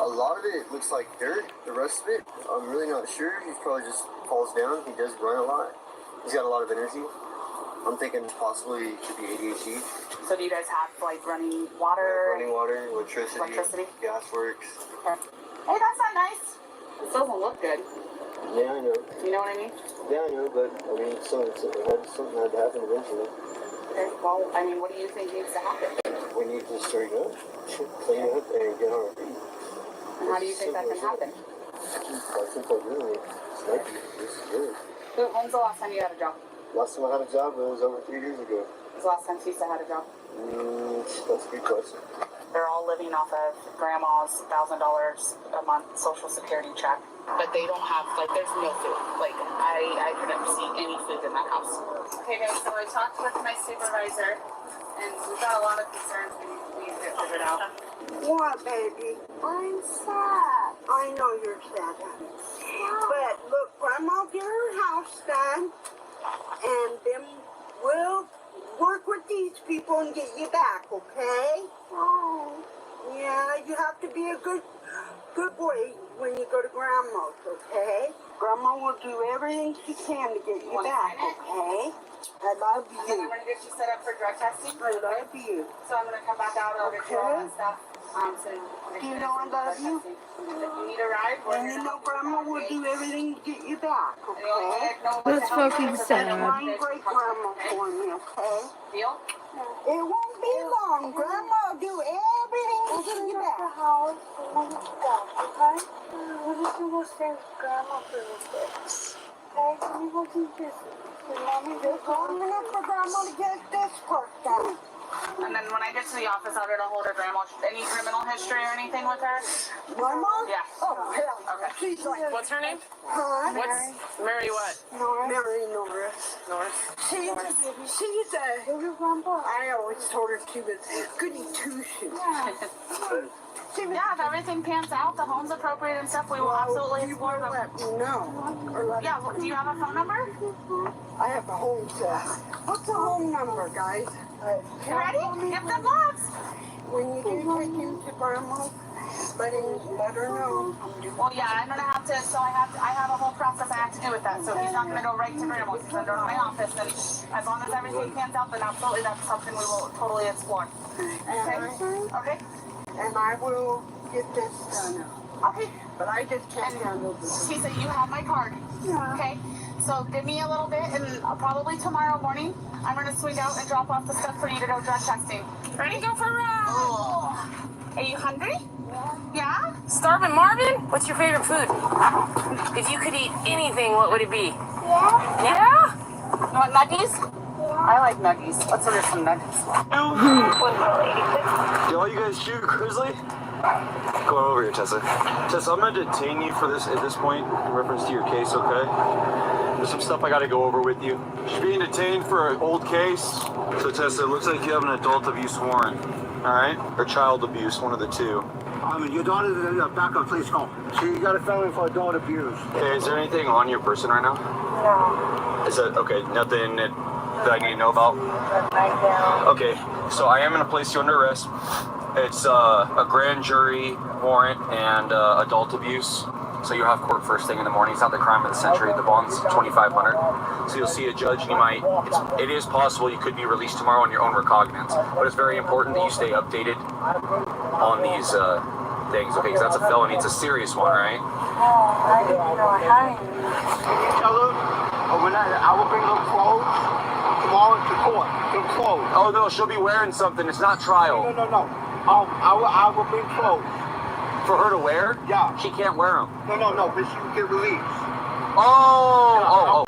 A lot of it looks like dirt. The rest of it, I'm really not sure. He probably just falls down. He does run a lot. He's got a lot of energy. I'm thinking possibly it could be ADHD. So do you guys have like running water? Running water, electricity. Gas works. Okay. Hey, that's not nice. This doesn't look good. Yeah, I know. You know what I mean? Yeah, I know, but I mean, something had to happen eventually. Okay, well, I mean, what do you think needs to happen? We need to straighten up, clean up, and get on our feet. And how do you think that can happen? I think I really. It's like this is good. When's the last time you had a job? Last time I had a job was over 3 years ago. When's the last time Tisa had a job? That's a good question. They're all living off of grandma's $1,000 a month Social Security check. But they don't have, there's no food. I couldn't see any food in that house. Okay, guys, so I talked with my supervisor, and we've got a lot of concerns we need to get figured out. What, baby? I'm sad. I know you're sad, honey. But look, Grandma get her house done, and then we'll work with these people and get you back, okay? Oh. Yeah, you have to be a good boy when you go to Grandma's, okay? Grandma will do everything she can to get you back, okay? I love you. And then I'm going to get you set up for drug testing. I love you. So I'm going to come back out and get you all that stuff. Do you know I love you? If you need a ride, and you know Grandma will do everything to get you back, okay? That's fucking sad. Great Grandma for me, okay? Deal? It won't be long. Grandma will do everything to get you back. Okay? We're just going to stay with Grandma for a bit. Okay? We will do this. Mommy, just long enough for Grandma to get this part done. And then when I get to the office, I'll get a hold of Grandma. Any criminal history or anything with her? Grandma? Yeah. Oh, hell. Okay. She's like, What's her name? huh? Mary what? Mary Norris. Norris? She's I always told her she was goody two-shoes. Yeah, if everything pans out, the home's appropriate and stuff, we will absolutely explore them. Let me know. Yeah, do you have a phone number? I have a home set. What's the home number, guys? You ready? Give them logs. When you do take him to Grandma, let her know. Well, yeah, I'm gonna have to. So I have a whole process I have to do with that. So he's not gonna go right to Grandma's. He's gonna go to my office, and as long as everything pans out, then absolutely that's something we will totally explore. Okay. Okay. And I will get this done. Okay. But I just can't handle this. She said you have my card. Yeah. Okay. So give me a little bit, and probably tomorrow morning, I'm gonna swing out and drop off the stuff for you to go drug testing. Ready? Go for a ride. Oh. Are you hungry? Yeah? Starving Marvin? What's your favorite food? If you could eat anything, what would it be? Yeah. Yeah? You want nuggies? I like nuggies. Let's order some nuggies. Do all you guys shoot Grizzly? Go over here, Tessa. Tessa, I'm gonna detain you for this at this point in reference to your case, okay? There's some stuff I got to go over with you. She's being detained for an old case. So, Tessa, it looks like you have an adult abuse warrant. All right? Or child abuse, one of the two. Your daughter's in the back of the police car. She got a felony for adult abuse. Okay, is there anything on your person right now? No. Is that, okay, nothing that I need to know about? Okay, so I am going to place you under arrest. It's a grand jury warrant and adult abuse. So you'll have court first thing in the morning. It's not the crime of the century. The bond's $2,500. So you'll see a judge. It is possible you could be released tomorrow on your own recognizance. But it's very important that you stay updated on these things. Okay, because that's a felony. It's a serious one, right? I didn't know I had any. Can you tell her overnight I will bring her clothes tomorrow to court? The clothes. Oh no, she'll be wearing something. It's not trial. No. I will bring clothes. For her to wear? Yeah. She can't wear them. No, but she will get released. Oh.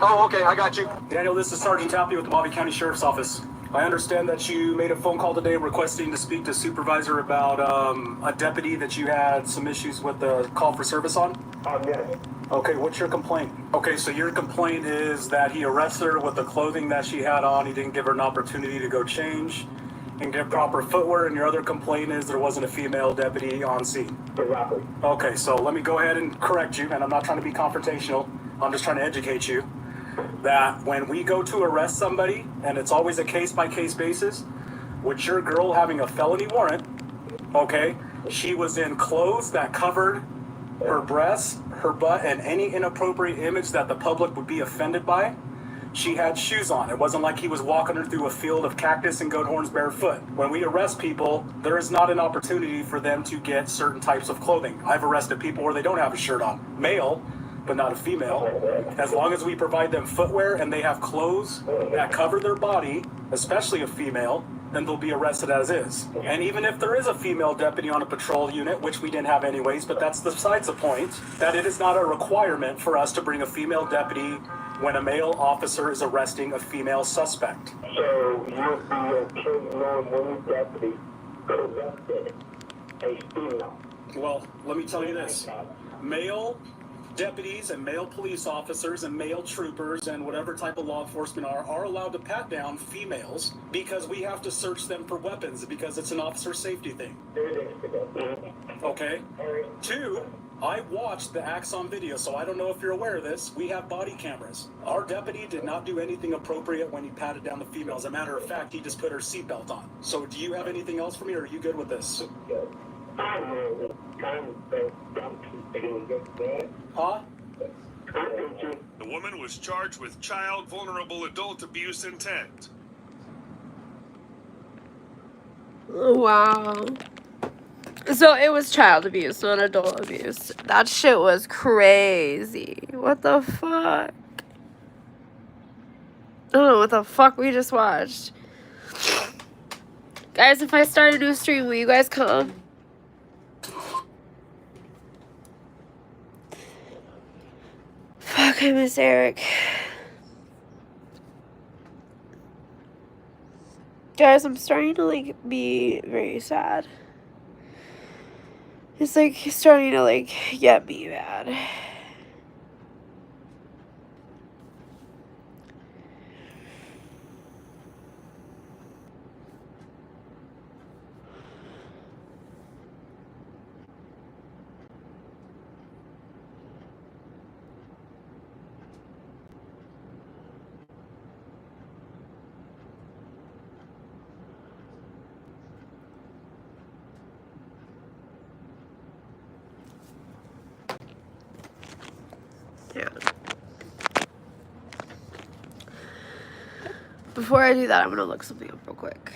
Oh, okay, I got you. Daniel, this is Sergeant Tappy with the Mojave County Sheriff's Office. I understand that you made a phone call today requesting to speak to supervisor about a deputy that you had some issues with the call for service on? Yes. Okay, what's your complaint? Okay, so your complaint is that he arrested her with the clothing that she had on. He didn't give her an opportunity to go change and get proper footwear, and your other complaint is there wasn't a female deputy on scene. Exactly. Okay, so let me go ahead and correct you, and I'm not trying to be confrontational. I'm just trying to educate you that when we go to arrest somebody, and it's always a case-by-case basis, with your girl having a felony warrant, okay, she was in clothes that covered her breasts, her butt, and any inappropriate image that the public would be offended by. She had shoes on. It wasn't like he was walking her through a field of cactus and goat horns barefoot. When we arrest people, there is not an opportunity for them to get certain types of clothing. I've arrested people where they don't have a shirt on. Male, but not a female. As long as we provide them footwear and they have clothes that cover their body, especially a female, then they'll be arrested as is. And even if there is a female deputy on a patrol unit, which we didn't have anyways, but that's besides the point, that it is not a requirement for us to bring a female deputy when a male officer is arresting a female suspect. So you'll be okay knowing when the deputy arrested a female? Well, let me tell you this. Male deputies and male police officers and male troopers and whatever type of law enforcement are allowed to pat down females because we have to search them for weapons because it's an officer safety thing. Okay? Two, I watched the acts on video, so I don't know if you're aware of this. We have body cameras. Our deputy did not do anything appropriate when he patted down the female. As a matter of fact, he just put her seatbelt on. So do you have anything else for me, or are you good with this? Huh? The woman was charged with child vulnerable adult abuse intent. Wow. So it was child abuse, not adult abuse. That shit was crazy. What the fuck? I don't know what the fuck we just watched. Guys, if I start a new stream, will you guys come? Fuck, I miss Eric. Guys, I'm starting to, like, be very sad. It's, like, starting to, like, get me bad. Yeah. Before I do that, I'm gonna look something up real quick.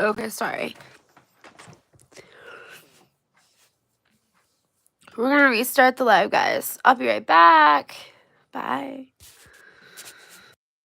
Okay, sorry. We're gonna restart the live, guys. I'll be right back. Bye.